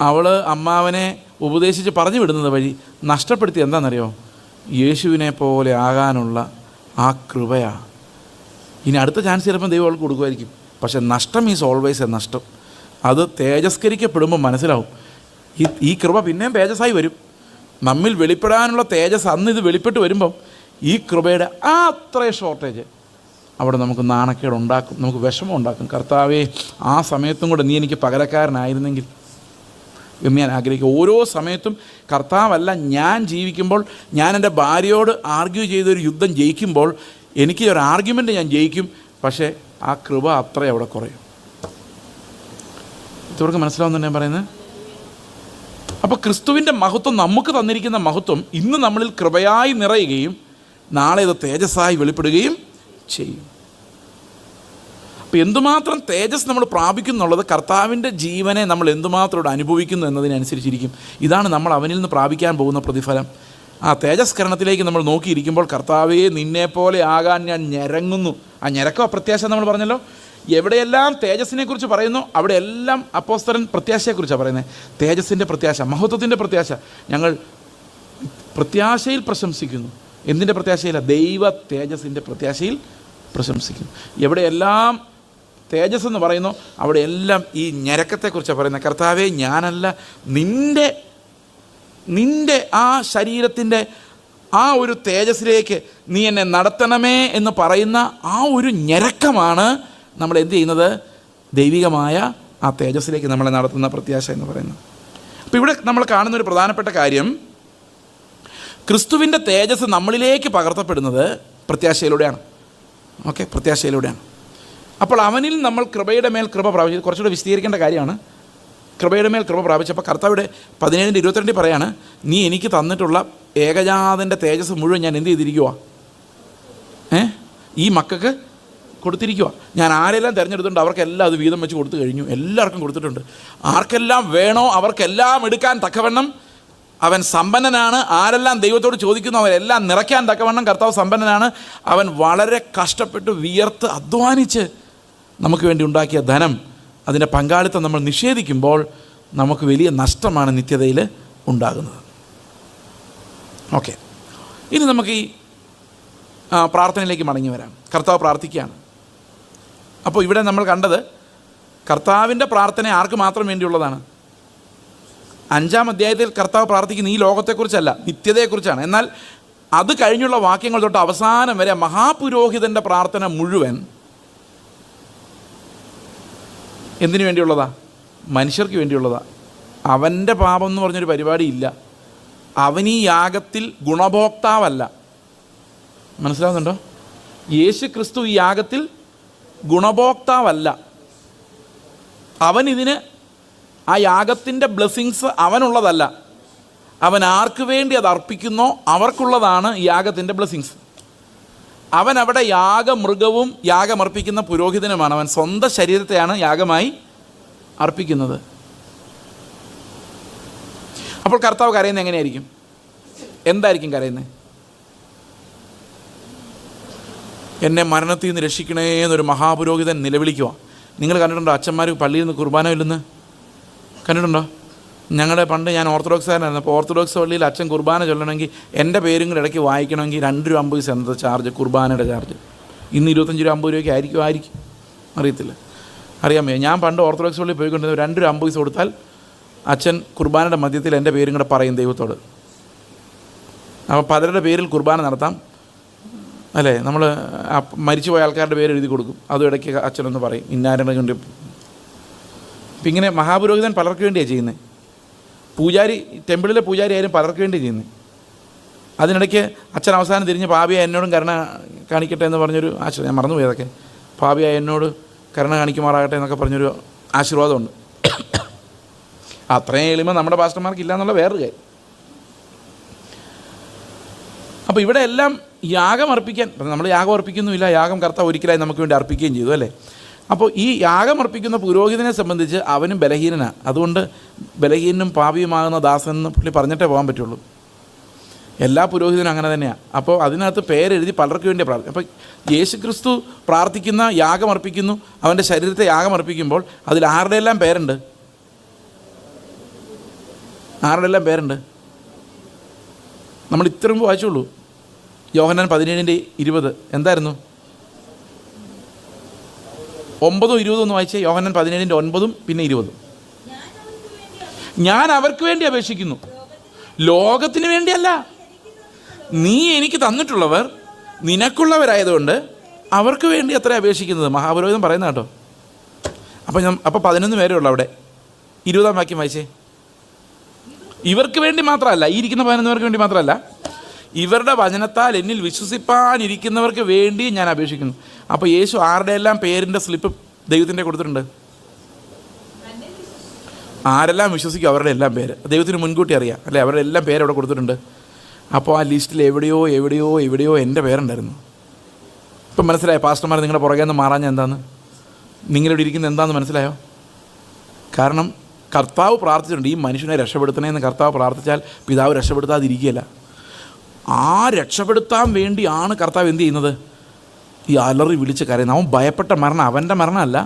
അവൾ അമ്മാവനെ ഉപദേശിച്ച് പറഞ്ഞു വിടുന്നത് വഴി നഷ്ടപ്പെടുത്തി എന്താണെന്നറിയോ? യേശുവിനെ പോലെ ആകാനുള്ള ആ കൃപയാണ്. ഇനി അടുത്ത ചാൻസ് ചിലപ്പോൾ ദൈവം അവൾക്ക് കൊടുക്കുമായിരിക്കും. പക്ഷേ നഷ്ടം ഈസ് ഓൾവേസ് എ നഷ്ടം. അത് തേജസ്കരിക്കപ്പെടുമ്പോൾ മനസ്സിലാവും. ഈ കൃപ പിന്നെയും തേജസ്സായി വരും. നമ്മിൽ വെളിപ്പെടാനുള്ള തേജസ് അന്ന് ഇത് വെളിപ്പെട്ട് വരുമ്പം ഈ കൃപയുടെ ആ അത്രയും ഷോർട്ടേജ് അവിടെ നമുക്ക് നാണക്കേട് ഉണ്ടാക്കും, നമുക്ക് വിഷമം ഉണ്ടാക്കും. കർത്താവേ, ആ സമയത്തും കൂടെ നീ എനിക്ക് പകരക്കാരനായിരുന്നെങ്കിൽ എന്ന് ഞാൻ ആഗ്രഹിക്കും. ഓരോ സമയത്തും കർത്താവല്ല, ഞാൻ ജീവിക്കുമ്പോൾ, ഞാൻ എൻ്റെ ഭാര്യയോട് ആർഗ്യൂ ചെയ്തൊരു യുദ്ധം ജയിക്കുമ്പോൾ, എനിക്ക് ഒരു ആർഗ്യുമെൻ്റ് ഞാൻ ജയിക്കും, പക്ഷേ ആ കൃപ അത്ര അവിടെ കുറയും. ഇവർക്ക് മനസ്സിലാവുന്ന ഞാൻ പറയുന്നത്. അപ്പോൾ ക്രിസ്തുവിൻ്റെ മഹത്വം, നമുക്ക് തന്നിരിക്കുന്ന മഹത്വം ഇന്ന് നമ്മളിൽ കൃപയായി നിറയുകയും നാളെ ഇത് തേജസ്സായി വെളിപ്പെടുകയും ചെയ്യും. അപ്പോൾ എന്തുമാത്രം തേജസ് നമ്മൾ പ്രാപിക്കുന്നു എന്നുള്ളത് കർത്താവിൻ്റെ ജീവനെ നമ്മൾ എന്തുമാത്രം ഇവിടെ അനുഭവിക്കുന്നു എന്നതിനനുസരിച്ചിരിക്കും. ഇതാണ് നമ്മൾ അവനിൽ നിന്ന് പ്രാപിക്കാൻ പോകുന്ന പ്രതിഫലം. ആ തേജസ്കരണത്തിലേക്ക് നമ്മൾ നോക്കിയിരിക്കുമ്പോൾ, കർത്താവേ, നിന്നെപ്പോലെ ആകാൻ ഞാൻ ഞരങ്ങുന്നു. ആ ഞരക്കം അപ്രത്യാശ നമ്മൾ പറഞ്ഞല്ലോ. എവിടെയെല്ലാം തേജസ്സിനെ കുറിച്ച് പറയുന്നു അവിടെയെല്ലാം അപ്പോസ്തലൻ പ്രത്യാശയെക്കുറിച്ചാണ് പറയുന്നത്. തേജസ്സിൻ്റെ പ്രത്യാശ, മഹത്വത്തിൻ്റെ പ്രത്യാശ. ഞങ്ങൾ പ്രത്യാശയിൽ പ്രശംസിക്കുന്നു. എന്തിൻ്റെ പ്രത്യാശയില്ല? ദൈവ തേജസ്സിൻ്റെ പ്രത്യാശയിൽ പ്രശംസിക്കുന്നു. എവിടെയെല്ലാം തേജസ് എന്ന് പറയുന്നു അവിടെയെല്ലാം ഈ ഞരക്കത്തെക്കുറിച്ചാണ് പറയുന്നത്. കർത്താവേ, ഞാനല്ല, നിൻ്റെ ആ ശരീരത്തിൻ്റെ ആ ഒരു തേജസ്സിലേക്ക് നീ എന്നെ നടത്തണമേ എന്ന് പറയുന്ന ആ ഒരു ഞരക്കമാണ് നമ്മൾ എന്ത് ചെയ്യുന്നത്? ദൈവികമായ ആ തേജസ്സിലേക്ക് നമ്മളെ നടത്തുന്ന പ്രത്യാശ എന്ന് പറയുന്നത്. അപ്പോൾ ഇവിടെ നമ്മൾ കാണുന്നൊരു പ്രധാനപ്പെട്ട കാര്യം, ക്രിസ്തുവിൻ്റെ തേജസ് നമ്മളിലേക്ക് പകർത്തപ്പെടുന്നത് പ്രത്യാശയിലൂടെയാണ്. ഓക്കെ, പ്രത്യാശയിലൂടെയാണ്. അപ്പോൾ അവനിൽ നമ്മൾ കൃപയുടെ മേൽ കൃപ പ്രാപിച്ചത് കുറച്ചുകൂടെ വിശദീകരിക്കേണ്ട കാര്യമാണ്. കൃപയുടെ മേൽ കൃപ പ്രാപിച്ചപ്പോൾ കർത്താവിടെ 17:22 പറയാണ്, നീ എനിക്ക് തന്നിട്ടുള്ള ഏകജാതൻ്റെ തേജസ് മുഴുവൻ ഞാൻ എന്ത് ചെയ്തിരിക്കുക? ഈ മക്കൾക്ക് കൊടുത്തിരിക്കുക. ഞാൻ ആരെല്ലാം തിരഞ്ഞെടുത്തിട്ടുണ്ട് അവർക്കെല്ലാം അത് വീതം വെച്ച് കൊടുത്തു കഴിഞ്ഞു. എല്ലാവർക്കും കൊടുത്തിട്ടുണ്ട്. ആർക്കെല്ലാം വേണോ അവർക്കെല്ലാം എടുക്കാൻ തക്കവണ്ണം അവൻ സമ്പന്നനാണ്. ആരെല്ലാം ദൈവത്തോട് ചോദിക്കുന്നു അവരെല്ലാം നിറയ്ക്കാൻ തക്കവണ്ണം കർത്താവ് സമ്പന്നനാണ്. അവൻ വളരെ കഷ്ടപ്പെട്ട് വിയർത്ത് അധ്വാനിച്ച് നമുക്ക് വേണ്ടി ഉണ്ടാക്കിയ ധനം, അതിൻ്റെ പങ്കാളിത്തം നമ്മൾ നിഷേധിക്കുമ്പോൾ നമുക്ക് വലിയ നഷ്ടമാണ് നിത്യതയിൽ ഉണ്ടാകുന്നത്. ഓക്കെ, ഇനി നമുക്ക് ഈ പ്രാർത്ഥനയിലേക്ക് മടങ്ങി വരാം. കർത്താവ് പ്രാർത്ഥിക്കുകയാണ്. അപ്പോൾ ഇവിടെ നമ്മൾ കണ്ടത് കർത്താവിൻ്റെ പ്രാർത്ഥന ആർക്ക് മാത്രം വേണ്ടിയുള്ളതാണ്? 5-ാം അധ്യായത്തിൽ കർത്താവ് പ്രാർത്ഥിക്കുന്ന ഈ ലോകത്തെക്കുറിച്ചല്ല, നിത്യതയെക്കുറിച്ചാണ്. എന്നാൽ അത് കഴിഞ്ഞുള്ള വാക്യങ്ങൾ തൊട്ട് അവസാനം വരെ മഹാപുരോഹിതൻ്റെ പ്രാർത്ഥന മുഴുവൻ എന്തിനു വേണ്ടിയുള്ളതാ? മനുഷ്യർക്ക് വേണ്ടിയുള്ളതാ. അവൻ്റെ പാപം എന്ന് പറഞ്ഞൊരു പരിപാടിയില്ല. അവൻ ഈ യാഗത്തിൽ ഗുണഭോക്താവല്ല. മനസ്സിലാവുന്നുണ്ടോ? യേശു ക്രിസ്തു ഈ യാഗത്തിൽ ഗുണഭോക്താവല്ല. അവനിതിന് ആ യാഗത്തിൻ്റെ ബ്ലെസ്സിങ്സ് അവനുള്ളതല്ല. അവൻ ആർക്ക് വേണ്ടി അത് അർപ്പിക്കുന്നോ അവർക്കുള്ളതാണ് ഈ യാഗത്തിൻ്റെ ബ്ലെസ്സിങ്സ്. അവൻ അവിടെ യാഗമൃഗവും യാഗമർപ്പിക്കുന്ന പുരോഹിതനുമാണ്. അവൻ സ്വന്തം ശരീരത്തെയാണ് യാഗമായി അർപ്പിക്കുന്നത്. അപ്പോൾ കർത്താവ് കരയുന്നത് എങ്ങനെയായിരിക്കും? എന്തായിരിക്കും കരയുന്നത്? എന്നെ മരണത്തിൽ നിന്ന് രക്ഷിക്കണേ എന്നൊരു മഹാപുരോഹിതൻ നിലവിളിക്കുക. നിങ്ങൾ കണ്ടിട്ടുണ്ടോ അച്ഛന്മാർ പള്ളിയിൽ നിന്ന് കുർബാന ഇല്ലെന്ന്? കണ്ടിട്ടുണ്ടോ? ഞങ്ങളുടെ പണ്ട് ഞാൻ ഓർത്തഡോക്സുകാരനായിരുന്നു. അപ്പോൾ ഓർത്തഡോക്സ് പള്ളിയിൽ അച്ഛൻ കുർബാന ചൊല്ലണമെങ്കിൽ എൻ്റെ പേരും കൂടെ ഇടയ്ക്ക് വായിക്കണമെങ്കിൽ 2 രൂപ 50 പൈസ ചാർജ്, കുർബാനയുടെ ചാർജ്. ഇന്ന് 25 രൂപ 50 രൂപയ്ക്ക് ആയിരിക്കും അറിയത്തില്ല, അറിയാമോ? ഞാൻ പണ്ട് ഓർത്തഡോക്സ് പള്ളിയിൽ പോയിക്കൊണ്ടിരുന്നത് 2 രൂപ 50 പൈസ കൊടുത്താൽ അച്ഛൻ കുർബാനയുടെ മധ്യത്തിൽ എൻ്റെ പേരും കൂടെ പറയും ദൈവത്തോട്. അപ്പോൾ പലരുടെ പേരിൽ കുർബാന നടത്താം അല്ലേ? നമ്മൾ മരിച്ചുപോയ ആൾക്കാരുടെ പേര് എഴുതി കൊടുക്കും. അതും ഇടയ്ക്ക് അച്ഛനൊന്ന് പറയും ഇന്നാരുടെ കൊണ്ട്. അപ്പം ഇങ്ങനെ മഹാപുരോഹിതൻ പലർക്ക് വേണ്ടിയാണ് ചെയ്യുന്നത്. പൂജാരി, ടെമ്പിളിലെ പൂജാരി ആയാലും പലർക്ക് വേണ്ടി ചെയ്യുന്നത്. അതിനിടയ്ക്ക് അച്ഛൻ അവസാനം തിരിഞ്ഞ് പാപിയായ എന്നോടും കരുണ കാണിക്കട്ടെ എന്ന് പറഞ്ഞൊരു ഞാൻ മറന്നുപോയി അതൊക്കെ. പാപിയായ എന്നോട് കരുണ കാണിക്കുമാറാകട്ടെ എന്നൊക്കെ പറഞ്ഞൊരു ആശീർവാദമുണ്ട്. അത്രയും എളിമ നമ്മുടെ പാസ്റ്റർമാർക്ക് ഇല്ല എന്നുള്ള വേറൊരു കാര്യം. അപ്പോൾ ഇവിടെ എല്ലാം യാഗം അർപ്പിക്കാൻ, നമ്മൾ യാഗം അർപ്പിക്കുന്നുമില്ല, യാഗം കർത്താവ് ഒരിക്കലായി നമുക്ക് വേണ്ടി അർപ്പിക്കുകയും ചെയ്തു അല്ലേ? അപ്പോൾ ഈ യാഗം അർപ്പിക്കുന്ന പുരോഹിതനെ സംബന്ധിച്ച് അവനും ബലഹീനനാണ്. അതുകൊണ്ട് ബലഹീനനും പാപിയുമാകുന്ന ദാസൻ എന്ന് പുള്ളി പറഞ്ഞിട്ടേ പോകാൻ പറ്റുള്ളൂ. എല്ലാ പുരോഹിതനും അങ്ങനെ തന്നെയാണ്. അപ്പോൾ അതിനകത്ത് പേരെഴുതി പലർക്ക് വേണ്ടി പ്രാർത്ഥിക്കും. അപ്പോൾ യേശു ക്രിസ്തു പ്രാർത്ഥിക്കുന്ന യാഗം അർപ്പിക്കുന്നു, അവൻ്റെ ശരീരത്തെ യാഗം അർപ്പിക്കുമ്പോൾ അതിൽ ആരുടെയെല്ലാം പേരുണ്ട്? ആരുടെയെല്ലാം പേരുണ്ട്? നമ്മൾ ഇത്രയും വായിച്ചുള്ളൂ. യോഹന്നാൻ 17:20 എന്തായിരുന്നു? 9ഉം 20ഉം ഒന്ന് വായിച്ചേ. യോഹന്നാൻ 17:9 പിന്നെ 20. ഞാൻ അവർക്ക് വേണ്ടി അപേക്ഷിക്കുന്നു, ലോകത്തിന് വേണ്ടിയല്ല. നീ എനിക്ക് തന്നിട്ടുള്ളവർ നിനക്കുള്ളവരായതുകൊണ്ട് അവർക്ക് വേണ്ടി അത്ര അപേക്ഷിക്കുന്നത്. മഹാപുരോഹിതൻ പറയുന്ന കേട്ടോ. അപ്പോൾ 11 പേരേ ഉള്ളൂ അവിടെ. 20-ാം വാക്യം വായിച്ചേ. ഇവർക്ക് വേണ്ടി മാത്രമല്ല, ഈ ഇരിക്കുന്ന 11 പേർക്ക് വേണ്ടി മാത്രമല്ല, ഇവരുടെ വചനത്താൽ എന്നിൽ വിശ്വസിപ്പാനിരിക്കുന്നവർക്ക് വേണ്ടി ഞാൻ അപേക്ഷിക്കുന്നു. അപ്പോൾ യേശു ആരുടെയെല്ലാം പേരിൻ്റെ സ്ലിപ്പ് ദൈവത്തിൻ്റെ കൊടുത്തിട്ടുണ്ട്? ആരെല്ലാം വിശ്വസിക്കും അവരുടെ എല്ലാം പേര് ദൈവത്തിന് മുൻകൂട്ടി അറിയാം അല്ലേ? അവരുടെ എല്ലാം പേര് അവിടെ കൊടുത്തിട്ടുണ്ട്. അപ്പോൾ ആ ലിസ്റ്റിൽ എവിടെയോ എവിടെയോ എവിടെയോ എൻ്റെ പേരുണ്ടായിരുന്നു. ഇപ്പം മനസ്സിലായോ പാസ്റ്റർമാർ നിങ്ങളുടെ പുറകെ നിന്ന് മാറാഞ്ഞ എന്താന്ന്? നിങ്ങളിവിടെ ഇരിക്കുന്നത് എന്താണെന്ന് മനസ്സിലായോ? കാരണം കർത്താവ് പ്രാർത്ഥിച്ചിട്ടുണ്ട് ഈ മനുഷ്യനെ രക്ഷപ്പെടുത്തണേന്ന്. കർത്താവ് പ്രാർത്ഥിച്ചാൽ പിതാവ് രക്ഷപ്പെടുത്താതിരിക്കുകയില്ല. ആ രക്ഷപ്പെടുത്താൻ വേണ്ടിയാണ് കർത്താവ് എന്ത് ചെയ്യുന്നത്? ഈ അലറി വിളിച്ച് കരയുന്നത്. അവൻ ഭയപ്പെട്ട മരണം അവൻ്റെ മരണമല്ല,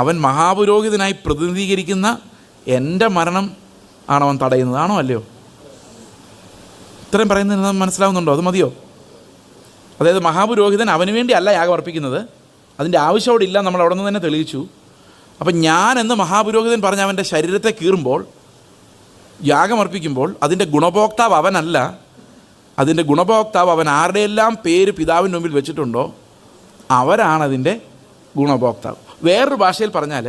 അവൻ മഹാപുരോഹിതനായി പ്രതിനിധീകരിക്കുന്ന എൻ്റെ മരണം ആണ് അവൻ തടയുന്നത്. ആണോ അല്ലയോ? ഇത്രയും പറയുന്നത് മനസ്സിലാവുന്നുണ്ടോ? അത് മതിയോ? അതായത് മഹാപുരോഹിതൻ അവന് വേണ്ടി അല്ല യാഗം അർപ്പിക്കുന്നത്, അതിൻ്റെ ആവശ്യം അവിടെ ഇല്ല. നമ്മൾ അവിടെ നിന്ന് തന്നെ തെളിയിച്ചു. അപ്പം ഞാൻ എന്ന് മഹാപുരോഹിതൻ പറഞ്ഞ് അവൻ്റെ ശരീരത്തെ കീറുമ്പോൾ, യാഗമർപ്പിക്കുമ്പോൾ അതിൻ്റെ ഗുണഭോക്താവ് അവനല്ല. അതിൻ്റെ ഗുണഭോക്താവ് അവൻ ആരുടെയെല്ലാം പേര് പിതാവിൻ്റെ മുമ്പിൽ വെച്ചിട്ടുണ്ടോ അവരാണതിൻ്റെ ഗുണഭോക്താവ്. വേറൊരു ഭാഷയിൽ പറഞ്ഞാൽ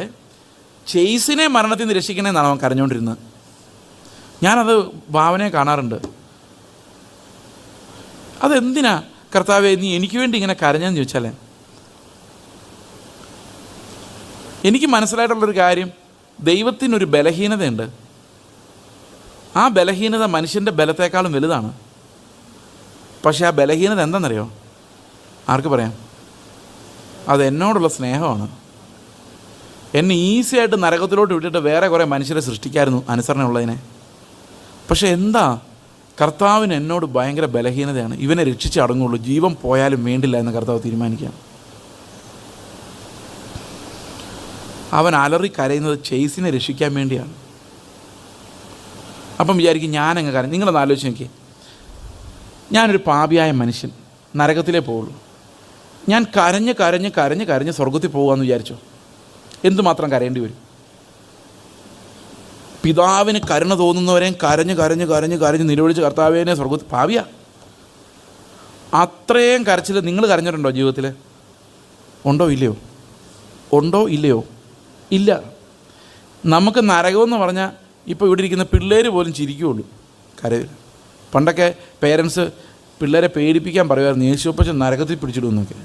ചെയ്സിനെ മരണത്തിൽ നിന്ന് രക്ഷിക്കണമെന്നാണ് അവൻ കരഞ്ഞുകൊണ്ടിരുന്നത്. ഞാനത് ഭാവനയെ കാണാറുണ്ട്. അതെന്തിനാ കർത്താവേ നീ എനിക്ക് വേണ്ടി ഇങ്ങനെ കരഞ്ഞെന്ന് ചോദിച്ചാലേ, എനിക്ക് മനസ്സിലായിട്ടുള്ളൊരു കാര്യം, ദൈവത്തിനൊരു ബലഹീനതയുണ്ട്. ആ ബലഹീനത മനുഷ്യൻ്റെ ബലത്തേക്കാളും വലുതാണ്. പക്ഷേ ആ ബലഹീനത എന്താണെന്നറിയോ? ആർക്ക് പറയാം? അത് എന്നോടുള്ള സ്നേഹമാണ്. എന്നെ ഈസിയായിട്ട് നരകത്തിലോട്ട് വിട്ടിട്ട് വേറെ കുറേ മനുഷ്യരെ സൃഷ്ടിക്കായിരുന്നു അനുസരണമുള്ളതിനെ. പക്ഷേ എന്താ, കർത്താവിന് എന്നോട് ഭയങ്കര ബലഹീനതയാണ്. ഇവനെ രക്ഷിച്ച് അടങ്ങുള്ളൂ, ജീവൻ പോയാലും വേണ്ടില്ല എന്ന് കർത്താവ് തീരുമാനിക്കുകയാണ്. അവൻ അലറി കരയുന്നത് ചെയ്സിനെ രക്ഷിക്കാൻ വേണ്ടിയാണ്. അപ്പം വിചാരിക്കും ഞാനങ്ങ് കരഞ്ഞു. നിങ്ങളൊന്ന് ആലോചിച്ച് നോക്കി, ഞാനൊരു പാപിയായ മനുഷ്യൻ നരകത്തിലേ പോവുള്ളൂ. ഞാൻ കരഞ്ഞ് കരഞ്ഞ് കരഞ്ഞ് കരഞ്ഞ് സ്വർഗത്തിൽ പോകുകയെന്ന് വിചാരിച്ചോ? എന്തുമാത്രം കരയേണ്ടി വരും? പിതാവിന് കരുണ തോന്നുന്നവരെയും കരഞ്ഞ് കരഞ്ഞ് കരഞ്ഞ് കരഞ്ഞ് നിലവിളിച്ച് കർത്താവിനെ സ്വർഗ്ഗത്തിൽ ഭാവിയാ. അത്രയും കരച്ചിൽ നിങ്ങൾ കരഞ്ഞിട്ടുണ്ടോ ജീവിതത്തിൽ? ഉണ്ടോ ഇല്ലയോ? ഉണ്ടോ ഇല്ലയോ? ഇല്ല. നമുക്ക് നരകമെന്ന് പറഞ്ഞാൽ ഇപ്പോൾ ഇവിടെ ഇരിക്കുന്ന പിള്ളേർ പോലും ചിരിക്കുകയുള്ളൂ, കരയിൽ. പണ്ടൊക്കെ പേരൻസ് പിള്ളേരെ പേടിപ്പിക്കാൻ പറയുമായിരുന്നു, യേശുപ്പച്ചൻ നരകത്തിൽ പിടിച്ചിടുമെന്നൊക്കെ.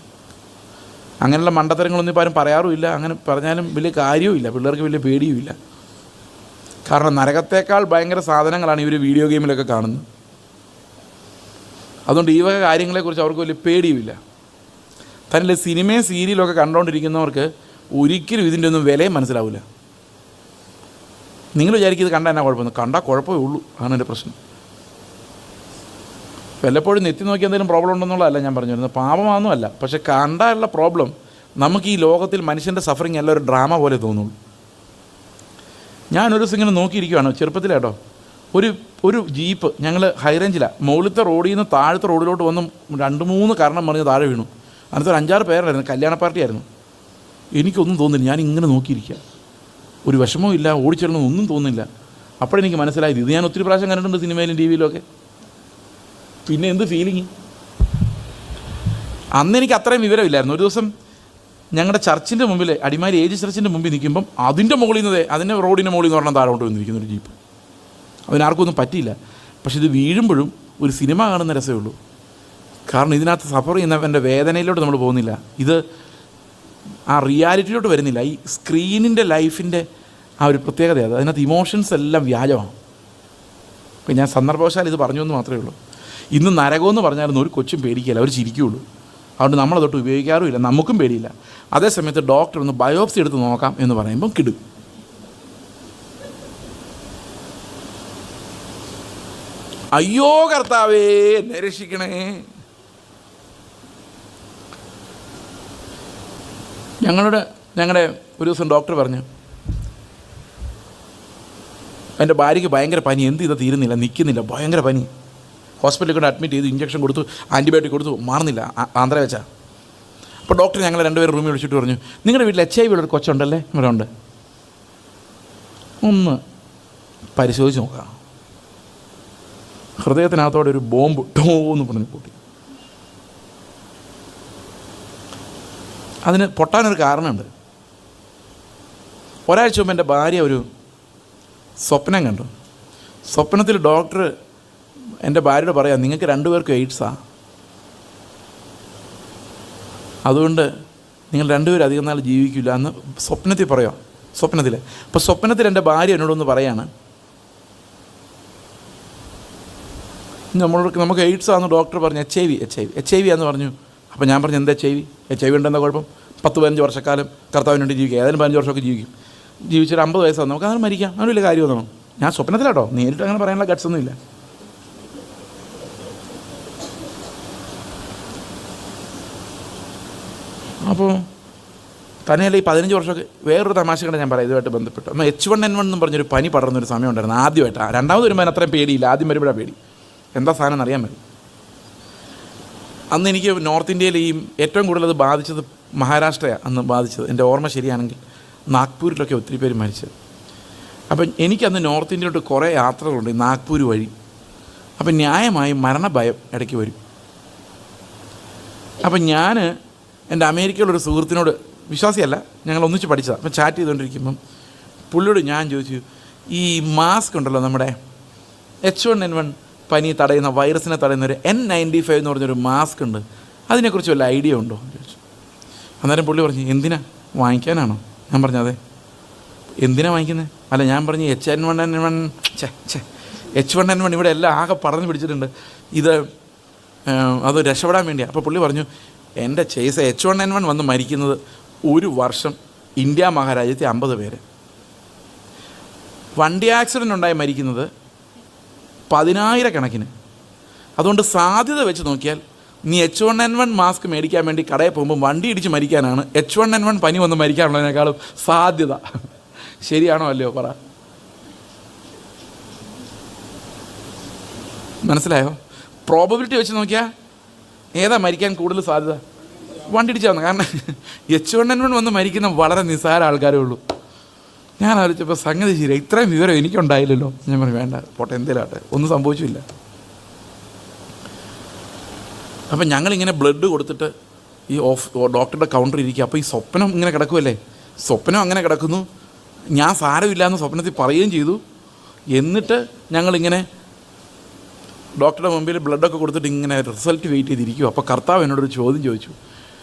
അങ്ങനെയുള്ള മണ്ടത്തരങ്ങളൊന്നും ഇപ്പോൾ ആരും പറയാറുമില്ല. അങ്ങനെ പറഞ്ഞാലും വലിയ കാര്യവുമില്ല, പിള്ളേർക്ക് വലിയ പേടിയുമില്ല. കാരണം നരകത്തേക്കാൾ ഭയങ്കര സാധനങ്ങളാണ് ഇവർ വീഡിയോ ഗെയിമിലൊക്കെ കാണുന്നത്. അതുകൊണ്ട് ഈ വക കാര്യങ്ങളെക്കുറിച്ച് അവർക്ക് വലിയ പേടിയുമില്ല. തന്നിലെ സിനിമയും സീരിയലൊക്കെ കണ്ടുകൊണ്ടിരിക്കുന്നവർക്ക് ഒരിക്കലും ഇതിൻ്റെ ഒന്നും വിലയും മനസ്സിലാവില്ല. നിങ്ങൾ വിചാരിക്കും ഇത് കണ്ടാൽ എന്നാ കുഴപ്പമൊന്നും, കണ്ടാൽ കുഴപ്പമേ ഉള്ളൂ. ആണ് എൻ്റെ പ്രശ്നം. വല്ലപ്പോഴും നെത്തി നോക്കി എന്തെങ്കിലും പ്രോബ്ലം ഉണ്ടെന്നുള്ളതല്ല ഞാൻ പറഞ്ഞു വരുന്നത്, പാപമാണെന്നും അല്ല. പക്ഷെ കണ്ടാലുള്ള പ്രോബ്ലം നമുക്ക് ഈ ലോകത്തിൽ മനുഷ്യൻ്റെ സഫറിങ് എല്ലാം ഒരു ഡ്രാമ പോലെ തോന്നുള്ളൂ. ഞാനൊരു ദിവസം ഇങ്ങനെ നോക്കിയിരിക്കുകയാണ്, ചെറുപ്പത്തിലേട്ടോ. ഒരു ജീപ്പ്, ഞങ്ങൾ ഹൈറേഞ്ചിലാണ്, മുകളിലത്തെ റോഡിൽ നിന്ന് താഴത്തെ റോഡിലോട്ട് വന്ന് 2-3 കാരണം പറഞ്ഞ് താഴെ വീണു. അതിനകത്ത് ഒരു 5-6 പേരായിരുന്നു, കല്യാണ പാർട്ടിയായിരുന്നു. എനിക്കൊന്നും തോന്നില്ല, ഞാനിങ്ങനെ നോക്കിയിരിക്കുക, ഒരു വിഷമവും ഇല്ല, ഓടിച്ചിടണമെന്നൊന്നും തോന്നില്ല. അപ്പോഴെനിക്ക് മനസ്സിലായത്, ഇത് ഞാൻ ഒത്തിരി പ്രാവശ്യം കണ്ടിട്ടുണ്ട് സിനിമയിലും ടി വിയിലുമൊക്കെ. പിന്നെ എന്ത് ഫീലിങ്. അന്ന് എനിക്ക് അത്രയും വിവരമില്ലായിരുന്നു. ഒരു ദിവസം ഞങ്ങളുടെ ചർച്ചിൻ്റെ മുമ്പിൽ, അടിമാലി ഏജ് ചർച്ചിൻ്റെ മുമ്പിൽ നിൽക്കുമ്പം അതിൻ്റെ മുകളിൽ നിന്ന്, അതിൻ്റെ റോഡിൻ്റെ മുകളിൽ നിന്ന് പറഞ്ഞാൽ താഴോട്ട് വന്നിരിക്കുന്ന ഒരു ജീപ്പ്. അതിനാർക്കും ഒന്നും പറ്റിയില്ല. പക്ഷെ ഇത് വീഴുമ്പോഴും ഒരു സിനിമ കാണുന്ന രസമേ ഉള്ളൂ. കാരണം ഇതിനകത്ത് സഫർ ചെയ്യുന്നവൻ്റെ വേദനയിലോട്ട് നമ്മൾ പോകുന്നില്ല, ഇത് ആ റിയാലിറ്റിയിലോട്ട് വരുന്നില്ല. ഈ സ്ക്രീനിൻ്റെ ലൈഫിൻ്റെ ആ ഒരു പ്രത്യേകത അത്, അതിനകത്ത് ഇമോഷൻസ് എല്ലാം വ്യാജമാണ്. ഇപ്പം ഞാൻ സന്ദർഭവശാൽ ഇത് പറഞ്ഞു എന്ന് മാത്രമേ ഉള്ളൂ. ഇന്ന് നരകമെന്ന് പറഞ്ഞാലൊന്നും ഒരു കൊച്ചും പേടിക്കില്ല, അവർ ചിരിക്കുകയുള്ളൂ. അതുകൊണ്ട് നമ്മളതൊട്ട് ഉപയോഗിക്കാറുമില്ല, നമുക്കും പേടിയില്ല. അതേസമയത്ത് ഡോക്ടർ ഒന്ന് ബയോപ്സി എടുത്ത് നോക്കാം എന്ന് പറയുമ്പം കിടും. അയ്യോ കർത്താവേ എന്നെ രക്ഷിക്കണേ. ഞങ്ങളുടെ ഒരു ദിവസം ഡോക്ടർ പറഞ്ഞു, എൻ്റെ ഭാര്യയ്ക്ക് ഭയങ്കര പനി, എന്ത് ചെയ്താൽ തീരുന്നില്ല, നിൽക്കുന്നില്ല, ഭയങ്കര പനി. ഹോസ്പിറ്റലിൽ കൊണ്ട് അഡ്മിറ്റ് ചെയ്തു, ഇഞ്ചക്ഷൻ കൊടുത്തു, ആൻറ്റിബയോട്ടിക് കൊടുത്തു, മാറുന്നില്ല, ആന്ധ്ര വെച്ചാൽ. അപ്പോൾ ഡോക്ടർ ഞങ്ങൾ 2 പേരും റൂമിൽ വിളിച്ചിട്ട് പറഞ്ഞു, നിങ്ങളുടെ വീട്ടിൽ HIV ഉള്ളൊരു കൊച്ചുണ്ടല്ലേ? ഇവിടെ ഉണ്ട്, ഒന്ന് പരിശോധിച്ച് നോക്കാം. ഹൃദയത്തിനകത്തോടെ ഒരു ബോംബ് ടോന്ന് പറഞ്ഞ് പൊട്ടി. അതിന് പൊട്ടാനൊരു കാരണമുണ്ട്. ഒരാഴ്ച മുമ്പ് എൻ്റെ ഭാര്യ ഒരു സ്വപ്നം കണ്ടു. സ്വപ്നത്തിൽ ഡോക്ടർ എൻ്റെ ഭാര്യയോട് പറയാം, നിങ്ങൾക്ക് 2 പേർക്കും എയ്ഡ്സാണ്, അതുകൊണ്ട് നിങ്ങൾ 2 പേരും അധികം നാൾ ജീവിക്കില്ല എന്ന് സ്വപ്നത്തിൽ പറയാം. അപ്പോൾ സ്വപ്നത്തിൽ എൻ്റെ ഭാര്യ എന്നോടൊന്ന് പറയാണ്, നമുക്ക് എയ്ഡ്സ് ആണെന്ന് ഡോക്ടർ പറഞ്ഞു, HIV ആണെന്ന് പറഞ്ഞു. അപ്പോൾ ഞാൻ പറഞ്ഞു, എന്താ HIV ഉണ്ടെന്ന കുഴപ്പം, 10-15 വർഷക്കാലം കർത്താവിന് വേണ്ടി ജീവിക്കുക, ഏതായാലും 15 വർഷമൊക്കെ ജീവിക്കും, ജീവിച്ചൊരു 50 വയസ്സാണ്, നമുക്ക് അങ്ങനെ മരിക്കാം, അങ്ങനെ വലിയ കാര്യമൊന്നും. ഞാൻ സ്വപ്നത്തിലാട്ടോ, നേരിട്ട് അങ്ങനെ പറയാനുള്ള ഗട്ട്സൊന്നും ഇല്ല. അപ്പോൾ തന്നെയല്ല ഈ 15 വർഷമൊക്കെ വേറൊരു തമാശ കണ്ട ഞാൻ പറയാം ഇതുമായിട്ട് ബന്ധപ്പെട്ട്. അന്ന് H1N1 എന്നും പറഞ്ഞൊരു പനി പടർന്നൊരു സമയം ഉണ്ടായിരുന്നു ആദ്യമായിട്ടാണ്. രണ്ടാമത് വരുമ്പോൾ അത്രയും പേടിയില്ല, ആദ്യം വരുമ്പോഴാണ് പേടി. എന്താ സാധനം എന്നറിയാൻ പറ്റും. അന്ന് എനിക്ക് നോർത്ത് ഇന്ത്യയിൽ ഈ ഏറ്റവും കൂടുതൽ അത് ബാധിച്ചത് മഹാരാഷ്ട്രയാണ് അന്ന് ബാധിച്ചത്, എൻ്റെ ഓർമ്മ ശരിയാണെങ്കിൽ. നാഗ്പൂരിലൊക്കെ ഒത്തിരി പേര് മരിച്ചത്. അപ്പം എനിക്കന്ന് നോർത്ത് ഇന്ത്യയിലോട്ട് കുറേ യാത്രകളുണ്ട് ഈ നാഗ്പൂർ വഴി. അപ്പം ന്യായമായും മരണഭയം ഇടയ്ക്ക് വരും. അപ്പം ഞാൻ എൻ്റെ അമേരിക്കയിലൊരു സുഹൃത്തിനോട്, വിശ്വാസിയല്ല, ഞങ്ങൾ ഒന്നിച്ച് പഠിച്ചതാണ്, അപ്പം ചാറ്റ് ചെയ്തുകൊണ്ടിരിക്കുമ്പം പുള്ളിയോട് ഞാൻ ചോദിച്ചു, ഈ മാസ്ക് ഉണ്ടല്ലോ നമ്മുടെ H1N1 പനി തടയുന്ന, വൈറസിനെ തടയുന്ന ഒരു N95 എന്ന് പറഞ്ഞൊരു മാസ്ക് ഉണ്ട്, അതിനെക്കുറിച്ച് വല്ല ഐഡിയ ഉണ്ടോ എന്ന് ചോദിച്ചു. അന്നേരം പുള്ളി പറഞ്ഞു, എന്തിനാ, വാങ്ങിക്കാനാണോ? ഞാൻ പറഞ്ഞു അതെ. എന്തിനാ വാങ്ങിക്കുന്നത്? അല്ല, ഞാൻ പറഞ്ഞു H1N1 ഇവിടെ എല്ലാം ആകെ പടർന്ന് പിടിച്ചിട്ടുണ്ട്, അത് രക്ഷപ്പെടാൻ വേണ്ടിയാണ്. അപ്പോൾ പുള്ളി പറഞ്ഞു, എൻ്റെ ചേസ് H1N1 വന്ന് മരിക്കുന്നത് ഒരു വർഷം ഇന്ത്യ മഹാരാജ്യത്തെ 50 പേര്, വണ്ടി ആക്സിഡൻ്റ് ഉണ്ടായി മരിക്കുന്നത് 10,000 കണക്കിന്. അതുകൊണ്ട് സാധ്യത വെച്ച് നോക്കിയാൽ നീ H1N1 മാസ്ക് മേടിക്കാൻ വേണ്ടി കടയിൽ പോകുമ്പോൾ വണ്ടി ഇടിച്ച് മരിക്കാനാണ് H1N1 പനി വന്ന് മരിക്കാനുള്ളതിനേക്കാളും സാധ്യത. ശരിയാണോ അല്ലയോ പറ? മനസ്സിലായോ? പ്രോബബിലിറ്റി വെച്ച് നോക്കിയാൽ ഏതാ മരിക്കാൻ കൂടുതൽ സാധ്യത? വണ്ടി ഇടിച്ചു വന്നു. കാരണം H1N1 വന്ന് മരിക്കുന്ന വളരെ നിസ്സാര ആൾക്കാരേ ഉള്ളൂ. ഞാൻ ആലോചിച്ചപ്പോൾ സംഗതി ശരി, ഇത്രയും വിവരം എനിക്കുണ്ടായില്ലല്ലോ. ഞാൻ പറഞ്ഞു വേണ്ട പോട്ടെ, എന്തേലാട്ടെ, ഒന്നും സംഭവിച്ചില്ല. അപ്പം ഞങ്ങളിങ്ങനെ ബ്ലഡ് കൊടുത്തിട്ട് ഈ ഡോക്ടറുടെ കൗണ്ടറിൽ ഇരിക്കുക. അപ്പോൾ ഈ സ്വപ്നം ഇങ്ങനെ കിടക്കുമല്ലേ, സ്വപ്നം അങ്ങനെ കിടക്കുന്നു. ഞാൻ സാരമില്ല എന്ന് സ്വപ്നത്തിൽ പറയുകയും ചെയ്തു. എന്നിട്ട് ഞങ്ങളിങ്ങനെ ഡോക്ടറുടെ മുമ്പിൽ ബ്ലഡൊക്കെ കൊടുത്തിട്ട് ഇങ്ങനെ റിസൾട്ട് വെയിറ്റ് ചെയ്തിരിക്കും. അപ്പോൾ കർത്താവ് എന്നോടൊരു ചോദ്യം ചോദിച്ചു,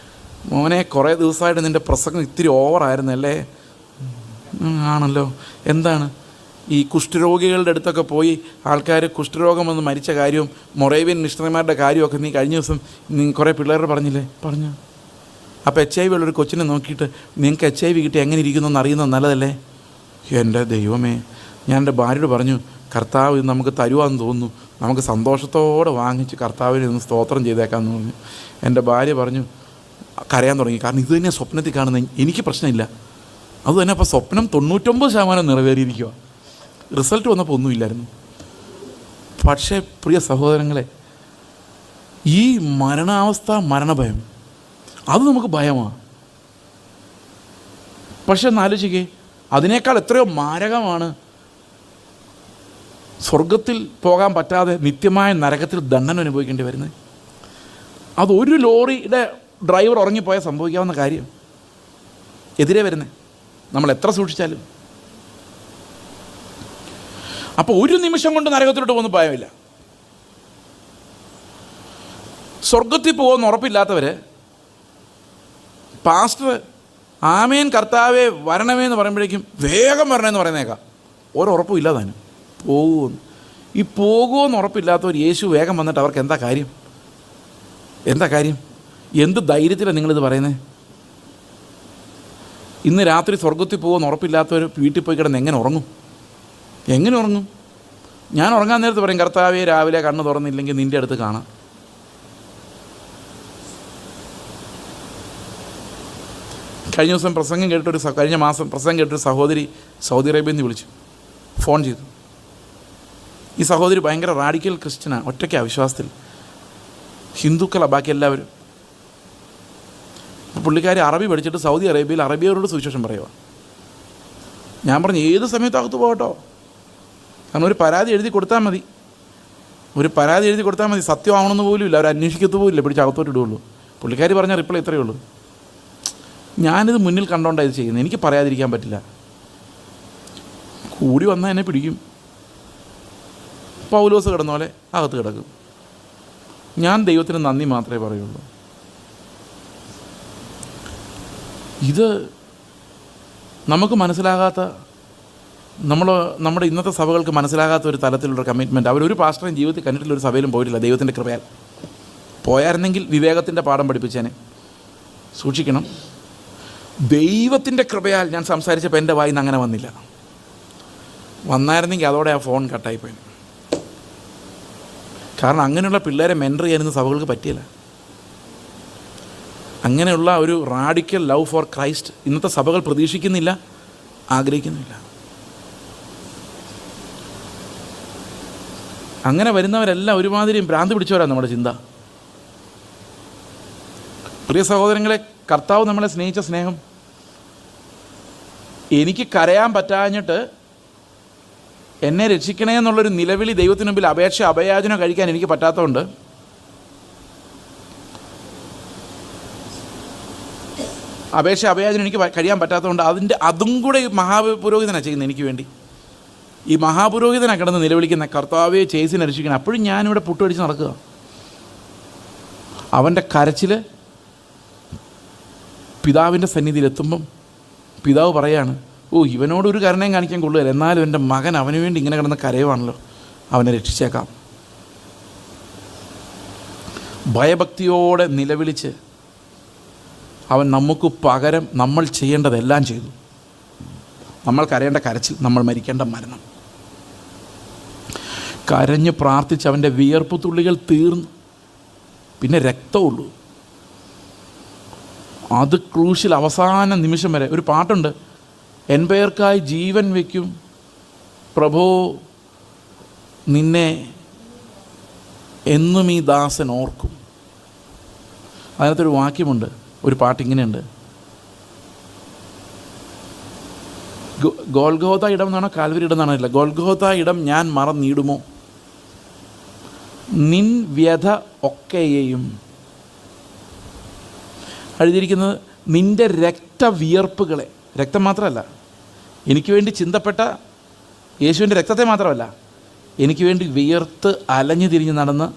മോനെ കുറേ ദിവസമായിട്ട് നിൻ്റെ പ്രസംഗം ഇത്തിരി ഓവറായിരുന്നല്ലേ? ആണല്ലോ. എന്താണ്? ഈ കുഷ്ഠരോഗികളുടെ അടുത്തൊക്കെ പോയി ആൾക്കാർ കുഷ്ഠരോഗം വന്ന് മരിച്ച കാര്യവും മൊറേവിയൻ മിഷണറിമാരുടെ കാര്യമൊക്കെ നീ കഴിഞ്ഞ ദിവസം നീ കുറേ പിള്ളേരോട് പറഞ്ഞില്ലേ? പറഞ്ഞു. അപ്പോൾ HIV ഉള്ളൊരു കൊച്ചിനെ നോക്കിയിട്ട് നിങ്ങൾക്ക് HIV കിട്ടി എങ്ങനെ ഇരിക്കുന്നു എന്ന് അറിയുന്നത് നല്ലതല്ലേ? എൻ്റെ ദൈവമേ, ഞാൻ എൻ്റെ ഭാര്യയോട് പറഞ്ഞു, കർത്താവ് ഇത് നമുക്ക് തരുവാന്ന് തോന്നുന്നു, നമുക്ക് സന്തോഷത്തോടെ വാങ്ങിച്ച് കർത്താവിനെ ഒന്ന് സ്തോത്രം ചെയ്തേക്കാമെന്ന് പറഞ്ഞു. എൻ്റെ ഭാര്യ പറഞ്ഞു, കരയാൻ തുടങ്ങി. കാരണം ഇത് തന്നെ സ്വപ്നത്തിൽ കാണുന്നത്, എനിക്ക് പ്രശ്നമില്ല. അതുതന്നെ അപ്പോൾ സ്വപ്നം 99% നിറവേറിയിരിക്കുക. റിസൾട്ട് വന്നപ്പോൾ ഒന്നുമില്ലായിരുന്നു. പക്ഷേ പ്രിയ സഹോദരങ്ങളെ, ഈ മരണാവസ്ഥ, മരണഭയം, അത് നമുക്ക് ഭയമാണ്. പക്ഷെ ഒന്ന് ആലോചിക്കേ, അതിനേക്കാൾ എത്രയോ മാരകമാണ് സ്വർഗത്തിൽ പോകാൻ പറ്റാതെ നിത്യമായ നരകത്തിൽ ദണ്ഡനം അനുഭവിക്കേണ്ടി വരുന്നത്. അതൊരു ലോറിയുടെ ഡ്രൈവർ ഉറങ്ങിപ്പോയാൽ സംഭവിക്കാവുന്ന കാര്യം എതിരെ വരുന്നത്, നമ്മൾ എത്ര സൂക്ഷിച്ചാലും. അപ്പോൾ ഒരു നിമിഷം കൊണ്ട് നരകത്തിലോട്ട് പോകുന്ന ഭയമില്ല. സ്വർഗത്തിൽ പോകുമെന്ന് ഉറപ്പില്ലാത്തവർ പാസ്റ്റർ ആമേൻ കർത്താവെ വരണമേ എന്ന് പറയുമ്പോഴേക്കും വേഗം വരണമെന്ന് പറയുന്നേക്കാം. ഓരുറപ്പും ഇല്ലാതാനും പോകുമെന്ന്. ഈ പോകുമെന്ന് ഉറപ്പില്ലാത്തവർ യേശു വേഗം വന്നിട്ട് അവർക്ക് എന്താ കാര്യം? എന്താ കാര്യം? എന്ത് ധൈര്യത്തിലാണ് നിങ്ങളിത് പറയുന്നത്? ഇന്ന് രാത്രി സ്വർഗത്തിൽ പോകുമെന്ന് ഉറപ്പില്ലാത്തവർ വീട്ടിൽ പോയി കിടന്ന് എങ്ങനെ ഉറങ്ങും? എങ്ങനെ ഉറങ്ങും? ഞാൻ ഉറങ്ങാൻ നേരത്ത് പറയും, കർത്താവെ രാവിലെ കണ്ണ് തുറന്നില്ലെങ്കിൽ നിൻ്റെ അടുത്ത് കാണാം. കഴിഞ്ഞ ദിവസം പ്രസംഗം കേട്ടൊരു കഴിഞ്ഞ മാസം പ്രസംഗം കേട്ടൊരു സഹോദരി സൗദി അറേബ്യയിൽ നിന്ന് വിളിച്ചു, ഫോൺ ചെയ്തു. ഈ സഹോദരി ഭയങ്കര റാഡിക്കൽ ക്രിസ്ത്യനാണ്, ഒറ്റയ്ക്കാണ് വിശ്വാസത്തിൽ, ഹിന്ദുക്കളാണ് ബാക്കി എല്ലാവരും. പുള്ളിക്കാരി അറബി പഠിച്ചിട്ട് സൗദി അറേബ്യയിൽ അറബിയരോട് സുവിശേഷം പറയുക. ഞാൻ പറഞ്ഞു ഏത് സമയത്തകത്ത് പോകട്ടോ, കാരണം ഒരു പരാതി എഴുതി കൊടുത്താൽ മതി, ഒരു പരാതി എഴുതി കൊടുത്താൽ മതി, സത്യമാവണമെന്ന് പോലും ഇല്ല, അവർ അന്വേഷിക്കത്തു പോലും ഇല്ല, പിടിച്ച് അകത്തോട്ട് ഇടുകയുള്ളൂ. പുള്ളിക്കാരി പറഞ്ഞ റിപ്ലൈ ഇത്രയേ ഉള്ളൂ, ഞാനിത് മുന്നിൽ കണ്ടോണ്ടാണ് ഇത് ചെയ്യുന്നത്, എനിക്ക് പറയാതിരിക്കാൻ പറ്റില്ല, കൂടി വന്നാൽ എന്നെ പിടിക്കും, പൗലോസ് കിടന്ന പോലെ അകത്ത് കിടക്കും, ഞാൻ ദൈവത്തിന് നന്ദി മാത്രമേ പറയുള്ളൂ. ഇത് നമുക്ക് മനസ്സിലാകാത്ത, നമ്മുടെ ഇന്നത്തെ സഭകൾക്ക് മനസ്സിലാകാത്ത ഒരു തലത്തിലുള്ള കമ്മിറ്റ്മെൻറ്റ്. അവരൊരു പാസ്റ്ററും ജീവിതത്തിൽ കണ്ടിട്ടുള്ളൊരു സഭയിലും പോയിട്ടില്ല ദൈവത്തിൻ്റെ കൃപയാൽ. പോയായിരുന്നെങ്കിൽ വിവേകത്തിൻ്റെ പാഠം പഠിപ്പിച്ചേനെ. സൂക്ഷിക്കണം. ദൈവത്തിൻ്റെ കൃപയാൽ ഞാൻ സംസാരിച്ചപ്പോൾ എൻ്റെ വായിന്ന് അങ്ങനെ വന്നില്ല. വന്നായിരുന്നെങ്കിൽ അതോടെ ആ ഫോൺ കട്ടായിപ്പോയി. കാരണം അങ്ങനെയുള്ള പിള്ളേരെ മെൻറ്റർ ചെയ്യാനൊന്നും സഭകൾക്ക് പറ്റിയില്ല. അങ്ങനെയുള്ള ഒരു റാഡിക്കൽ ലവ് ഫോർ ക്രൈസ്റ്റ് ഇന്നത്തെ സഭകൾ പ്രതീക്ഷിക്കുന്നില്ല, ആഗ്രഹിക്കുന്നില്ല. അങ്ങനെ വരുന്നവരെല്ലാം ഒരുമാതിരി ഭ്രാന്ത് പിടിച്ചവരാണ് നമ്മുടെ ചിന്ത. പ്രിയ സഹോദരങ്ങളെ, കർത്താവ് നമ്മളെ സ്നേഹിച്ച സ്നേഹം, എനിക്ക് കരയാൻ പറ്റാഞ്ഞിട്ട് എന്നെ രക്ഷിക്കണേ എന്നുള്ളൊരു നിലവിളി ദൈവത്തിന് മുമ്പിൽ അഭയാചന കഴിക്കാൻ എനിക്ക് പറ്റാത്തതുകൊണ്ട് അഭയാചന എനിക്ക് കഴിയാൻ പറ്റാത്തതുകൊണ്ട് അതും കൂടെ ഈ മഹാപുരോഹിതനാണ് ചെയ്യുന്നത് എനിക്ക് വേണ്ടി. ഈ മഹാപുരോഹിതനാണ് കിടന്ന് നിലവിളിക്കുന്ന, കർത്താവെ ചേസിനെ രക്ഷിക്കണം. അപ്പോഴും ഞാനിവിടെ പുട്ടുപടിച്ച് നടക്കുക. അവൻ്റെ കരച്ചിൽ പിതാവിൻ്റെ സന്നിധിയിലെത്തുമ്പം പിതാവ് പറയാണ്, ഓ ഇവനോടൊരു കരുണയും കാണിക്കാൻ കൊള്ളുകയില്ല, എന്നാലും എൻ്റെ മകൻ അവന് വേണ്ടി ഇങ്ങനെ കിടന്ന് കരയുവാണല്ലോ, അവനെ രക്ഷിച്ചേക്കാം. ഭയഭക്തിയോടെ നിലവിളിച്ച് അവൻ നമുക്ക് പകരം നമ്മൾ ചെയ്യേണ്ടതെല്ലാം ചെയ്തു. നമ്മൾ കരയേണ്ട കരച്ചിൽ, നമ്മൾ മരിക്കേണ്ട മരണം. കരഞ്ഞ് പ്രാർത്ഥിച്ച് അവൻ്റെ വിയർപ്പ് തുള്ളികൾ തീർന്നു, പിന്നെ രക്തമുള്ളൂ. അത് ക്രൂശിൽ അവസാന നിമിഷം വരെ. ഒരു പാട്ടുണ്ട്, എൻ പേർക്കായി ജീവൻ വയ്ക്കും പ്രഭോ നിന്നെ എന്നും ഈ ദാസൻ ഓർക്കും. അതിനകത്തൊരു വാക്യമുണ്ട്, ഒരു പാട്ടിങ്ങനെയുണ്ട്, ഗോൽഗോഥ ഇടം എന്നാണോ കാൽവരി ഇടം എന്നാണോ ഇല്ല, ഗോൽഗോഥ ഇടം ഞാൻ മറന്നിടുമോ, നിൻ വ്യഥ ഒക്കെയെയും. എഴുതിയിരിക്കുന്നത് നിൻ്റെ രക്തവിയർപ്പുകളെ, രക്തം മാത്രമല്ല, എനിക്ക് വേണ്ടി ചിന്തപ്പെട്ട യേശുവിൻ്റെ രക്തത്തെ മാത്രമല്ല, എനിക്ക് വേണ്ടി വിയർത്ത് അലഞ്ഞു തിരിഞ്ഞ് നടന്ന്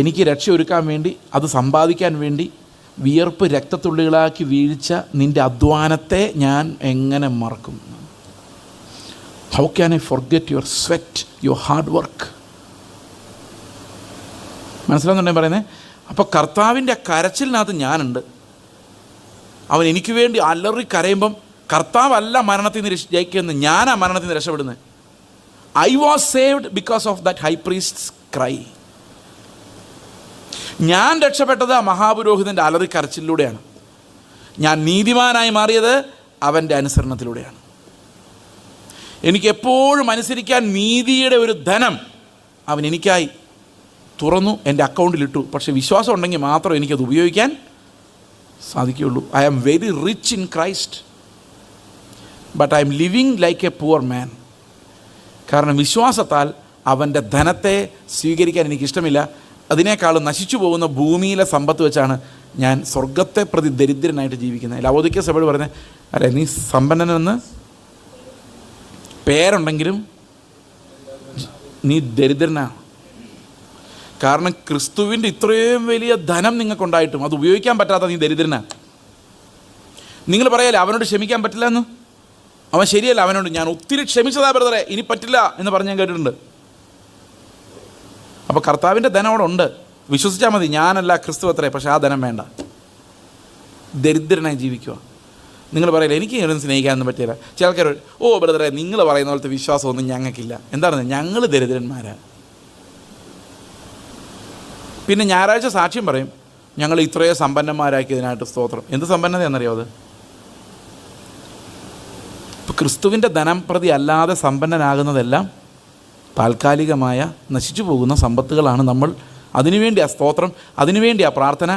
എനിക്ക് രക്ഷ ഒരുക്കാൻ വേണ്ടി, അത് സമ്പാദിക്കാൻ വേണ്ടി വിയർപ്പ് രക്തത്തുള്ളികളാക്കി വീഴ്ച നിൻ്റെ അധ്വാനത്തെ ഞാൻ എങ്ങനെ മറക്കും? How can I forget your sweat, your hard work? മനസ്സിലാവുന്നുണ്ടെങ്കിൽ പറയുന്നത്. അപ്പോൾ കർത്താവിൻ്റെ കരച്ചിലിനകത്ത് ഞാനുണ്ട്. അവൻ എനിക്ക് വേണ്ടി അലറി കരയുമ്പം കർത്താവല്ല മരണത്തിൽ നിന്ന് ജയിക്കുന്നത്, ഞാനാ മരണത്തിൽ നിന്ന് രക്ഷപ്പെടുന്നത്. I was saved because of that high priest's cry. ഞാൻ രക്ഷപ്പെട്ടത് ആ മഹാപുരോഹിതൻ്റെ അലറി കരച്ചിലൂടെയാണ്. ഞാൻ നീതിമാനായി മാറിയത് അവൻ്റെ അനുസരണത്തിലൂടെയാണ്. എനിക്കെപ്പോഴും അനുസരിക്കാൻ നീതിയുടെ ഒരു ധനം അവൻ എനിക്കായി തുറന്നു, എൻ്റെ അക്കൗണ്ടിലിട്ടു. പക്ഷേ വിശ്വാസം ഉണ്ടെങ്കിൽ മാത്രം എനിക്കത് ഉപയോഗിക്കാൻ സാധിക്കുകയുള്ളൂ. I am very rich in Christ, but I am living like a poor man. കാരണം വിശ്വാസത്താൽ അവൻ്റെ ധനത്തെ സ്വീകരിക്കാൻ എനിക്കിഷ്ടമില്ല. അതിനേക്കാളും നശിച്ചു പോകുന്ന ഭൂമിയിലെ സമ്പത്ത് വെച്ചാണ് ഞാൻ സ്വർഗത്തെ പ്രതി ദരിദ്രനായിട്ട് ജീവിക്കുന്നത്. ലവോദിക്ക സഭയോട് പറഞ്ഞത്, അല്ലേ, നീ സമ്പന്നനെന്ന് പേരുണ്ടെങ്കിലും നീ ദരിദ്രനാണ്. കാരണം ക്രിസ്തുവിൻ്റെ ഇത്രയും വലിയ ധനം നിങ്ങൾക്കുണ്ടായിട്ടും അത് ഉപയോഗിക്കാൻ പറ്റാത്ത നീ ദരിദ്രനാണ്. നിങ്ങൾ പറയല്ലേ അവനോട് ക്ഷമിക്കാൻ പറ്റില്ല എന്ന്? അവൻ ശരിയല്ല, അവനോട് ഞാൻ ഒത്തിരി ക്ഷമിച്ചതാ ബ്രദറെ, ഇനി പറ്റില്ല എന്ന് പറഞ്ഞ് ഞാൻ കേട്ടിട്ടുണ്ട്. അപ്പോൾ കർത്താവിൻ്റെ ധനം അവിടെ ഉണ്ട്, വിശ്വസിച്ചാൽ മതി. ഞാനല്ല ക്രിസ്തു അത്രേ, പക്ഷേ ആ ധനം വേണ്ട. ദരിദ്രനായി ജീവിക്കുക. നിങ്ങൾ പറയില്ല എനിക്ക് ഇങ്ങനെ സ്നേഹിക്കാനൊന്നും പറ്റില്ല. ചില ആൾക്കാർ, ഓ ബ്രദറെ നിങ്ങൾ പറയുന്ന പോലത്തെ വിശ്വാസമൊന്നും ഞങ്ങൾക്കില്ല. എന്താണ്? ഞങ്ങൾ ദരിദ്രന്മാരാണ്. പിന്നെ ഞായറാഴ്ച സാക്ഷ്യം പറയും, ഞങ്ങൾ ഇത്രയോ സമ്പന്നന്മാരാക്കിയതിനായിട്ട് സ്തോത്രം. എന്ത് സമ്പന്നതയെന്നറിയോ അത്? ഇപ്പോൾ ക്രിസ്തുവിൻ്റെ ധനം പ്രതി അല്ലാതെ സമ്പന്നനാകുന്നതെല്ലാം താൽക്കാലികമായ നശിച്ചു പോകുന്ന സമ്പത്തുകളാണ്. നമ്മൾ അതിനുവേണ്ടി ആ സ്തോത്രം, അതിനുവേണ്ടി ആ പ്രാർത്ഥന.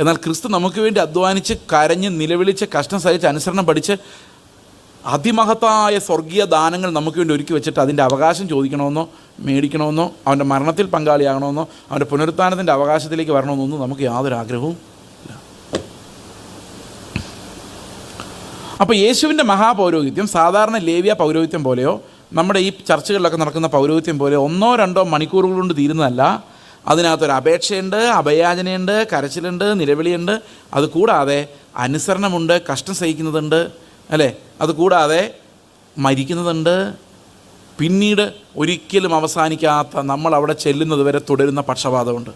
എന്നാൽ ക്രിസ്തു നമുക്ക് വേണ്ടി അധ്വാനിച്ച് കരഞ്ഞ് നിലവിളിച്ച് കഷ്ടം സഹിച്ച് അനുസരണം പഠിച്ച് അതിമഹത്തായ സ്വർഗീയ ദാനങ്ങൾ നമുക്ക് വേണ്ടി ഒരുക്കി വെച്ചിട്ട് അതിൻ്റെ അവകാശം ചോദിക്കണമെന്നോ മേടിക്കണമെന്നോ അവൻ്റെ മരണത്തിൽ പങ്കാളിയാകണമെന്നോ അവൻ്റെ പുനരുത്ഥാനത്തിൻ്റെ അവകാശത്തിലേക്ക് വരണമെന്നൊന്നും നമുക്ക് യാതൊരു ആഗ്രഹവും ഇല്ല. അപ്പോൾ യേശുവിൻ്റെ മഹാപൗരോഹിത്യം സാധാരണ ലേവ്യ പൗരോഹിത്യം പോലെയോ നമ്മുടെ ഈ ചർച്ചകളിലൊക്കെ നടക്കുന്ന പൗരോഹിത്യം പോലെ 1-2 മണിക്കൂറുകൾ കൊണ്ട് തീരുന്നതല്ല. അതിനകത്തൊരു അപേക്ഷയുണ്ട്, അഭയാചനയുണ്ട്, കരച്ചിലുണ്ട്, നിലവിളിയുണ്ട്. അതുകൂടാതെ അനുസരണമുണ്ട്, കഷ്ടം സഹിക്കുന്നതുണ്ട്, അല്ലേ? അതുകൂടാതെ മരിക്കുന്നതുണ്ട്. പിന്നീട് ഒരിക്കലും അവസാനിക്കാത്ത, നമ്മൾ അവിടെ ചെല്ലുന്നത് വരെ തുടരുന്ന പക്ഷപാതമുണ്ട്.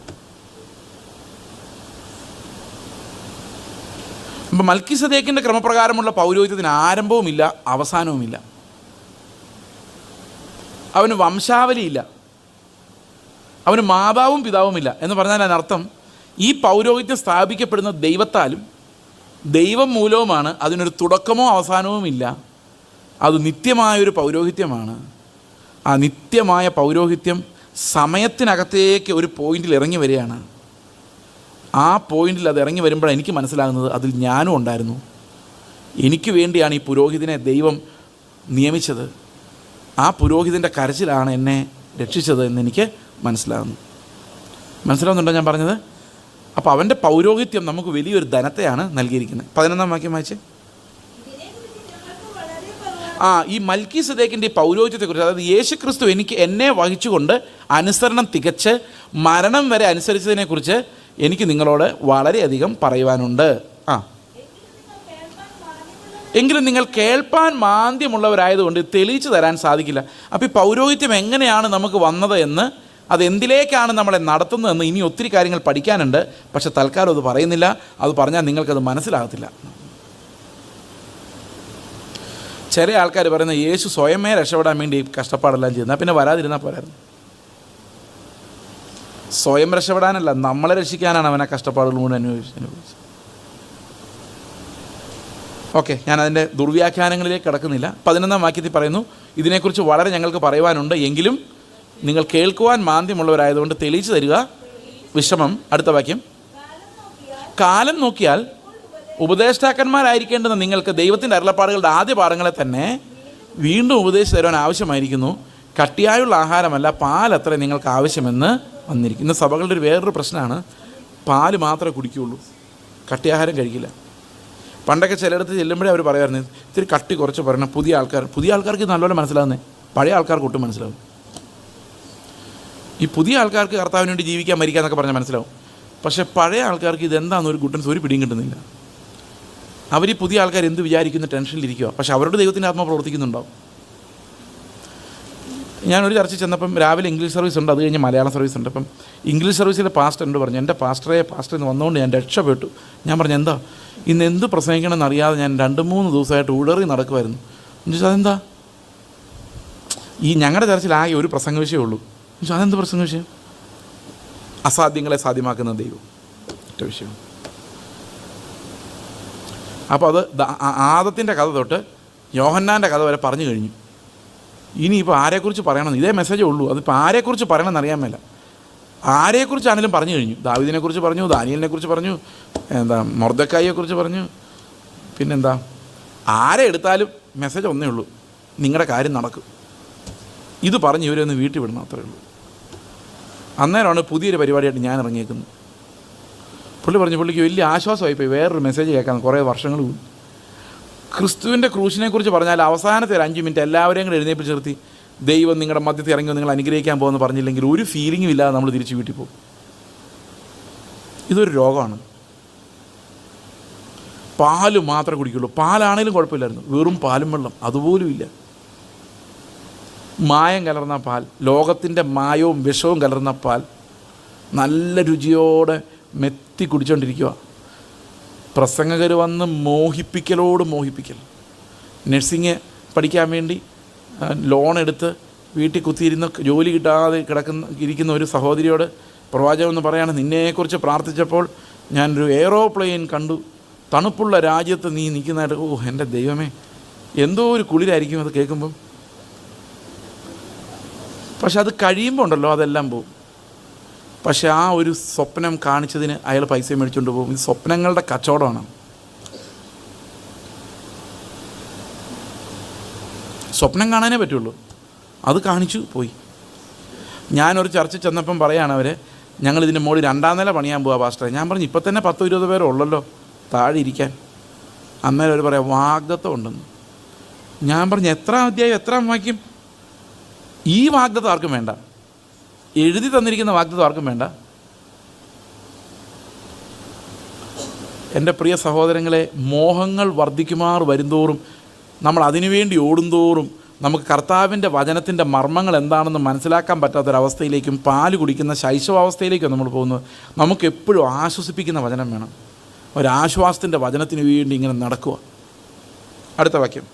അപ്പം മൽക്കീസദേക്കിൻ്റെ ക്രമപ്രകാരമുള്ള പൗരോഹിത്യത്തിന് ആരംഭവുമില്ല, അവസാനവുമില്ല. അവന് വംശാവലിയില്ല, അവന് മാതാവും പിതാവുമില്ല. എന്ന് പറഞ്ഞാൽ അതിനർത്ഥം ഈ പൗരോഹിത്യം സ്ഥാപിക്കപ്പെടുന്ന ദൈവത്താലും ദൈവം മൂലവുമാണ്. അതിനൊരു തുടക്കമോ അവസാനവുമില്ല. അത് നിത്യമായൊരു പൗരോഹിത്യമാണ്. ആ നിത്യമായ പൗരോഹിത്യം സമയത്തിനകത്തേക്ക് ഒരു പോയിന്റിൽ ഇറങ്ങി വരികയാണ്. ആ പോയിന്റിൽ അത് ഇറങ്ങി വരുമ്പോഴാണ് എനിക്ക് മനസ്സിലാകുന്നത് അതിൽ ഞാനും ഉണ്ടായിരുന്നു. എനിക്ക് വേണ്ടിയാണ് ഈ പുരോഹിതനെ ദൈവം നിയമിച്ചത്. ആ പുരോഹിതൻ്റെ കരച്ചിലാണ് എന്നെ രക്ഷിച്ചത് എന്നെനിക്ക് മനസ്സിലാവുന്നുണ്ടോ ഞാൻ പറഞ്ഞത്? അപ്പോൾ അവൻ്റെ പൗരോഹിത്യം നമുക്ക് വലിയൊരു ധനത്തെയാണ് നൽകിയിരിക്കുന്നത്. 11-ാം വാക്യം വായിച്ചേ. ഈ മൽക്കീസദേക്കിൻ്റെ ഈ പൗരോഹിത്യത്തെക്കുറിച്ച്, അതായത് യേശുക്രിസ്തു എന്നെ വഹിച്ചുകൊണ്ട് അനുസരണം തികച്ച് മരണം വരെ അനുസരിച്ചതിനെക്കുറിച്ച് എനിക്ക് നിങ്ങളോട് വളരെയധികം പറയുവാനുണ്ട്. എങ്കിലും നിങ്ങൾ കേൾപ്പാൻ മാന്ദ്യമുള്ളവരായതുകൊണ്ട് തെളിയിച്ചു തരാൻ സാധിക്കില്ല. അപ്പോൾ ഈ പൗരോഹിത്യം എങ്ങനെയാണ് നമുക്ക് വന്നത് എന്ന്, അതെന്തിലേക്കാണ് നമ്മളെ നടത്തുന്നതെന്ന് ഇനി ഒത്തിരി കാര്യങ്ങൾ പഠിക്കാനുണ്ട്. പക്ഷെ തൽക്കാലം അത് പറയുന്നില്ല. അത് പറഞ്ഞാൽ നിങ്ങൾക്കത് മനസ്സിലാകത്തില്ല. ചില ആൾക്കാർ പറയുന്നത് യേശു സ്വയമേ രക്ഷപ്പെടാൻ വേണ്ടി കഷ്ടപ്പാടെല്ലാം ചെയ്യുന്നത്, പിന്നെ വരാതിരുന്നാൽ പോരായിരുന്നു. സ്വയം രക്ഷപ്പെടാനല്ല, നമ്മളെ രക്ഷിക്കാനാണ് അവനെ കഷ്ടപ്പാടുകൾ മുഴുവൻ അനുഭവിച്ചത്. ഓക്കെ, ഞാനതിൻ്റെ ദുർവ്യാഖ്യാനങ്ങളിലേക്ക് കിടക്കുന്നില്ല. 11-ാം വാക്യത്തിൽ പറയുന്നു, ഇതിനെക്കുറിച്ച് വളരെ ഞങ്ങൾക്ക് പറയുവാനുണ്ട്, എങ്കിലും നിങ്ങൾ കേൾക്കുവാൻ മാന്ദ്യമുള്ളവരായതുകൊണ്ട് തെളിയിച്ചു തരിക. വിഷമം. അടുത്ത വാക്യം. കാലം നോക്കിയാൽ ഉപദേഷ്ടാക്കന്മാരായിരിക്കേണ്ടുന്ന നിങ്ങൾക്ക് ദൈവത്തിൻ്റെ അരുളപ്പാടുകളുടെ ആദ്യ പാഠങ്ങളെ തന്നെ വീണ്ടും ഉപദേശിച്ച് തരുവാൻ ആവശ്യമായിരിക്കുന്നു. കട്ടിയായുള്ള ആഹാരമല്ല, പാലത്ര നിങ്ങൾക്ക് ആവശ്യമെന്ന് വന്നിരിക്കുന്നു. ഇന്ന് സഭകളുടെ ഒരു വേറൊരു പ്രശ്നമാണ്, പാല് മാത്രമേ കുടിക്കുകയുള്ളൂ, കട്ടിയാഹാരം കഴിക്കില്ല. പണ്ടൊക്കെ ചിലയിടത്ത് ചെല്ലുമ്പോഴേ അവർ പറയുമായിരുന്നു ഇത്തിരി കട്ടി കുറച്ച് പറയണം. പുതിയ ആൾക്കാർക്ക് നല്ലപോലെ മനസ്സിലാകുന്നേ, പഴയ ആൾക്കാർക്ക് ഒട്ടും മനസ്സിലാവും. ഈ പുതിയ ആൾക്കാർക്ക് കർത്താവിന് വേണ്ടി ജീവിക്കാൻ മരിക്കുക എന്നൊക്കെ പറഞ്ഞാൽ മനസ്സിലാവും. പക്ഷേ പഴയ ആൾക്കാർക്ക് ഇതെന്താണെന്ന് ഒരു ഗുട്ടൻസ് ഒരു പിടിയും കിട്ടുന്നില്ല. അവർ ഈ പുതിയ ആൾക്കാർ എന്ത് വിചാരിക്കുന്ന ടെൻഷനിലിരിക്കുക, പക്ഷെ അവരുടെ ദൈവത്തിൻ്റെ ആത്മ പ്രവർത്തിക്കുന്നുണ്ടാവും. ഞാനൊരു ചർച്ച ചെന്നപ്പം രാവിലെ ഇംഗ്ലീഷ് സർവീസ് ഉണ്ട്, അത് കഴിഞ്ഞ് മലയാളം സർവീസ് ഉണ്ട്. അപ്പം ഇംഗ്ലീഷ് സർവീസിലെ പാസ്റ്റർ എന്നോട് പറഞ്ഞു, എൻ്റെ പാസ്റ്റർ ഇന്ന് വന്നുകൊണ്ട് ഞാൻ രക്ഷപ്പെട്ടു. ഞാൻ പറഞ്ഞു എന്താ, ഇന്ന് എന്ത് പ്രസംഗിക്കണമെന്ന് അറിയാതെ ഞാൻ 2-3 ദിവസമായിട്ട് ഉടറി നടക്കുമായിരുന്നു. എന്ന് ചോദിച്ചാൽ അതെന്താ, ഈ ഞങ്ങളുടെ ചർച്ചിൽ ആകെ ഒരു പ്രസംഗ വിഷയമേ ഉള്ളൂ. എന്ന് ചോദിച്ചാൽ അതെന്ത് പ്രസംഗ വിഷയം? അസാധ്യങ്ങളെ സാധ്യമാക്കുന്ന ദൈവം, ഒറ്റ വിഷയം. അപ്പോൾ അത് ആദത്തിൻ്റെ കഥ തൊട്ട് യോഹന്നാൻ്റെ കഥ വരെ പറഞ്ഞു കഴിഞ്ഞു. ഇനിയിപ്പോൾ ആരെക്കുറിച്ച് പറയണം, ഇതേ മെസ്സേജേ ഉള്ളൂ. അതിപ്പോൾ ആരെക്കുറിച്ച് പറയണമെന്ന് അറിയാൻ മേല. ആരെക്കുറിച്ചാണെങ്കിലും പറഞ്ഞു കഴിഞ്ഞു. ദാവീദിനെക്കുറിച്ച് പറഞ്ഞു, ദാനിയേലിനെക്കുറിച്ച് പറഞ്ഞു, മൊർദെഖായിയെക്കുറിച്ച് പറഞ്ഞു. പിന്നെന്താ, ആരെ എടുത്താലും മെസ്സേജ് ഒന്നേ ഉള്ളൂ, നിങ്ങളുടെ കാര്യം നടക്കും. ഇത് പറഞ്ഞ് ഇവരെ ഒന്ന് വീട്ടിൽ വിടണം, അത്രയേ ഉള്ളൂ. അന്നേരമാണ് പുതിയൊരു പരിപാടിയായിട്ട് ഞാൻ ഇറങ്ങിയേക്കുന്നത്. പുള്ളി പറഞ്ഞു, പുള്ളിക്ക് വലിയ ആശ്വാസമായിപ്പോയി വേറൊരു മെസ്സേജ് കേൾക്കാൻ കുറേ വർഷങ്ങൾ പോയി. ക്രിസ്തുവിൻ്റെ ക്രൂശിനെക്കുറിച്ച് പറഞ്ഞാൽ അവസാനത്തെ ഒരു 5 മിനിറ്റ് എല്ലാവരെയും കൂടെ എഴുന്നേൽപ്പിച്ച് നിർത്തി ദൈവം നിങ്ങളുടെ മധ്യത്തിൽ ഇറങ്ങി നിങ്ങൾ അനുഗ്രഹിക്കാൻ പോകുമെന്ന് പറഞ്ഞില്ലെങ്കിൽ ഒരു ഫീലിംഗും ഇല്ലാതെ നമ്മൾ തിരിച്ച് വീട്ടിൽ പോകും. ഇതൊരു രോഗമാണ്. പാല് മാത്രമേ കുടിക്കുള്ളൂ. പാലാണേലും കുഴപ്പമില്ലായിരുന്നു, വെറും പാലും വെള്ളം അതുപോലും ഇല്ല. മായം കലർന്ന പാൽ, ലോകത്തിൻ്റെ മായവും വിഷവും കലർന്ന പാൽ നല്ല രുചിയോടെ മെത്തി കുടിച്ചുകൊണ്ടിരിക്കുക. പ്രസംഗകർ വന്ന് മോഹിപ്പിക്കൽ. നഴ്സിംഗ് പഠിക്കാൻ വേണ്ടി ലോൺ എടുത്ത് വീട്ടിൽ കുത്തിയിരുന്ന് ജോലി കിട്ടാതെ ഇരിക്കുന്ന ഒരു സഹോദരിയോട് പ്രവാചകൻ എന്ന് പറയാണ്, നിന്നെക്കുറിച്ച് പ്രാർത്ഥിച്ചപ്പോൾ ഞാനൊരു എയ്റോപ്ലെയിൻ കണ്ടു, തണുപ്പുള്ള രാജ്യത്ത് നീ നിൽക്കുന്നതായിട്ട്. ഓ എൻ്റെ ദൈവമേ, എന്തോ ഒരു കുളിരായിരിക്കും അത് കേൾക്കുമ്പം. പക്ഷെ അത് കഴിയുമ്പോൾ ഉണ്ടല്ലോ അതെല്ലാം പോകും. പക്ഷെ ആ ഒരു സ്വപ്നം കാണിച്ചതിന് അയാൾ പൈസ മേടിച്ചുകൊണ്ട് പോകും. ഇത് സ്വപ്നങ്ങളുടെ കച്ചവടമാണ്. സ്വപ്നം കാണാനേ പറ്റുള്ളൂ, അത് കാണിച്ചു പോയി. ഞാനൊരു ചർച്ച ചെന്നപ്പം പറയാണ് അവർ, ഞങ്ങളിതിൻ്റെ മുകളിൽ 2ാം നില പണിയാൻ പോവാ പാസ്റ്ററെ. ഞാൻ പറഞ്ഞു, ഇപ്പം തന്നെ 10-20 പേരേ ഉള്ളല്ലോ താഴെ ഇരിക്കാൻ. അന്നേരം അവർ പറയാം വാഗ്ദത്തം ഉണ്ടെന്ന്. ഞാൻ പറഞ്ഞു, എത്ര അധ്യായം, എത്ര വാക്യം? ഈ വാഗ്ദത്തം ആർക്കും വേണ്ട, എഴുതി തന്നിരിക്കുന്ന വാഗ്ദത്തം ആർക്കും വേണ്ട. എൻ്റെ പ്രിയ സഹോദരങ്ങളെ, മോഹങ്ങൾ വർദ്ധിക്കുമാർ വരുന്തോറും, നമ്മൾ അതിനുവേണ്ടി ഓടുന്തോറും നമുക്ക് കർത്താവിൻ്റെ വചനത്തിൻ്റെ മർമ്മങ്ങൾ എന്താണെന്ന് മനസ്സിലാക്കാൻ പറ്റാത്തൊരവസ്ഥയിലേക്കും പാല് കുടിക്കുന്ന ശൈശവാവസ്ഥയിലേക്കും നമ്മൾ പോകുന്നത്. നമുക്കെപ്പോഴും ആശ്വസിപ്പിക്കുന്ന വചനം വേണം. ഒരാശ്വാസത്തിൻ്റെ വചനത്തിന് വേണ്ടി ഇങ്ങനെ നടക്കുക. അടുത്ത വാക്യം.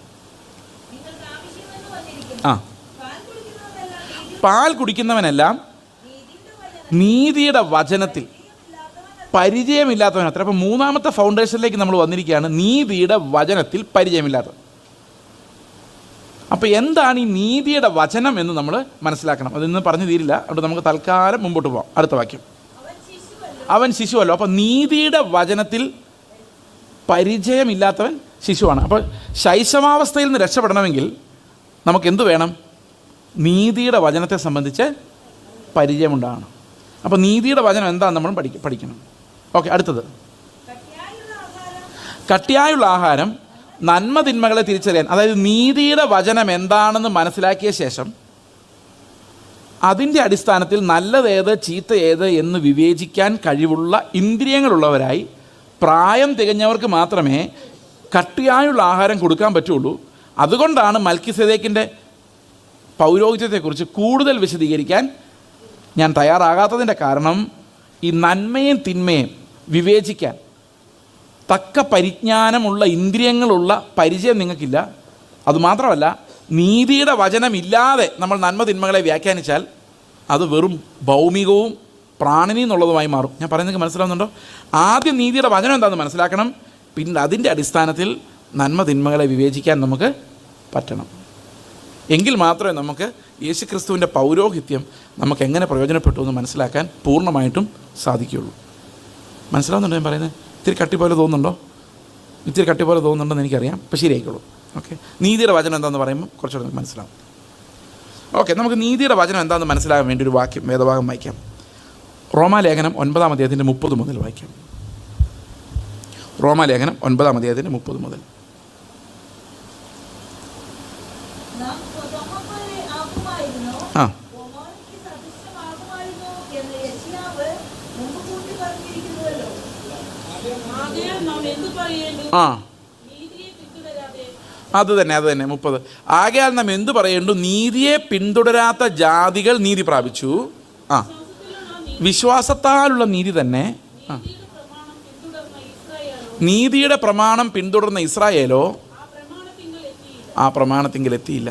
പാൽ കുടിക്കുന്നവനെല്ലാം നീതിയുടെ വചനത്തിൽ പരിചയമില്ലാത്തവൻ അത്ര. അപ്പം 3ാമത്തെ ഫൗണ്ടേഷനിലേക്ക് നമ്മൾ വന്നിരിക്കുകയാണ്, നീതിയുടെ വചനത്തിൽ പരിചയമില്ലാത്തവൻ. അപ്പോൾ എന്താണ് ഈ നീതിയുടെ വചനം എന്ന് നമ്മൾ മനസ്സിലാക്കണം. അതിന്ന് പറഞ്ഞു തീരില്ല, അതുകൊണ്ട് നമുക്ക് തൽക്കാലം മുമ്പോട്ട് പോകാം. അടുത്ത വാക്യം. അവൻ ശിശുവല്ലോ. അപ്പോൾ നീതിയുടെ വചനത്തിൽ പരിചയമില്ലാത്തവൻ ശിശുവാണ്. അപ്പോൾ ശൈശവാവസ്ഥയിൽ നിന്ന് രക്ഷപ്പെടണമെങ്കിൽ നമുക്കെന്ത് വേണം? നീതിയുടെ വചനത്തെ സംബന്ധിച്ച് പരിചയമുണ്ടാകണം. അപ്പോൾ നീതിയുടെ വചനം എന്താണെന്ന് നമ്മൾ പഠിക്കണം. ഓക്കെ, അടുത്തത്. കട്ടിയായുള്ള ആഹാരം നന്മ തിന്മകളെ തിരിച്ചറിയാൻ, അതായത് നീതിയുടെ വചനം എന്താണെന്ന് മനസ്സിലാക്കിയ ശേഷം അതിൻ്റെ അടിസ്ഥാനത്തിൽ നല്ലതേത് ചീത്ത ഏത് എന്ന് വിവേചിക്കാൻ കഴിവുള്ള ഇന്ദ്രിയങ്ങളുള്ളവരായി പ്രായം തികഞ്ഞവർക്ക് മാത്രമേ കട്ടിയായുള്ള ആഹാരം കൊടുക്കാൻ പറ്റുള്ളൂ. അതുകൊണ്ടാണ് മൽക്കിസേദേക്കിൻ്റെ പൗരോഹിത്യത്തെക്കുറിച്ച് കൂടുതൽ വിശദീകരിക്കാൻ ഞാൻ തയ്യാറാകാത്തതിൻ്റെ കാരണം, ഈ നന്മയും തിന്മയും വിവേചിക്കാൻ തക്ക പരിജ്ഞാനമുള്ള ഇന്ദ്രിയങ്ങളുള്ള പരിചയം നിങ്ങൾക്കില്ല. അതുമാത്രമല്ല, നീതിയുടെ വചനമില്ലാതെ നമ്മൾ നന്മ തിന്മകളെ വ്യാഖ്യാനിച്ചാൽ അത് വെറും ഭൗമികവും പ്രാണനി എന്നുള്ളതുമായി മാറും. ഞാൻ പറയുന്നത് മനസ്സിലാവുന്നുണ്ടോ? ആദ്യം നീതിയുടെ വചനം എന്താണെന്ന് മനസ്സിലാക്കണം, പിന്നെ അതിൻ്റെ അടിസ്ഥാനത്തിൽ നന്മ തിന്മകളെ വിവേചിക്കാൻ നമുക്ക് പറ്റണം. എങ്കിൽ മാത്രമേ നമുക്ക് യേശുക്രിസ്തുവിൻ്റെ പൗരോഹിത്യം നമുക്ക് എങ്ങനെ പ്രയോജനപ്പെട്ടു എന്ന് മനസ്സിലാക്കാൻ പൂർണ്ണമായിട്ടും സാധിക്കുകയുള്ളൂ. മനസ്സിലാവുന്നുണ്ടോ ഞാൻ പറയുന്നത്? ഇത്തിരി കട്ടി പോലെ തോന്നുന്നുണ്ടോ? ഇത്തിരി കട്ടി പോലെ തോന്നുന്നുണ്ടെന്ന് എനിക്കറിയാം, പക്ഷേ ശരിയായിക്കോളൂ. ഓക്കെ, നീതിയുടെ വചനം എന്താണെന്ന് പറയുമ്പോൾ കുറച്ചുകൂടെ നമുക്ക് മനസ്സിലാവും. ഓക്കെ, നമുക്ക് നീതിയുടെ വചനം എന്താണെന്ന് മനസ്സിലാകാൻ വേണ്ടി ഒരു വാക്യം വേദഭാഗം വായിക്കാം. റോമാലേഖനം 9-ാം അധ്യായത്തിൻ്റെ 30 മുതൽ വായിക്കാം. റോമാലേഖനം 9-ാം അധ്യായത്തിൻ്റെ 30 മുതൽ. ആ ആ അത് തന്നെ 30. ആകയാൽ നാം എന്തു പറയേണ്ടു? നീതിയെ പിന്തുടരാത്ത ജാതികൾ നീതി പ്രാപിച്ചു. ആ, വിശ്വാസത്താലുള്ള നീതി തന്നെ. ആ, നീതിയുടെ പ്രമാണം പിന്തുടർന്ന ഇസ്രായേലോ ആ പ്രമാണത്തിങ്കിൽ എത്തിയില്ല.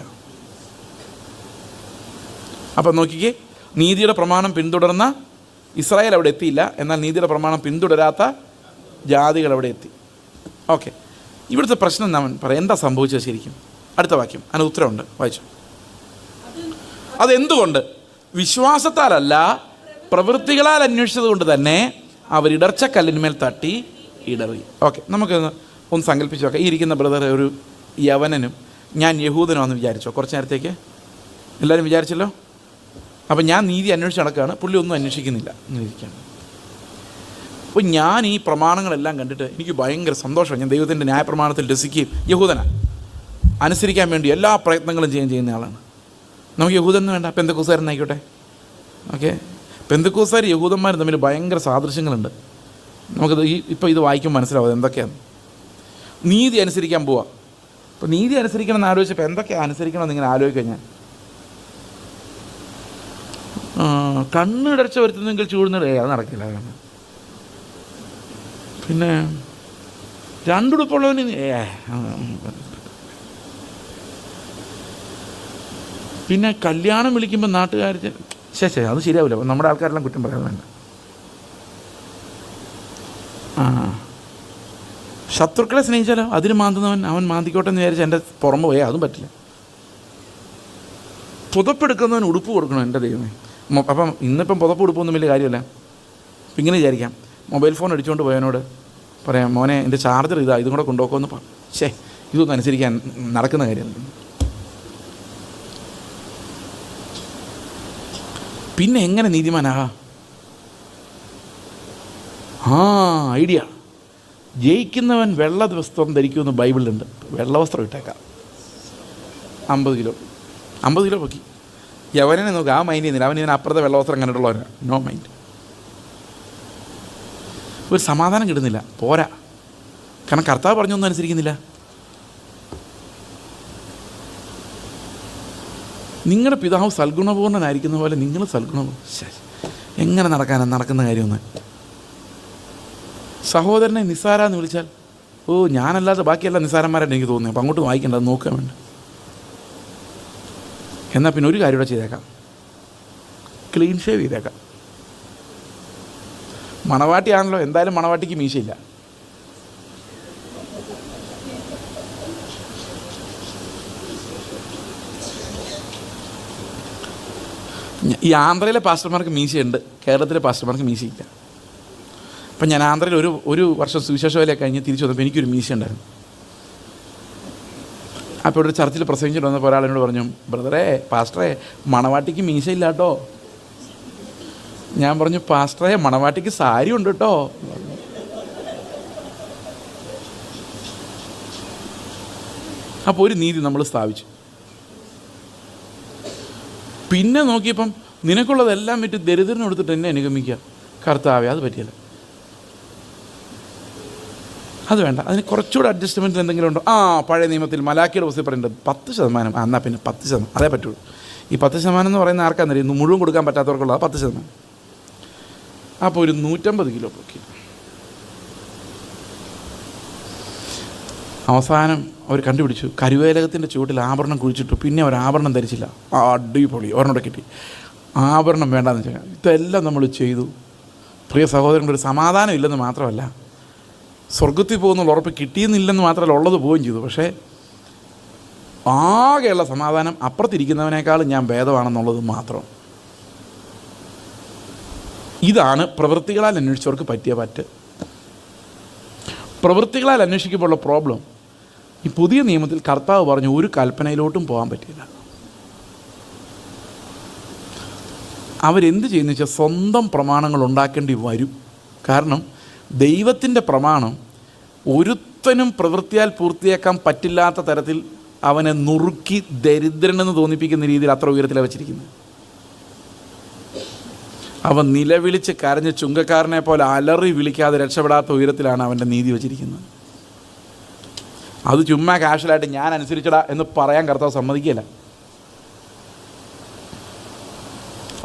അപ്പം നോക്കിക്കേ, നീതിയുടെ പ്രമാണം പിന്തുടർന്ന ഇസ്രായേൽ അവിടെ എത്തിയില്ല, എന്നാൽ നീതിയുടെ പ്രമാണം പിന്തുടരാത്ത ജാതികൾ അവിടെ എത്തി. ഓക്കെ, ഇവിടുത്തെ പ്രശ്നം പറയാം, എന്താ സംഭവിച്ചത് ശരിക്കും? അടുത്ത വാക്യം അതിന് ഉത്തരവുണ്ട്, വായിച്ചു. അതെന്തുകൊണ്ട്? വിശ്വാസത്താലല്ല, പ്രവൃത്തികളാൽ അന്വേഷിച്ചത് കൊണ്ട് തന്നെ അവർ ഇടർച്ചക്കല്ലിന്മേൽ തട്ടി ഇടറി. ഓക്കെ, നമുക്ക് ഒന്ന് സങ്കല്പിച്ച് നോക്കാം. ഈ ഇരിക്കുന്ന ബ്രദർ ഒരു യവനനും ഞാൻ യഹൂദനുമാണെന്ന് വിചാരിച്ചോ? കുറച്ച് നേരത്തേക്ക് എല്ലാവരും വിചാരിച്ചല്ലോ. അപ്പം ഞാൻ നീതി അന്വേഷിച്ച് നടക്കുകയാണ്, പുള്ളി ഒന്നും അന്വേഷിക്കുന്നില്ല, ഇങ്ങനെ ഇരിക്കുകയാണ്. അപ്പോൾ ഞാൻ ഈ പ്രമാണങ്ങളെല്ലാം കണ്ടിട്ട് എനിക്ക് ഭയങ്കര സന്തോഷമാണ്. ഞാൻ ദൈവത്തിൻ്റെ ന്യായപ്രമാണത്തിൽ രസിക്കുകയും യഹൂദനാണ്, അനുസരിക്കാൻ വേണ്ടി എല്ലാ പ്രയത്നങ്ങളും ചെയ്യുന്ന ആളാണ്. നമുക്ക് യഹൂദൻ വേണ്ട, പെന്തക്കോസ്തുകാരനായിക്കോട്ടെ. ഓക്കെ, പെന്തക്കോസ്തുകാർ യഹൂദന്മാർ തമ്മിൽ ഭയങ്കര സാദൃശ്യങ്ങളുണ്ട്. നമുക്കത് ഇപ്പോൾ ഇത് വായിക്കുമ്പോൾ മനസ്സിലാവും എന്തൊക്കെയാണ്. നീതി അനുസരിക്കാൻ പോവാം. അപ്പോൾ നീതി അനുസരിക്കണം എന്ന് ആലോചിച്ചപ്പോൾ എന്തൊക്കെയാണ് അനുസരിക്കണമെന്ന് ഇങ്ങനെ ആലോചിക്കുക. ഞാൻ കണ്ണിടർച്ച വരുത്തുന്നെങ്കിൽ ചൂടുന്നിട അത് നടക്കില്ല. പിന്നെ രണ്ടുടുപ്പുള്ളവന് പിന്നെ കല്യാണം വിളിക്കുമ്പോൾ നാട്ടുകാർ ശേ അത് ശരിയാവില്ല, നമ്മുടെ ആൾക്കാരെല്ലാം കുറ്റം പറയാൻ വേണ്ട. ശത്രുക്കളെ സ്നേഹിച്ചാലോ അതിന് മാന്തുന്നവൻ അവൻ മാന്തിക്കോട്ടെ എന്ന് വിചാരിച്ചാൽ എൻ്റെ പുറമെ പോയാൽ അതും പറ്റില്ല. പുതപ്പെടുക്കുന്നവൻ ഉടുപ്പ് കൊടുക്കണം, എൻ്റെ ദൈവമേ. അപ്പം ഇന്നിപ്പം പുതപ്പ് ഉടുപ്പൊന്നും വലിയ കാര്യമല്ല. അപ്പം ഇങ്ങനെ വിചാരിക്കാം, മൊബൈൽ ഫോൺ അടിച്ചുകൊണ്ട് പോയവനോട് പറയാം, മോനെ എൻ്റെ ചാർജർ ഇതും കൂടെ കൊണ്ടുപോക്കുമെന്ന് ഇതൊന്നും അനുസരിക്കാൻ നടക്കുന്ന കാര്യമല്ല. പിന്നെ എങ്ങനെ നീതിമാനാകാം? ഐഡിയ. ജയിക്കുന്നവൻ വെള്ള വസ്ത്രം ധരിക്കുമെന്ന് ബൈബിളിലുണ്ട്. വെള്ള വസ്ത്രം ഇട്ടേക്കാം. 50 കിലോ പൊക്കി. യവനെ നോക്കുക, ആ മൈൻഡ് ചെയ്യുന്നില്ല. അവൻ ഇതിന് അപ്പുറത്തെ വെള്ള വസ്ത്രം കണ്ടിട്ടുള്ളവരാണ്. No mind. ഒരു സമാധാനം കിട്ടുന്നില്ല, പോരാ. കാരണം കർത്താവ് പറഞ്ഞൊന്നും അനുസരിക്കുന്നില്ല. നിങ്ങളുടെ പിതാവ് സൽഗുണപൂർണ്ണനായിരിക്കുന്ന പോലെ നിങ്ങൾ എങ്ങനെ നടക്കുന്ന കാര്യമൊന്ന്. സഹോദരനെ നിസ്സാരാന്ന് വിളിച്ചാൽ ഞാനല്ലാതെ ബാക്കിയെല്ലാം നിസ്സാരന്മാരായിട്ട് എനിക്ക് തോന്നുന്നു. അപ്പം അങ്ങോട്ട് വായിക്കേണ്ട, അത് നോക്കാൻ വേണ്ട. എന്നാൽ പിന്നെ ഒരു കാര്യം കൂടെ ചെയ്തേക്കാം, ക്ലീൻ ഷേവ് ചെയ്തേക്കാം. മണവാട്ടിയാണല്ലോ, എന്തായാലും മണവാട്ടിക്ക് മീശയില്ല. ഈ ആന്ധ്രയിലെ പാസ്റ്റർമാർക്ക് മീശയുണ്ട്, കേരളത്തിലെ പാസ്റ്റർമാർക്ക് മീശയില്ല. അപ്പം ഞാൻ ആന്ധ്രയിൽ ഒരു വർഷം സുവിശേഷ വേല കഴിഞ്ഞ് തിരിച്ചു വന്നപ്പോൾ എനിക്കൊരു മീശ ഉണ്ടായിരുന്നു. അപ്പോൾ ഒരു ചർച്ചിൽ പ്രസംഗിച്ചിട്ട് വന്നപ്പോൾ ഒരാളെന്നോട് പറഞ്ഞു, ബ്രദറെ പാസ്റ്ററെ മണവാട്ടിക്ക് മീശയില്ല കേട്ടോ. ഞാൻ പറഞ്ഞു, പാസ്റ്ററെ മണവാട്ടിക്ക് സാരി ഉണ്ട് കേട്ടോ. അപ്പോൾ ഒരു നീതി നമ്മൾ സ്ഥാപിച്ചു. പിന്നെ നോക്കിയപ്പം നിനക്കുള്ളതെല്ലാം വിറ്റ് ദരിദ്രന് കൊടുത്തിട്ട് എന്നെ അനുഗമിക്കുക. കർത്താവേ, അത് പറ്റിയല്ല, അത് വേണ്ട. അതിന് കുറച്ചുകൂടെ അഡ്ജസ്റ്റ്മെൻറ്റിൽ എന്തെങ്കിലും ഉണ്ടോ? പഴയ നിയമത്തിൽ മലാക്കിയുടെ പുസ്തകത്തിൽ പറയുന്നത് 10%. എന്നാൽ പിന്നെ 10% അതേ പറ്റുള്ളൂ. ഈ 10% എന്ന് പറയുന്ന ആർക്കാണെന്നറിയുന്നു? മുഴുവൻ കൊടുക്കാൻ പറ്റാത്തവർക്കുള്ള 10%. അപ്പോൾ ഒരു 150 കിലോ പൊക്കി. അവസാനം അവർ കണ്ടുപിടിച്ചു, കരുവേലകത്തിൻ്റെ ചുവട്ടിൽ ആഭരണം കുഴിച്ചിട്ടു. പിന്നെ അവർ ആഭരണം ധരിച്ചില്ല. അടിപൊളി, ഒരെണ്ണോടെ കിട്ടി. ആഭരണം വേണ്ടാന്ന് വെച്ചാൽ ഇതെല്ലാം നമ്മൾ ചെയ്തു. പ്രിയ സഹോദരങ്ങളുടെ ഒരു സമാധാനം ഇല്ലെന്ന് മാത്രമല്ല, സ്വർഗത്തിൽ പോകുന്നുള്ള ഉറപ്പ് കിട്ടിയെന്നില്ലെന്ന് മാത്രമല്ല, ഉള്ളത് പോവുകയും ചെയ്തു. പക്ഷേ ആകെയുള്ള സമാധാനം അപ്പുറത്തിരിക്കുന്നവനേക്കാളും ഞാൻ ഭേദമാണെന്നുള്ളത് മാത്രം. ഇതാണ് പ്രവൃത്തികളാൽ അന്വേഷിച്ചവർക്ക് പറ്റിയ പറ്റ്. പ്രവൃത്തികളാൽ അന്വേഷിക്കുമ്പോഴുള്ള പ്രോബ്ലം, ഈ പുതിയ നിയമത്തിൽ കർത്താവ് പറഞ്ഞു ഒരു കൽപ്പനയിലോട്ടും പോകാൻ പറ്റില്ല. അവരെന്ത് ചെയ്യുന്നു വെച്ചാൽ സ്വന്തം പ്രമാണങ്ങൾ ഉണ്ടാക്കേണ്ടി വരും. കാരണം ദൈവത്തിൻ്റെ പ്രമാണം ഒരുത്തനും പ്രവൃത്തിയാൽ പൂർത്തിയാക്കാൻ പറ്റില്ലാത്ത തരത്തിൽ അവനെ നുറുക്കി ദരിദ്രനെന്ന് തോന്നിപ്പിക്കുന്ന രീതിയിൽ അത്ര ഉയരത്തിലാണ് വെച്ചിരിക്കുന്നത്. അവൻ നിലവിളിച്ച് കരഞ്ഞ് ചുങ്കക്കാരനെ പോലെ അലറി വിളിക്കാതെ രക്ഷപ്പെടാത്ത ഉയരത്തിലാണ് അവൻ്റെ നീതി വച്ചിരിക്കുന്നത്. അത് ചുമ്മാ കാഷ്വലായിട്ട് ഞാൻ അനുസരിച്ചടാ എന്ന് പറയാൻ കർത്താവ് സമ്മതിക്കില്ല.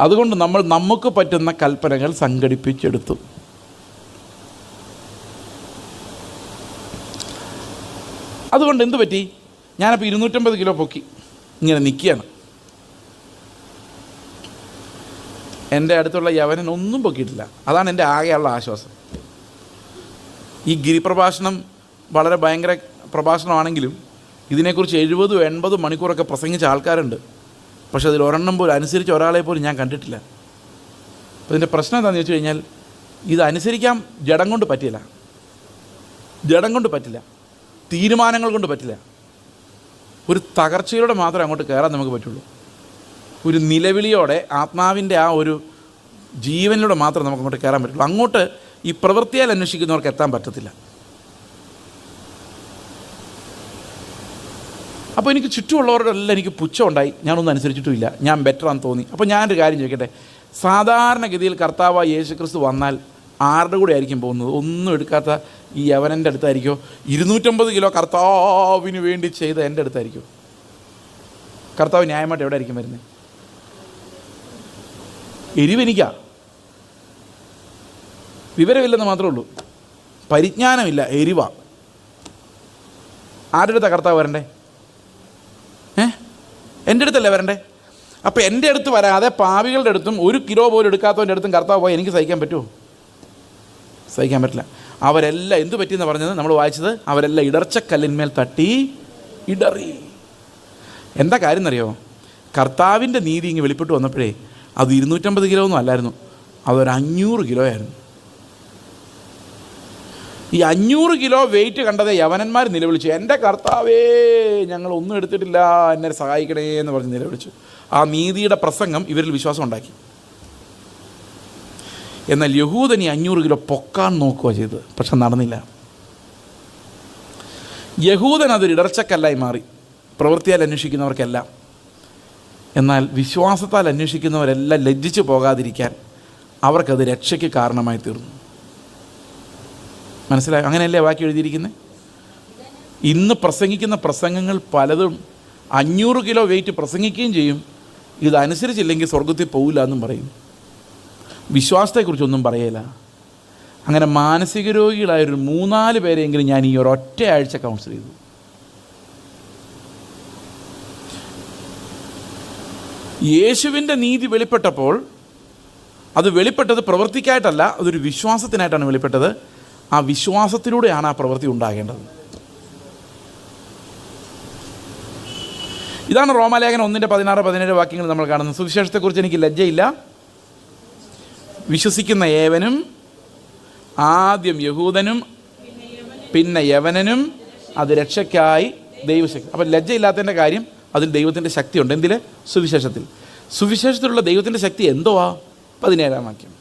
അതുകൊണ്ട് നമ്മൾ നമുക്ക് പറ്റുന്ന കൽപ്പനകൾ സംഘടിപ്പിച്ചെടുത്തു. അതുകൊണ്ട് എന്തു പറ്റി? ഞാനപ്പോൾ 250 കിലോ പൊക്കി ഇങ്ങനെ നിൽക്കുകയാണ്. എൻ്റെ അടുത്തുള്ള യവനൻ ഒന്നും പൊക്കിയിട്ടില്ല. അതാണ് എൻ്റെ ആകെയുള്ള ആശ്വാസം. ഈ ഗിരിപ്രഭാഷണം വളരെ ഭയങ്കര പ്രഭാഷണമാണെങ്കിലും ഇതിനെക്കുറിച്ച് 70-80 മണിക്കൂറൊക്കെ പ്രസംഗിച്ച ആൾക്കാരുണ്ട്. പക്ഷെ അതിൽ ഒരെണ്ണം പോലും അനുസരിച്ച് ഒരാളെ പോലും ഞാൻ കണ്ടിട്ടില്ല. അപ്പോൾ ഇതിൻ്റെ പ്രശ്നം എന്താണെന്ന് വെച്ച് കഴിഞ്ഞാൽ ഇത് അനുസരിക്കാൻ ജഡം കൊണ്ട് പറ്റില്ല, തീരുമാനങ്ങൾ കൊണ്ട് പറ്റില്ല. ഒരു തകർച്ചയിലൂടെ മാത്രമേ അങ്ങോട്ട് കയറാൻ നമുക്ക് പറ്റുള്ളൂ. ഒരു നിലവിളിയോടെ ആത്മാവിൻ്റെ ആ ഒരു ജീവനിലൂടെ മാത്രമേ നമുക്ക് അങ്ങോട്ട് കയറാൻ പറ്റുള്ളൂ. അങ്ങോട്ട് ഈ പ്രവൃത്തിയാൽ അന്വേഷിക്കുന്നവർക്ക് എത്താൻ പറ്റത്തില്ല. അപ്പോൾ എനിക്ക് ചുറ്റുമുള്ളവരോടെല്ലാം എനിക്ക് പുച്ഛമുണ്ടായി. ഞാനൊന്നും അനുസരിച്ചിട്ടുമില്ല, ഞാൻ ബെറ്ററാന്ന് തോന്നി. അപ്പോൾ ഞാനൊരു കാര്യം ചോദിക്കട്ടെ, സാധാരണഗതിയിൽ കർത്താവായ യേശുക്രിസ്തു വന്നാൽ ആരുടെ കൂടെ ആയിരിക്കും പോകുന്നത്? ഒന്നും എടുക്കാത്ത ഈ യവനൻ്റെ അടുത്തായിരിക്കുമോ? 250 കിലോ കർത്താവിന് വേണ്ടി ചെയ്ത എൻ്റെ അടുത്തായിരിക്കും? കർത്താവ് ന്യായമായിട്ട് എവിടെ ആയിരിക്കും വരുന്നത്? എരിവെനിക്കാ, വിവരമില്ലെന്ന് മാത്രമേ ഉള്ളൂ, പരിജ്ഞാനമില്ല, എരിവാ. ആരുടെ അടുത്താണ് കർത്താവ് വരണ്ടേ? എൻ്റെ അടുത്തല്ലേ വരണ്ടേ? അപ്പോൾ എൻ്റെ അടുത്ത് വരാതെ പാവികളുടെ അടുത്തും 1 കിലോ പോലും എടുക്കാത്തവൻ്റെ അടുത്തും കർത്താവ് പോയി എനിക്ക് സഹിക്കാൻ പറ്റുമോ? സഹിക്കാൻ പറ്റില്ല. അവരെല്ലാം എന്തു പറ്റിയെന്ന് പറഞ്ഞത് നമ്മൾ വായിച്ചത്, അവരെല്ലാം ഇടർച്ചക്കല്ലിന്മേൽ തട്ടി ഇടറി. എന്താ കാര്യം എന്നറിയോ? കർത്താവിൻ്റെ നീതി ഇങ്ങ് വെളിപ്പെട്ട് വന്നപ്പോഴേ അത് 250 കിലോ ഒന്നും അല്ലായിരുന്നു, അതൊരു 500 കിലോ ആയിരുന്നു. ഈ 500 കിലോ വെയിറ്റ് കണ്ടതേ യവനന്മാർ നിലവിളിച്ചു, എൻ്റെ കർത്താവേ ഞങ്ങളൊന്നും എടുത്തിട്ടില്ല, എന്നെ സഹായിക്കണേ എന്ന് പറഞ്ഞ് നിലവിളിച്ചു. ആ നീതിയുടെ പ്രസംഗം ഇവരിൽ വിശ്വാസം ഉണ്ടാക്കി. എന്നാൽ യഹൂദൻ ഈ 500 കിലോ പൊക്കാൻ നോക്കുക ചെയ്തത്, പക്ഷെ നടന്നില്ല. യഹൂദൻ അതൊരു ഇടർച്ചക്കല്ലായി മാറി പ്രവൃത്തിയാൽ അന്വേഷിക്കുന്നവർക്കെല്ലാം. എന്നാൽ വിശ്വാസത്താൽ അന്വേഷിക്കുന്നവരെല്ലാം ലജ്ജിച്ചു പോകാതിരിക്കാൻ അവർക്കത് രക്ഷയ്ക്ക് കാരണമായി തീർന്നു. മനസ്സിലായോ? അങ്ങനെയല്ലേ വാക്യം എഴുതിയിരിക്കുന്നത്? ഇന്ന് പ്രസംഗിക്കുന്ന പ്രസംഗങ്ങൾ പലതും 500 കിലോ വെയിറ്റ് പ്രസംഗിക്കുകയും ചെയ്യും, ഇതനുസരിച്ചില്ലെങ്കിൽ സ്വർഗത്തിൽ പോവില്ല എന്നും പറയും. വിശ്വാസത്തെക്കുറിച്ചൊന്നും പറയില്ല. അങ്ങനെ മാനസിക രോഗികളായൊരു 3-4 പേരെയെങ്കിലും ഞാൻ ഈ ഒരൊറ്റ ആഴ്ച കൗൺസിൽ ചെയ്തു. യേശുവിൻ്റെ നീതി വെളിപ്പെട്ടപ്പോൾ അത് വെളിപ്പെട്ടത് പ്രവൃത്തിക്കായിട്ടല്ല, അതൊരു വിശ്വാസത്തിനായിട്ടാണ് വെളിപ്പെട്ടത്. ആ വിശ്വാസത്തിലൂടെയാണ് ആ പ്രവൃത്തി ഉണ്ടാകേണ്ടത്. ഇതാണ് റോമാലേഖനം 1:16-17 വാക്യങ്ങൾ നമ്മൾ കാണുന്നത്. സുവിശേഷത്തെക്കുറിച്ച് എനിക്ക് ലജ്ജയില്ല, വിശ്വസിക്കുന്ന ഏവനും, ആദ്യം യഹൂദനും പിന്നെ യവനനും, അത് രക്ഷയ്ക്കായി ദൈവശക്തി. അപ്പം ലജ്ജയില്ലാത്തതിൻ്റെ കാര്യം, അതിൽ ദൈവത്തിൻ്റെ ശക്തിയുണ്ട്. എന്തിൽ? സുവിശേഷത്തിലുള്ള ദൈവത്തിൻ്റെ ശക്തി എന്തുവാ? 17 വാക്യം.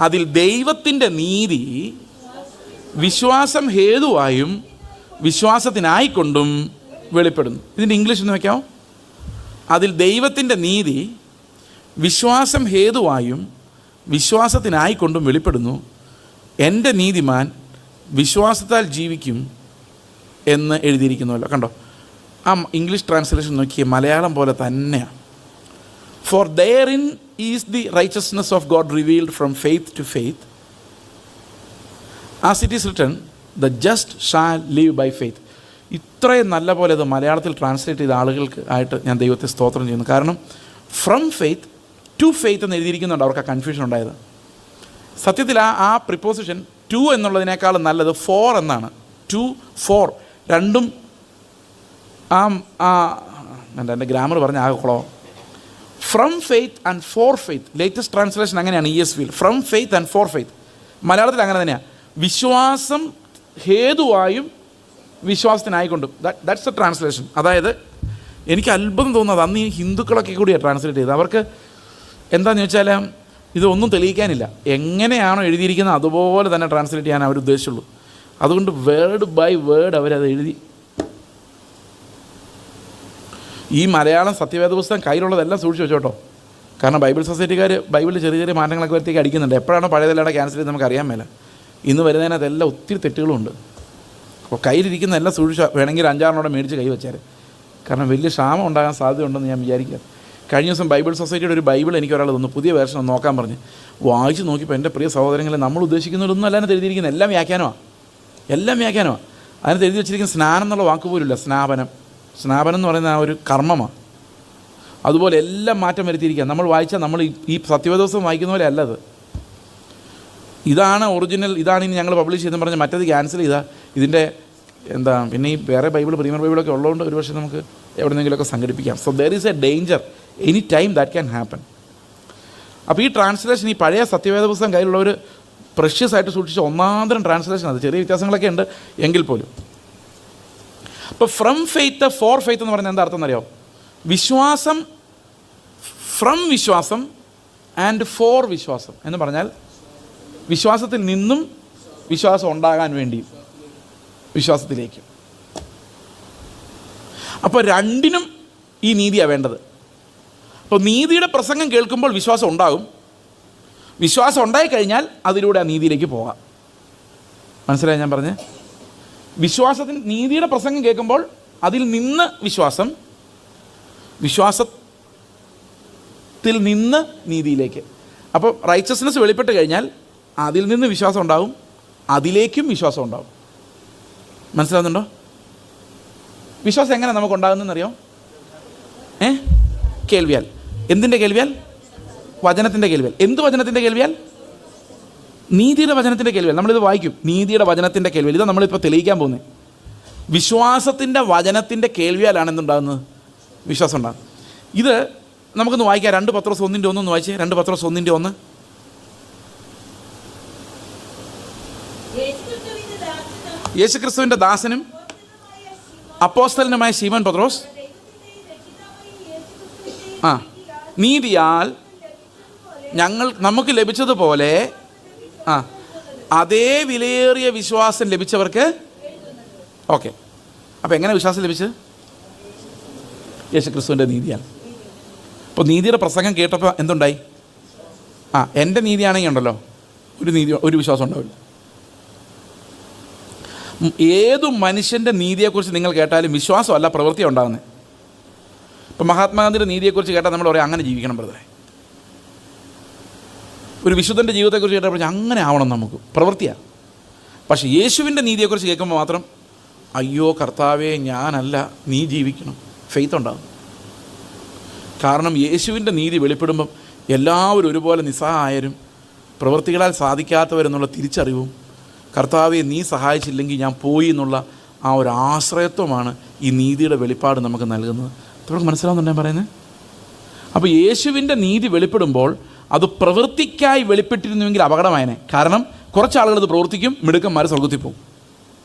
അതിൽ ദൈവത്തിൻ്റെ നീതി വിശ്വാസം ഹേതുവായും വിശ്വാസത്തിനായിക്കൊണ്ടും വെളിപ്പെടുന്നു. ഇതിൻ്റെ ഇംഗ്ലീഷ് ഒന്ന് വയ്ക്കാമോ? അതിൽ ദൈവത്തിൻ്റെ നീതി വിശ്വാസം ഹേതുവായും വിശ്വാസത്തിനായിക്കൊണ്ടും വെളിപ്പെടുന്നു. എൻ്റെ നീതിമാൻ വിശ്വാസത്താൽ ജീവിക്കും എന്ന് എഴുതിയിരിക്കുന്നുവല്ലോ. കണ്ടോ, ആ ഇംഗ്ലീഷ് ട്രാൻസ്ലേഷൻ നോക്കിയേ, മലയാളം പോലെ തന്നെയാണ്. For therein is the righteousness of God revealed from faith to faith, as it is written, the just shall live by faith. ഇത്രയും നല്ല പോലെ ഇത് മലയാളത്തിൽ ട്രാൻസ്ലേറ്റ് ചെയ്ത ആളുകൾക്ക് ആയിട്ട് ഞാൻ ദൈവത്തെ സ്തോത്രം ചെയ്യുന്നു. കാരണം ഫ്രം ഫെയ്ത്ത് ടു ഫെയ്ത്ത് എന്ന് എഴുതിയിരിക്കുന്നുണ്ട്, അവർക്ക് ആ കൺഫ്യൂഷൻ ഉണ്ടായത്. സത്യത്തിൽ ആ പ്രിപ്പോസിഷൻ ടു എന്നുള്ളതിനേക്കാളും നല്ലത് ഫോർ എന്നാണ്. 2, 4 രണ്ടും എൻ്റെ ഗ്രാമർ പറഞ്ഞ ആകെ കുളോ. From faith and for faith, latest translation അങ്ങനെയാണ് ESV. From faith and for faith. മലയാളത്തിൽ അങ്ങനെ തന്നെയാണ്. വിശ്വാസം ഹേതുവായും വിശ്വാസത്തിനായിക്കൊണ്ടും. That's a translation. അതായത് എനിക്ക് അത്ഭുതം തോന്നുന്നത് അന്ന് ഈ ഹിന്ദുക്കളൊക്കെ കൂടിയാണ് ട്രാൻസ്ലേറ്റ് ചെയ്തത്. അവർക്ക് എന്താണെന്ന് ചോദിച്ചാൽ ഇതൊന്നും തെളിയിക്കാനില്ല. എങ്ങനെയാണോ എഴുതിയിരിക്കുന്നത് അതുപോലെ തന്നെ ട്രാൻസ്ലേറ്റ് ചെയ്യാൻ അവർ ഉദ്ദേശിച്ചുള്ളൂ. അതുകൊണ്ട് വേർഡ് ബൈ വേർഡ് അവരത് എഴുതി. ഈ മലയാളം സത്യവേദ പുസ്തകം കയ്യിലുള്ളതെല്ലാം സൂക്ഷിച്ച് വെച്ചോട്ടോ. കാരണം ബൈബിൾ സൊസൈറ്റിക്കാർ ബൈബിളിൽ ചെറിയ ചെറിയ മാറ്റങ്ങളൊക്കെ വരുത്തേക്ക് അടിക്കുന്നുണ്ട്. എപ്പോഴാണോ പഴയതെല്ലാം ക്യാൻസൽ ചെയ്ത് നമുക്ക് അറിയാൻ മേല. ഇന്ന് വരുന്നതിനകത്തെല്ലാം ഒത്തിരി തെറ്റുകളുണ്ട്. അപ്പോൾ കയ്യിലിരിക്കുന്ന എല്ലാം സൂക്ഷിച്ച് വേണമെങ്കിൽ 5-6 മേടിച്ച് കൈ വെച്ചാൽ. കാരണം വലിയ ക്ഷാമം ഉണ്ടാകാൻ സാധ്യതയുണ്ടെന്ന് ഞാൻ വിചാരിക്കുക. കഴിഞ്ഞ ദിവസം ബൈബിൾ സൊസൈറ്റിയുടെ ഒരു ബൈബിൾ എനിക്ക് ഒരാൾ തന്നു, പുതിയ വേർഷൻ നോക്കാൻ പറഞ്ഞ്. വായിച്ച് നോക്കിയപ്പോൾ എൻ്റെ പ്രിയ സഹോദരങ്ങളെ, നമ്മൾ ഉദ്ദേശിക്കുന്നതൊന്നും അല്ലാതെ എഴുതിയിരിക്കുന്നത് എല്ലാം വ്യാഖ്യാനമാണ്. അതിനകത്ത് എഴുതി വെച്ചിരിക്കുന്ന സ്നാനം എന്നുള്ള വാക്ക് പോലുമില്ല. സ്നാപനം എന്ന് പറയുന്ന ആ ഒരു കർമ്മമാണ്. അതുപോലെ എല്ലാം മാറ്റം വരുത്തിയിരിക്കുക. നമ്മൾ വായിച്ചാൽ നമ്മൾ ഈ സത്യവേദോസം വായിക്കുന്ന പോലെ അല്ലത്. ഇതാണ് ഒറിജിനൽ, ഇതാണ് ഇനി ഞങ്ങൾ പബ്ലിഷ് ചെയ്തെന്ന് പറഞ്ഞ് മറ്റേത് ക്യാൻസൽ ചെയ്താൽ ഇതിൻ്റെ എന്താ. പിന്നെ ഈ വേറെ ബൈബിൾ, പ്രീമിയർ ബൈബിളൊക്കെ ഉള്ളതുകൊണ്ട് ഒരു പക്ഷേ നമുക്ക് എവിടെയെങ്കിലുമൊക്കെ സംഘടിപ്പിക്കാം. So there is a danger any time that can happen. അപ്പോൾ ഈ ട്രാൻസ്ലേഷൻ, ഈ പഴയ സത്യവേദ പുസ്തകം കയ്യിലുള്ളവർ പ്രഷ്യസ് ആയിട്ട് സൂക്ഷിച്ച ഒന്നാന്തരം ട്രാൻസ്ലേഷൻ. അത് ചെറിയ വ്യത്യാസങ്ങളൊക്കെ ഉണ്ട് എങ്കിൽ പോലും. അപ്പോൾ ഫ്രം ഫെയ്ത്ത് ഫോർ ഫെയ്ത്ത് എന്ന് പറയുന്നത് എന്താ അർത്ഥം എന്നറിയോ? വിശ്വാസം, ഫ്രം വിശ്വാസം ആൻഡ് ഫോർ വിശ്വാസം എന്ന് പറഞ്ഞാൽ വിശ്വാസത്തിൽ നിന്നും വിശ്വാസം ഉണ്ടാകാൻ വേണ്ടിയും വിശ്വാസത്തിലേക്ക്. അപ്പോൾ രണ്ടിനും ഈ നീതിയാണ് വേണ്ടത്. അപ്പോൾ നീതിയുടെ പ്രസംഗം കേൾക്കുമ്പോൾ വിശ്വാസം ഉണ്ടാകും. വിശ്വാസം ഉണ്ടായിക്കഴിഞ്ഞാൽ അതിലൂടെ ആ നീതിയിലേക്ക് പോകാം. മനസ്സിലായി ഞാൻ പറഞ്ഞേ? വിശ്വാസത്തിന് നീതിയുടെ പ്രസംഗം കേൾക്കുമ്പോൾ അതിൽ നിന്ന് വിശ്വാസത്തിൽ നിന്ന് നീതിയിലേക്ക്. അപ്പോൾ റൈച്ചസ്നെസ് വെളിപ്പെട്ട് കഴിഞ്ഞാൽ അതിൽ നിന്ന് വിശ്വാസം ഉണ്ടാകും, അതിലേക്കും വിശ്വാസം ഉണ്ടാകും. മനസ്സിലാവുന്നുണ്ടോ? വിശ്വാസം എങ്ങനെ നമുക്കുണ്ടാകുന്നതെന്നറിയോ? കേൾവിയാൽ. എന്തിൻ്റെ കേൾവിയാൽ? വചനത്തിൻ്റെ കേൾവിയാൽ. എന്ത് വചനത്തിൻ്റെ കേൾവിയാൽ? നീതിയുടെ വചനത്തിൻ്റെ കേൾവിയാൽ. നമ്മളിത് വായിക്കും, നീതിയുടെ വചനത്തിൻ്റെ കേൾവിയാൽ. ഇതാണ് നമ്മളിപ്പോൾ തെളിയിക്കാൻ പോകുന്നത്. വിശ്വാസത്തിൻ്റെ വചനത്തിൻ്റെ കേൾവിയാലാണ് എന്തുണ്ടാകുന്നത്? വിശ്വാസം ഉണ്ടാകുന്നത്. ഇത് നമുക്കൊന്ന് വായിക്കാം. 2 പത്രോസ് 1:1 ഒന്ന് വായിച്ചേ. 2 പത്രോസ് 1:1. യേശുക്രിസ്തുവിൻ്റെ ദാസനും അപ്പോസ്തലനുമായ ശീമോൻ പത്രോസ് നീതിയാൽ നമുക്ക് ലഭിച്ചതുപോലെ അതേ വിലയേറിയ വിശ്വാസം ലഭിച്ചവർക്ക്. ഓക്കെ, അപ്പോൾ എങ്ങനെ വിശ്വാസം ലഭിച്ചത്? യേശുക്രിസ്തുവിൻ്റെ നീതിയാൽ. അപ്പോൾ നീതിയുടെ പ്രസംഗം കേട്ടപ്പോൾ എന്തുണ്ടായി? എൻ്റെ നീതിയാണെങ്കിൽ ഉണ്ടല്ലോ ഒരു വിശ്വാസം ഉണ്ടാവില്ല. ഏതു മനുഷ്യൻ്റെ നീതിയെക്കുറിച്ച് നിങ്ങൾ കേട്ടാലും വിശ്വാസമല്ല, പ്രവൃത്തിയാണ് ഉണ്ടാകുന്നത്. ഇപ്പം മഹാത്മാഗാന്ധിയുടെ നീതിയെക്കുറിച്ച് കേട്ടാൽ നമ്മൾ പറയാം അങ്ങനെ ജീവിക്കണം ബ്രദറെ. ഒരു വിശുദ്ധൻ്റെ ജീവിതത്തെക്കുറിച്ച് കേട്ടപ്പോൾ അങ്ങനെ ആവണം നമുക്ക്, പ്രവൃത്തിയാണ്. പക്ഷേ യേശുവിൻ്റെ നീതിയെക്കുറിച്ച് കേൾക്കുമ്പോൾ മാത്രം അയ്യോ കർത്താവേ ഞാനല്ല, നീ ജീവിക്കണം, ഫെയ്ത്ത് ഉണ്ടാകും. കാരണം യേശുവിൻ്റെ നീതി വെളിപ്പെടുമ്പം എല്ലാവരും ഒരുപോലെ നിസ്സഹായരും പ്രവൃത്തികളാൽ സാധിക്കാത്തവരെന്നുള്ള തിരിച്ചറിവും, കർത്താവെ നീ സഹായിച്ചില്ലെങ്കിൽ ഞാൻ പോയി എന്നുള്ള ആ ഒരു ആശ്രയത്വമാണ് ഈ നീതിയുടെ വെളിപ്പാട് നമുക്ക് നൽകുന്നത്. നമുക്ക് മനസ്സിലാവുന്നുണ്ട് ഞാൻ പറയുന്നത്? അപ്പോൾ യേശുവിൻ്റെ നീതി വെളിപ്പെടുമ്പോൾ അത് പ്രവൃത്തിക്കായി വെളിപ്പെട്ടിരുന്നുവെങ്കിൽ അപകടമായനെ. കാരണം കുറച്ച് ആളുകൾ ഇത് പ്രവർത്തിക്കും, മിടുക്കന്മാർ സ്വർഗ്ഗത്തിൽ പോകും.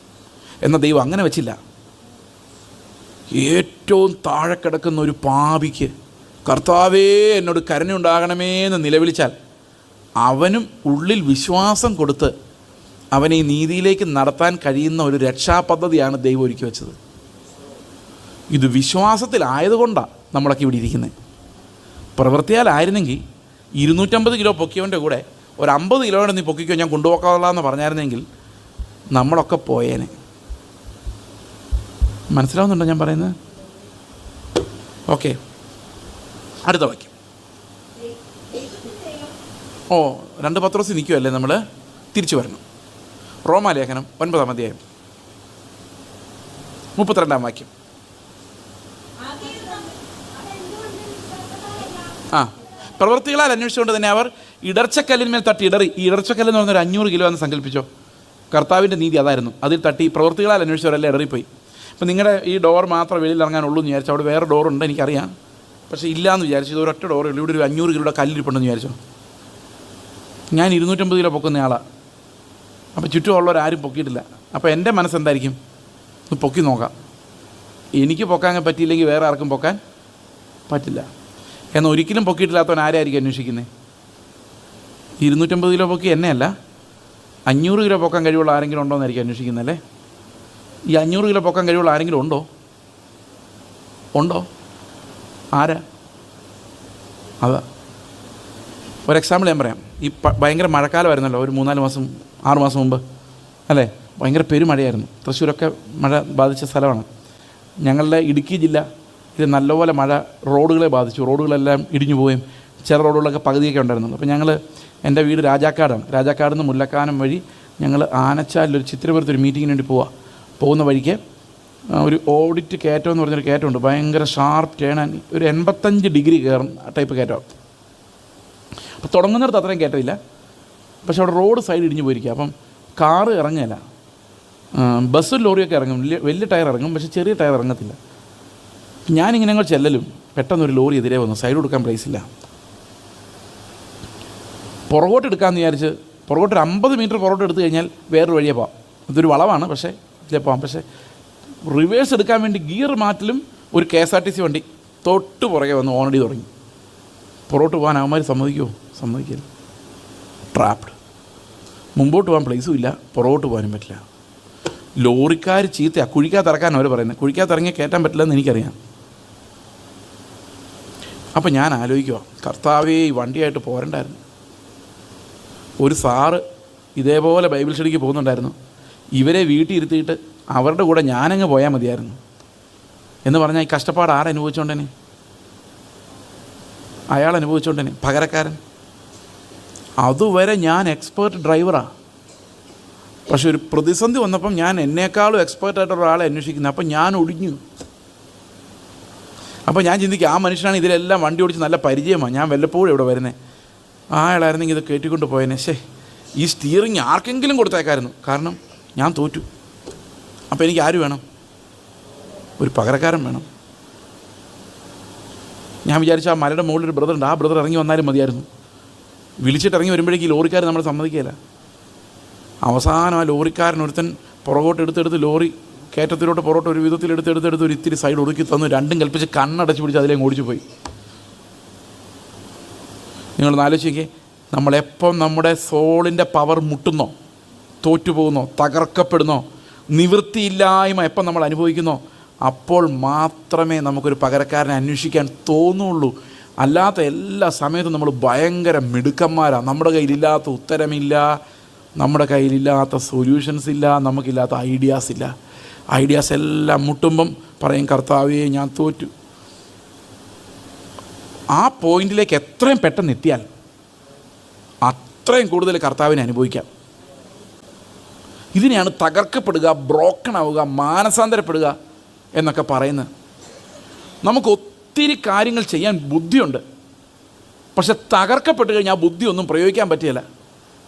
എന്നാൽ ദൈവം അങ്ങനെ വെച്ചില്ല. ഏറ്റവും താഴെ കിടക്കുന്ന ഒരു പാപിക്ക് കർത്താവേ എന്നോട് കരുണയുണ്ടാകണമേ എന്ന് നിലവിളിച്ചാൽ അവനും ഉള്ളിൽ വിശ്വാസം കൊടുത്ത് അവനെ ഈ നീതിയിലേക്ക് നടത്താൻ കഴിയുന്ന ഒരു രക്ഷാപദ്ധതിയാണ് ദൈവം ഒരുക്കി വെച്ചത്. ഇത് വിശ്വാസത്തിലായതുകൊണ്ടാണ് നമ്മളൊക്കെ ഇവിടെ ഇരിക്കുന്നത്. പ്രവൃത്തിയാലായിരുന്നെങ്കിൽ 250 കിലോ പൊക്കിയവൻ്റെ കൂടെ ഒരു 50 കിലോയുടെ നീ പൊക്കിക്കോ ഞാൻ കൊണ്ടുപോക്കാമെന്ന് പറഞ്ഞായിരുന്നെങ്കിൽ നമ്മളൊക്കെ പോയേനെ. മനസ്സിലാവുന്നുണ്ടോ ഞാൻ പറയുന്നത്? ഓക്കെ, അടുത്ത വാക്യം. 2 പത്രോസ് നിൽക്കുമല്ലേ, നമ്മൾ തിരിച്ചു വരണം. റോമാലേഖനം 9-ാം അധ്യായം 32-ാം വാക്യം. പ്രവൃത്തികളാൽ അന്വേഷിച്ചുകൊണ്ട് തന്നെ അവർ ഇടർച്ചക്കല്ലിന്മേൽ തട്ടി ഇടറി. ഈ ഇടർച്ചക്കല്ലെന്ന് പറഞ്ഞൊരു 500 കിലോ എന്ന് സങ്കല്പിച്ചോ. കർത്താവിൻ്റെ നീതി അതായിരുന്നു. അതിൽ തട്ടി പ്രവൃത്തികളാൽ അന്വേഷിച്ചവരെല്ലാം ഇടറിപ്പോയി. ഇപ്പം നിങ്ങളുടെ ഈ ഡോർ മാത്രം വെളിയിൽ ഇറങ്ങാനുള്ളൂ എന്ന് വിചാരിച്ചു. അവിടെ വേറെ ഡോറുണ്ട് എനിക്കറിയാം, പക്ഷേ ഇല്ലയെന്ന് വിചാരിച്ചു. ഇത് ഒരൊറ്റ ഡോറുള്ളൂ. ഇവിടെ ഒരു 500 കിലോയുടെ കല്ലിരിപ്പുണ്ടെന്ന് വിചാരിച്ചോ. ഞാൻ 250 കിലോ പൊക്കുന്ന ആളാണ്. അപ്പോൾ ചുറ്റുമുള്ളവരാരും പൊക്കിയിട്ടില്ല. അപ്പോൾ എൻ്റെ മനസ്സെന്തായിരിക്കും, ഒന്ന് പൊക്കി നോക്കാം, എനിക്ക് പൊക്കാൻ പറ്റിയില്ലെങ്കിൽ വേറെ ആർക്കും പൊക്കാൻ പറ്റില്ല. എന്നാൽ ഒരിക്കലും പൊക്കിയിട്ടില്ലാത്തവൻ ആരായിരിക്കും അന്വേഷിക്കുന്നത്? 250 കിലോ പൊക്കി എന്നെയല്ല, 500 കിലോ പൊക്കാൻ കഴിവുള്ള ആരെങ്കിലും ഉണ്ടോ എന്നായിരിക്കും അന്വേഷിക്കുന്നതല്ലേ? ഈ 500 കിലോ പൊക്കാൻ കഴിവുള്ള ആരെങ്കിലും ഉണ്ടോ? ആരാ? അതാ ഒരു എക്സാമ്പിൾ ഞാൻ പറയാം. ഈ ഭയങ്കര മഴക്കാലമായിരുന്നല്ലോ, ഒരു 3-4 മാസം 6 മാസം മുമ്പ് അല്ലേ? ഭയങ്കര പെരുമഴയായിരുന്നു. തൃശ്ശൂരൊക്കെ മഴ ബാധിച്ച സ്ഥലമാണ്. ഞങ്ങളുടെ ഇടുക്കി ജില്ല ഇത് നല്ലപോലെ മഴ റോഡുകളെ ബാധിച്ചു. റോഡുകളെല്ലാം ഇടിഞ്ഞു പോവുകയും ചില റോഡുകളൊക്കെ പകുതിയൊക്കെ ഉണ്ടായിരുന്നുള്ളൂ. അപ്പോൾ ഞങ്ങൾ, എൻ്റെ വീട് രാജാക്കാടാണ്. രാജാക്കാട് നിന്ന് മുല്ലക്കാനം വഴി ഞങ്ങൾ ആനച്ചാലിലൊരു ചിത്രപുരത്തൊരു മീറ്റിങ്ങിന് വേണ്ടി പോകുന്ന വഴിക്ക് ഒരു ഓഡിറ്റ് കയറ്റം എന്ന് പറഞ്ഞൊരു കയറ്റമുണ്ട്. ഭയങ്കര ഷാർപ്പ് ടേൺ, ഒരു 85 ഡിഗ്രി കയറുന്ന ടൈപ്പ് കയറ്റം. അപ്പോൾ തുടങ്ങുന്നിടത്ത് അത്രയും കയറ്റമില്ല, പക്ഷെ അവിടെ റോഡ് സൈഡ് ഇടിഞ്ഞു പോയിരിക്കുക. അപ്പം കാറ് ഇറങ്ങില്ല, ബസ്സും ലോറിയൊക്കെ ഇറങ്ങും, വലിയ ടയർ ഇറങ്ങും, പക്ഷേ ചെറിയ ടയർ ഇറങ്ങത്തില്ല. ഞാനിങ്ങനെ അങ്ങോട്ട് ചെല്ലലും പെട്ടെന്നൊരു ലോറി എതിരെ വന്നു. സൈഡ് കൊടുക്കാൻ പ്ലേസില്ല. പുറകോട്ട് എടുക്കാമെന്ന് വിചാരിച്ച് പുറകോട്ട് 50 മീറ്റർ പുറകോട്ട് എടുത്തു കഴിഞ്ഞാൽ വേറൊരു വഴിയെ പോകാം. ഇതൊരു വളവാണ്, പക്ഷേ ഇതിലേ പോകാം. പക്ഷേ റിവേഴ്സ് എടുക്കാൻ വേണ്ടി ഗിയർ മാറ്റലും ഒരു KSRTC വണ്ടി തൊട്ട് പുറകെ വന്ന് ഓണടി തുടങ്ങി. പുറകോട്ട് പോകാൻ അവന്മാർ സമ്മതിക്കില്ല. ട്രാപ്ഡ്. മുമ്പോട്ട് പോകാൻ പ്ലേസും ഇല്ല, പുറകോട്ട് പോകാനും പറ്റില്ല. ലോറിക്കാർ ചീത്തയാണ്. കുഴിക്കാത്തിറക്കാൻ അവർ പറയുന്നത്. കുഴിക്കാത്തിറങ്ങി കയറ്റാൻ പറ്റില്ലെന്ന് എനിക്കറിയാം. അപ്പം ഞാൻ ആലോചിക്കുക, കർത്താവേ ഈ വണ്ടിയായിട്ട് പോരണ്ടായിരുന്നു. ഒരു സാറ് ഇതേപോലെ ബൈബിൾ സ്റ്റഡിക്ക് പോകുന്നുണ്ടായിരുന്നു. ഇവരെ വീട്ടിൽ ഇരുത്തിയിട്ട് അവരുടെ കൂടെ ഞാനങ്ങ് പോയാൽ മതിയായിരുന്നു എന്ന് പറഞ്ഞാൽ ഈ കഷ്ടപ്പാട് ആരനുഭവിച്ചോണ്ടേനെ? അയാൾ അനുഭവിച്ചോണ്ടേനെ, പകരക്കാരൻ. അതുവരെ ഞാൻ എക്സ്പേർട്ട് ഡ്രൈവറാണ്. പക്ഷെ ഒരു പ്രതിസന്ധി വന്നപ്പം ഞാൻ എന്നേക്കാളും എക്സ്പേർട്ടായിട്ടുള്ള ഒരാളെ അന്വേഷിക്കുന്നത്. അപ്പം ഞാൻ ഒടിഞ്ഞു. അപ്പോൾ ഞാൻ ചിന്തിക്കും, ആ മനുഷ്യനാണ് ഇതിലെല്ലാം വണ്ടി ഓടിച്ച് നല്ല പരിചയമാണ്, ഞാൻ വല്ലപ്പോഴും ഇവിടെ വരുന്നത്. അയാളായിരുന്നെങ്കിൽ ഇത് കയറ്റിക്കൊണ്ട് പോയതിനെ. ഈ സ്റ്റിയറിങ് ആർക്കെങ്കിലും കൊടുത്തേക്കായിരുന്നു. കാരണം ഞാൻ തോറ്റു. അപ്പോൾ എനിക്ക് ആര് വേണം? ഒരു പകരക്കാരൻ വേണം. ഞാൻ വിചാരിച്ചു ആ മലയുടെ മുകളിൽ ഒരു ബ്രദറുണ്ട്, ആ ബ്രദർ ഇറങ്ങി വന്നാലും മതിയായിരുന്നു. വിളിച്ചിട്ട് ഇറങ്ങി വരുമ്പോഴേക്കും ഈ ലോറിക്കാർ നമ്മൾ സമ്മതിക്കുകയില്ല. അവസാനം ആ ലോറിക്കാരൻ ഒരുത്തൻ പുറകോട്ട് എടുത്തെടുത്ത് ലോറി കയറ്റത്തിലോട്ട് പുറകോട്ട് ഒരു വിധത്തിൽ എടുത്തെടുത്ത് ഒരു ഇത്തിരി സൈഡ് ഒടുക്കി തന്നു. രണ്ടും കൽപ്പിച്ച് കണ്ണടച്ച് പിടിച്ച് അതിലേക്ക് ഓടിച്ചു പോയി. നിങ്ങളൊന്ന് ആലോചിക്കേ, നമ്മളെപ്പം നമ്മുടെ സോളിൻ്റെ പവർ മുട്ടുന്നോ, തോറ്റുപോകുന്നോ, തകർക്കപ്പെടുന്നോ, നിവൃത്തിയില്ലായ്മ എപ്പം നമ്മൾ അനുഭവിക്കുന്നോ, അപ്പോൾ മാത്രമേ നമുക്കൊരു പകരക്കാരനെ അന്വേഷിക്കാൻ തോന്നുള്ളൂ. അല്ലാത്ത എല്ലാ സമയത്തും നമ്മൾ ഭയങ്കര മിടുക്കന്മാരാണ്. നമ്മുടെ കയ്യിലില്ലാത്ത ഉത്തരമില്ല, നമ്മുടെ കയ്യിലില്ലാത്ത സൊല്യൂഷൻസ് ഇല്ല, നമുക്കില്ലാത്ത ഐഡിയാസ് ഇല്ല. ഐഡിയാസ് എല്ലാം മുട്ടുമ്പം പറയും, കർത്താവേ ഞാൻ തോറ്റു. ആ പോയിന്റിലേക്ക് എത്രയും പെട്ടെന്ന് എത്തിയാൽ അത്രയും കൂടുതൽ കർത്താവിനെ അനുഭവിക്കാം. ഇതിനെയാണ് തകർക്കപ്പെടുക, ബ്രോക്കൺ ആവുക, മാനസാന്തരപ്പെടുക എന്നൊക്കെ പറയുന്നത്. നമുക്ക് ഒത്തിരി കാര്യങ്ങൾ ചെയ്യാൻ ബുദ്ധിയുണ്ട്, പക്ഷെ തകർക്കപ്പെട്ട് കഴിഞ്ഞാൽ ആ ബുദ്ധിയൊന്നും പ്രയോഗിക്കാൻ പറ്റില്ല.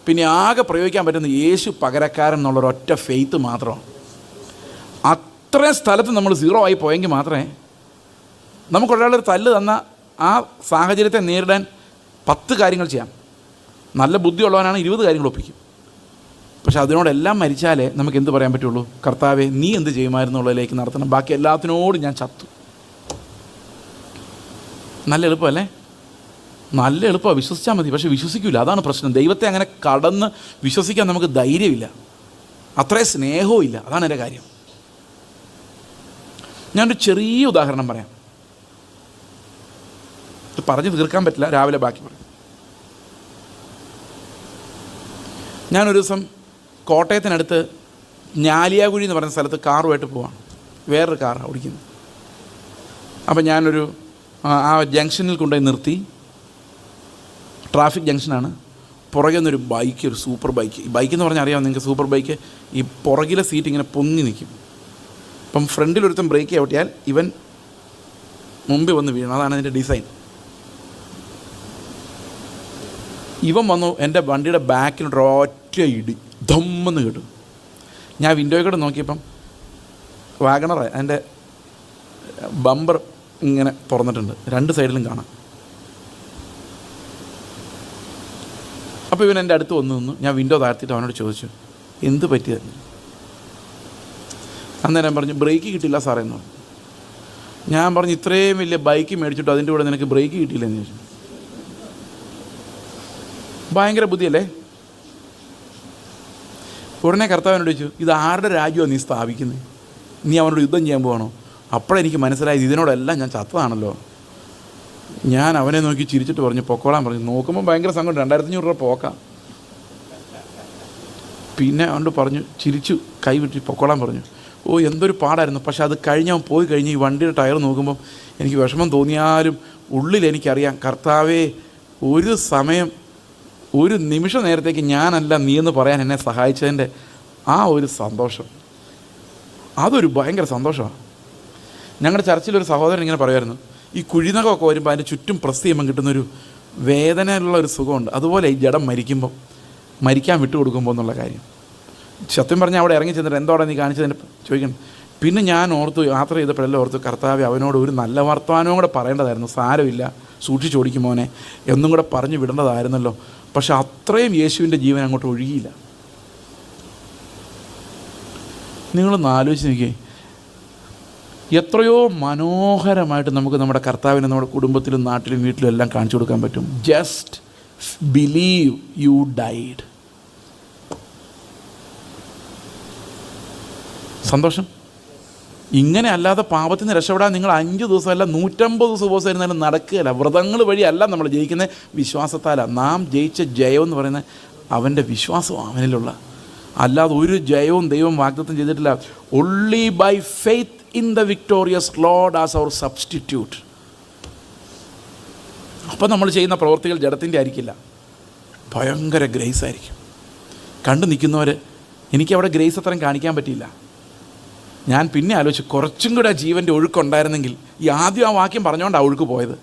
പിന്നെ ആകെ പ്രയോഗിക്കാൻ പറ്റുന്ന യേശു പകരക്കാരൻ എന്നുള്ളൊരൊറ്റ ഫെയ്ത്ത് മാത്രമാണ്. അത്രയും സ്ഥലത്ത് നമ്മൾ 0 ആയി പോയെങ്കിൽ മാത്രമേ നമുക്കൊരാളൊരു തല്ല് തന്ന ആ സാഹചര്യത്തെ നേരിടാൻ 10 കാര്യങ്ങൾ ചെയ്യാം. നല്ല ബുദ്ധിയുള്ളവനാണ് 20 കാര്യങ്ങൾ ഒപ്പിക്കും. പക്ഷെ അതിനോടെല്ലാം മരിച്ചാലേ നമുക്ക് എന്ത് പറയാൻ പറ്റുള്ളൂ? കർത്താവേ നീ എന്ത് ചെയ്യുമായിരുന്നുള്ളതിലേക്ക് നടത്തണം, ബാക്കി എല്ലാത്തിനോടും ഞാൻ ചത്തു. നല്ല എളുപ്പമല്ലേ? നല്ല എളുപ്പമാണ്, വിശ്വസിച്ചാൽ മതി. പക്ഷെ വിശ്വസിക്കില്ല, അതാണ് പ്രശ്നം. ദൈവത്തെ അങ്ങനെ കടന്ന് വിശ്വസിക്കാൻ നമുക്ക് ധൈര്യമില്ല, അത്രയും സ്നേഹവും ഇല്ല. അതാണ് എൻ്റെ കാര്യം. ഞാനൊരു ചെറിയ ഉദാഹരണം പറയാം. ഇത് പറഞ്ഞു തീർക്കാൻ പറ്റില്ല, രാവിലെ ബാക്കി പറയും. ഞാനൊരു ദിവസം കോട്ടയത്തിനടുത്ത് ഞാലിയാകുഴി എന്ന് പറയുന്ന സ്ഥലത്ത് കാറുമായിട്ട് പോവാണ്. വേറൊരു കാറാണ് ഓടിക്കുന്നത്. അപ്പം ഞാനൊരു ആ ജംഗ്ഷനിൽ കൊണ്ടുപോയി നിർത്തി. ട്രാഫിക് ജംഗ്ഷനാണ്. പുറകെ നിന്നൊരു ബൈക്ക്, ഒരു സൂപ്പർ ബൈക്ക്. ഈ ബൈക്ക് എന്ന് പറഞ്ഞാൽ അറിയാമോ നിങ്ങൾക്ക്? സൂപ്പർ ബൈക്ക് ഈ പുറകിലെ സീറ്റ് ഇങ്ങനെ പൊങ്ങി നിൽക്കും. അപ്പം ഫ്രണ്ടിലൊരുത്തൻ ബ്രേക്ക് ചവിട്ടിയാൽ ഇവൻ മുമ്പിൽ വന്ന് വീഴണം. അതാണ് അതിൻ്റെ ഡിസൈൻ. ഇവൻ വന്നു എൻ്റെ വണ്ടിയുടെ ബാക്കിലോട്ട് ഒറ്റ ഇടി ധമ്മെന്ന് കേട്ടു. ഞാൻ വിൻഡോയിൽ കൂടെ നോക്കിയപ്പം വാഗണർ അതിൻ്റെ ബമ്പർ ഇങ്ങനെ തുറന്നിട്ടുണ്ട്, 2 സൈഡിലും കാണാം. അപ്പോൾ ഇവൻ എൻ്റെ അടുത്ത് വന്നു. ഞാൻ വിൻഡോ താഴ്ത്തിയിട്ട് അവനോട് ചോദിച്ചു, എന്ത് പറ്റിയത്? അന്നേരം പറഞ്ഞു ബ്രേക്ക് കിട്ടില്ല സാറേ എന്ന് പറഞ്ഞു. ഞാൻ പറഞ്ഞു ഇത്രയും വലിയ ബൈക്ക് മേടിച്ചിട്ടോ അതിൻ്റെ കൂടെ നിനക്ക് ബ്രേക്ക് കിട്ടിയില്ലെന്ന് ചോദിച്ചു. ഭയങ്കര ബുദ്ധിയല്ലേ? ഉടനെ കർത്താവിനോട് ചോദിച്ചു, ഇത് ആരുടെ രാജ്യമാണ് നീ സ്ഥാപിക്കുന്നത്? നീ അവനോട് യുദ്ധം ചെയ്യാൻ പോകണോ? അപ്പോഴെനിക്ക് മനസ്സിലായത് ഇതിനോടെല്ലാം ഞാൻ ചത്തതാണല്ലോ. ഞാൻ അവനെ നോക്കി ചിരിച്ചിട്ട് പറഞ്ഞു പൊക്കോളാൻ പറഞ്ഞു. നോക്കുമ്പോൾ ഭയങ്കര സങ്കടം, 2500 രൂപ പോക്കാം. പിന്നെ അവനോട് പറഞ്ഞു, ചിരിച്ചു കൈ വിട്ടി പൊക്കോളാൻ പറഞ്ഞു. ഓ എന്തൊരു പാടായിരുന്നു. പക്ഷെ അത് കഴിഞ്ഞ് അവൻ പോയി കഴിഞ്ഞ് ഈ വണ്ടിയുടെ ടയർ നോക്കുമ്പം എനിക്ക് വിഷമം തോന്നിയാലും ഉള്ളിൽ എനിക്കറിയാം കർത്താവേ, ഒരു സമയം ഒരു നിമിഷ നേരത്തേക്ക് ഞാനല്ല നീ എന്ന് പറയാൻ എന്നെ സഹായിച്ചതിൻ്റെ ആ ഒരു സന്തോഷം, അതൊരു ഭയങ്കര സന്തോഷമാണ്. ഞങ്ങളുടെ ചർച്ചിലൊരു സഹോദരൻ ഇങ്ങനെ പറയുമായിരുന്നു, ഈ കുഴിനകമൊക്കെ വരുമ്പോൾ അതിൻ്റെ ചുറ്റും പ്രസ് ചെയ്യുമ്പം കിട്ടുന്നൊരു വേദനയുള്ള ഒരു സുഖമുണ്ട്. അതുപോലെ ഈ ജഡം മരിക്കാൻ വിട്ടുകൊടുക്കുമ്പോൾ എന്നുള്ള കാര്യം. സത്യം പറഞ്ഞാൽ അവിടെ ഇറങ്ങി ചെന്നിട്ട് എന്തോടെ നീ കാണിച്ചതിന് ചോദിക്കണം. പിന്നെ ഞാൻ ഓർത്തു, യാത്ര ചെയ്തപ്പോഴെല്ലാം ഓർത്തു, കർത്താവേ അവനോട് ഒരു നല്ല വർത്തമാനവും കൂടെ പറയേണ്ടതായിരുന്നു. സാരമില്ല, സൂക്ഷിച്ചോടിക്കും മോനെ എന്നും കൂടെ പറഞ്ഞു വിടേണ്ടതായിരുന്നല്ലോ. പക്ഷെ അത്രയും യേശുവിൻ്റെ ജീവൻ അങ്ങോട്ട് ഒഴുകിയില്ല. നിങ്ങളൊന്ന് ആലോചിച്ച് നോക്കിയേ, എത്രയോ മനോഹരമായിട്ട് നമുക്ക് നമ്മുടെ കർത്താവിനെ നമ്മുടെ കുടുംബത്തിലും നാട്ടിലും വീട്ടിലും എല്ലാം കാണിച്ചു കൊടുക്കാൻ പറ്റും. Just believe you died. സന്തോഷം. ഇങ്ങനെ അല്ലാതെ പാപത്തിൽ നിന്ന് രക്ഷപ്പെടാൻ നിങ്ങൾ 5 ദിവസമല്ല 150 ദിവസം ഇരുന്നാലും നടക്കുകയല്ല. വ്രതങ്ങൾ വഴിയല്ല നമ്മൾ ജയിക്കുന്നത്, വിശ്വാസത്താലാണ്. നാം ജയിച്ച ജയം എന്ന് പറയുന്നത് അവൻ്റെ വിശ്വാസമാണ്, അവനിലുള്ള. അല്ലാതെ ഒരു ജയവും ദൈവം വാഗ്ദത്തം ചെയ്തിട്ടില്ല. only by faith in the victorious Lord as our substitute. അപ്പം നമ്മൾ ചെയ്യുന്ന പ്രവൃത്തികൾ ജഡത്തിൻ്റെ ആയിരിക്കില്ല, ഭയങ്കര ഗ്രേസ് ആയിരിക്കും. കണ്ടു നിൽക്കുന്നവർ, എനിക്കവിടെ ഗ്രേസ് അത്രയും കാണിക്കാൻ പറ്റിയില്ല. ഞാൻ പിന്നെ ആലോചിച്ച് കുറച്ചും കൂടെ ജീവൻ്റെ ഒഴുക്കുണ്ടായിരുന്നെങ്കിൽ, ഈ ആദ്യം ആ വാക്യം പറഞ്ഞുകൊണ്ടാണ് ഒഴുക്ക് പോയത്.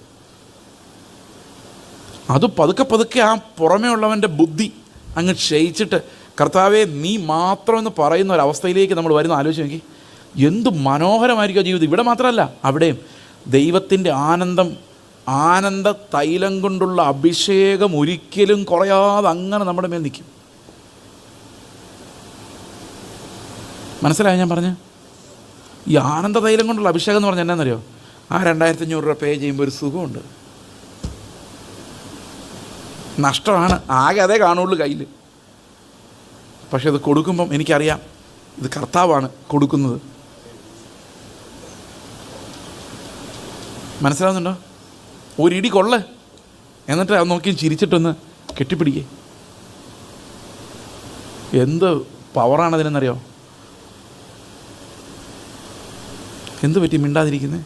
അത് പതുക്കെ ആ പുറമേ ഉള്ളവൻ്റെ ബുദ്ധി അങ്ങ് ക്ഷയിച്ചിട്ട് കർത്താവേ നീ മാത്രം എന്ന് പറയുന്ന ഒരവസ്ഥയിലേക്ക് നമ്മൾ വരുന്ന ആലോചിച്ച് നോക്കി. എന്ത് മനോഹരമായിരിക്കും ജീവിതം. ഇവിടെ മാത്രമല്ല, അവിടെയും ദൈവത്തിൻ്റെ ആനന്ദ തൈലം കൊണ്ടുള്ള അഭിഷേകം ഒരിക്കലും കുറയാതെ അങ്ങനെ നമ്മുടെ മേൽ നിൽക്കും. മനസ്സിലായോ ഞാൻ പറഞ്ഞ? ഈ ആനന്ദ തൈലം കൊണ്ടുള്ള അഭിഷേകം എന്ന് പറഞ്ഞാൽ എന്നാന്നറിയോ? ആ 2500 രൂപ പേ ചെയ്യുമ്പോൾ ഒരു സുഖമുണ്ട്. നഷ്ടമാണ്, ആകെ അതേ കാണുള്ളൂ കയ്യിൽ. പക്ഷെ അത് കൊടുക്കുമ്പം എനിക്കറിയാം ഇത് കർത്താവാണ് കൊടുക്കുന്നത്. മനസ്സിലാവുന്നുണ്ടോ? ഒരിടി കൊള്ളേ, എന്നിട്ട് അത് നോക്കി ചിരിച്ചിട്ടൊന്ന് കെട്ടിപ്പിടിക്കേ. എന്ത് പവറാണതിനെന്നറിയോ? എന്ത് പറ്റി മിണ്ടാതിരിക്കുന്നത്?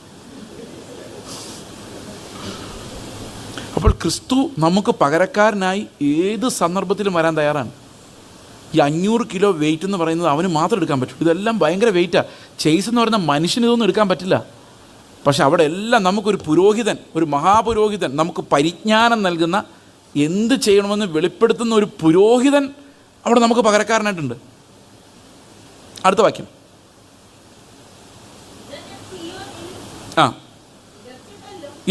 അപ്പോൾ ക്രിസ്തു നമുക്ക് പകരക്കാരനായി ഏത് സന്ദർഭത്തിലും വരാൻ തയ്യാറാണ്. ഈ 500 കിലോ വെയിറ്റ് എന്ന് പറയുന്നത് അവന് മാത്രം എടുക്കാൻ പറ്റും. ഇതെല്ലാം ഭയങ്കര വെയിറ്റാണ്. ചെയ്സ് എന്ന് പറയുന്ന മനുഷ്യന് ഇതൊന്നും എടുക്കാൻ പറ്റില്ല. പക്ഷെ അവിടെ എല്ലാം നമുക്കൊരു പുരോഹിതൻ, ഒരു മഹാപുരോഹിതൻ, നമുക്ക് പരിജ്ഞാനം നൽകുന്ന, എന്ത് ചെയ്യണമെന്ന് വെളിപ്പെടുത്തുന്ന ഒരു പുരോഹിതൻ അവിടെ നമുക്ക് പകരക്കാരനായിട്ടുണ്ട്. അടുത്ത വാക്യം.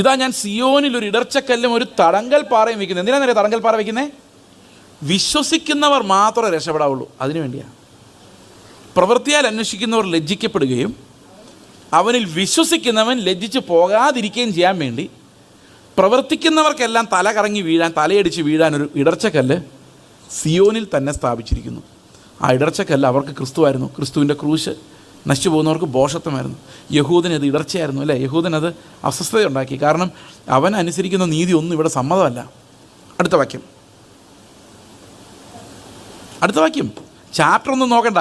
ഇതാ ഞാൻ സിയോനിൽ ഒരു ഇടർച്ചക്കല്ലും ഒരു തടങ്കൽ പാറയും വയ്ക്കുന്നത്. എന്തിനാണെന്നറിയാം തടങ്കൽ പാറ വയ്ക്കുന്നത്? വിശ്വസിക്കുന്നവർ മാത്രമേ രക്ഷപ്പെടാവുള്ളൂ. അതിനു വേണ്ടിയാണ്. പ്രവൃത്തിയാൽ അന്വേഷിക്കുന്നവർ ലജ്ജിക്കപ്പെടുകയും അവനിൽ വിശ്വസിക്കുന്നവൻ ലജ്ജിച്ച് പോകാതിരിക്കുകയും ചെയ്യാൻ വേണ്ടി പ്രവർത്തിക്കുന്നവർക്കെല്ലാം തല കറങ്ങി വീഴാൻ, തലയടിച്ച് വീഴാൻ ഒരു ഇടർച്ചക്കല്ല് സിയോനിൽ തന്നെ സ്ഥാപിച്ചിരിക്കുന്നു. ആ ഇടർച്ചക്കല്ല് അവർക്ക് ക്രിസ്തുവായിരുന്നു. ക്രിസ്തുവിൻ്റെ ക്രൂശ് നശിച്ചു പോകുന്നവർക്ക് ബോഷത്വമായിരുന്നു. യഹൂദനത് ഇടർച്ചയായിരുന്നു, അല്ലേ? യഹൂദനത് അസ്വസ്ഥതയുണ്ടാക്കി. കാരണം അവൻ അനുസരിക്കുന്ന നീതി ഒന്നും ഇവിടെ സമ്മതമല്ല. അടുത്ത വാക്യം. ചാപ്റ്റർ ഒന്നും നോക്കണ്ട.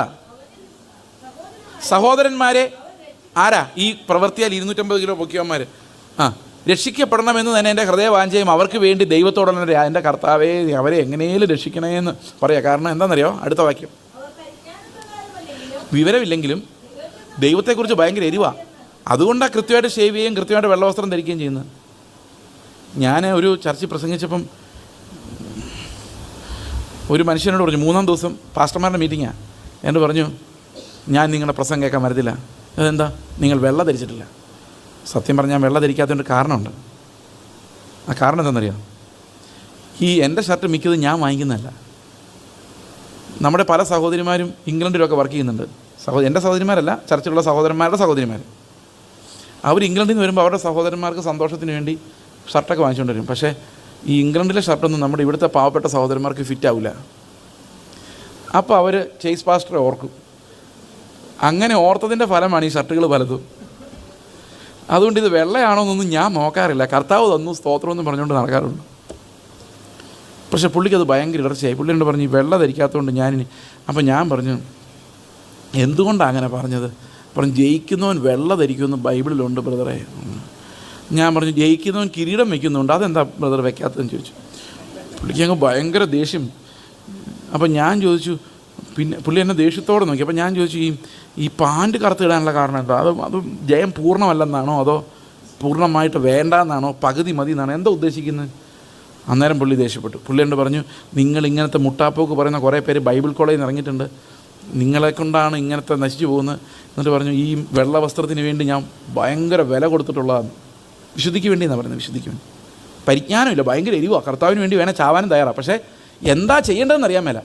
സഹോദരന്മാരെ, ആരാ ഈ പ്രവൃത്തിയാൽ 250 കിലോ പൊക്കിയവന്മാർ? രക്ഷിക്കപ്പെടണമെന്ന് തന്നെ എൻ്റെ ഹൃദയവാഞ്ചയും അവർക്ക് വേണ്ടി ദൈവത്തോടുള്ള എൻ്റെ കർത്താവേ അവരെ എങ്ങനെയും രക്ഷിക്കണേന്ന് പറയാം. കാരണം എന്താണെന്നറിയോ? അടുത്ത വാക്യം. വിവരമില്ലെങ്കിലും ദൈവത്തെക്കുറിച്ച് ഭയങ്കര എരിവാണ്. അതുകൊണ്ടാണ് കൃത്യമായിട്ട് ഷേവ് ചെയ്യുകയും കൃത്യമായിട്ട് വെള്ളവസ്ത്രം ധരിക്കുകയും ചെയ്യുന്നത്. ഞാൻ ഒരു ചർച്ചിൽ പ്രസംഗിച്ചപ്പം ഒരു മനുഷ്യനോട് പറഞ്ഞു, 3-ാം ദിവസം പാസ്റ്റർമാരുടെ മീറ്റിങ്ങാണ്, എന്നോട് പറഞ്ഞു ഞാൻ നിങ്ങളുടെ പ്രസംഗം കേൾക്കാൻ വരത്തില്ല. അതെന്താ? നിങ്ങൾ വെള്ളം ധരിച്ചിട്ടില്ല. സത്യം പറഞ്ഞാൽ വെള്ളം ധരിക്കാത്തതിൻ്റെ കാരണമുണ്ട്. ആ കാരണം എന്താണെന്നറിയാം? എൻ്റെ ഷർട്ട് മിക്കതും ഞാൻ വാങ്ങിക്കുന്നതല്ല. നമ്മുടെ പല സഹോദരിമാരും ഇംഗ്ലണ്ടിലൊക്കെ വർക്ക് ചെയ്യുന്നുണ്ട്. എൻ്റെ സഹോദരിമാരല്ല, ചർച്ചിലുള്ള സഹോദരന്മാരുടെ സഹോദരിമാർ. അവർ ഇംഗ്ലണ്ടിൽ നിന്ന് വരുമ്പോൾ അവരുടെ സഹോദരന്മാർക്ക് സന്തോഷത്തിന് വേണ്ടി ഷർട്ടൊക്കെ വാങ്ങിച്ചുകൊണ്ട് വരും. പക്ഷേ ഈ ഇംഗ്ലണ്ടിലെ ഷർട്ടൊന്നും നമ്മുടെ ഇവിടുത്തെ പാവപ്പെട്ട സഹോദരന്മാർക്ക് ഫിറ്റ് ആവില്ല. അപ്പോൾ അവർ ചേസ് പാസ്റ്ററെ ഓർക്കും. അങ്ങനെ ഓർത്തതിൻ്റെ ഫലമാണ് ഈ ഷർട്ടുകൾ പലതും. അതുകൊണ്ട് ഇത് വെള്ളയാണോ എന്നൊന്നും ഞാൻ നോക്കാറില്ല. കർത്താവ് തന്നു സ്തോത്രം എന്ന് പറഞ്ഞുകൊണ്ട് നടക്കാറുണ്ട്. പക്ഷേ പുള്ളിക്കത് ഭയങ്കര ഇടർച്ചയായി. പുള്ളിയോട് പറഞ്ഞു ഈ വെള്ള ധരിക്കാത്തതുകൊണ്ട് ഞാനിനി. അപ്പം ഞാൻ പറഞ്ഞു എന്തുകൊണ്ടാണ് അങ്ങനെ പറഞ്ഞത്? പറഞ്ഞു ജയിക്കുന്നവൻ വെള്ള ധരിക്കുമെന്ന് ബൈബിളിലുണ്ട് ബ്രദറെ. ഞാൻ പറഞ്ഞു ജയിക്കുന്നവൻ കിരീടം വയ്ക്കുന്നുണ്ട്, അതെന്താ ബ്രദർ വയ്ക്കാത്തതെന്ന് ചോദിച്ചു. പുള്ളിക്ക് അങ്ങ് ഭയങ്കര ദേഷ്യം. അപ്പം ഞാൻ ചോദിച്ചു, പിന്നെ പുള്ളി എന്നെ ദേഷ്യത്തോടെ നോക്കി. അപ്പം ഞാൻ ചോദിച്ചു ഈ പാൻറ്റ് കറുത്ത് ഇടാനുള്ള കാരണം എന്താ? അത് ജയം പൂർണ്ണമല്ലെന്നാണോ, അതോ പൂർണ്ണമായിട്ട് വേണ്ടാന്നാണോ, പകുതി മതി എന്നാണോ, എന്താ ഉദ്ദേശിക്കുന്നത്? അന്നേരം പുള്ളി ദേഷ്യപ്പെട്ടു. പുള്ളി എന്നോട് പറഞ്ഞു നിങ്ങളിങ്ങനത്തെ മുട്ടാപ്പോക്ക് പറയുന്ന കുറേ പേര് ബൈബിൾ കോളേജിൽ നിന്ന് ഇറങ്ങിയിട്ടുണ്ട്, നിങ്ങളെ കൊണ്ടാണ് ഇങ്ങനത്തെ നശിച്ചു പോകുന്നത്. എന്നിട്ട് പറഞ്ഞു ഈ വെള്ള വസ്ത്രത്തിന് വേണ്ടി ഞാൻ ഭയങ്കര വില കൊടുത്തിട്ടുള്ളതാണ്. വിശുദ്ധിക്ക് വേണ്ടി എന്നാണ് പറയുന്നത്. വിശുദ്ധിക്ക് വേണ്ടി പരിജ്ഞാനമില്ല, ഭയങ്കര എരിവാണ്. കർത്താവിന് വേണ്ടി വേണേൽ ചാവാനും തയ്യാറാണ്. പക്ഷേ എന്താ ചെയ്യേണ്ടതെന്ന് അറിയാൻ മേല.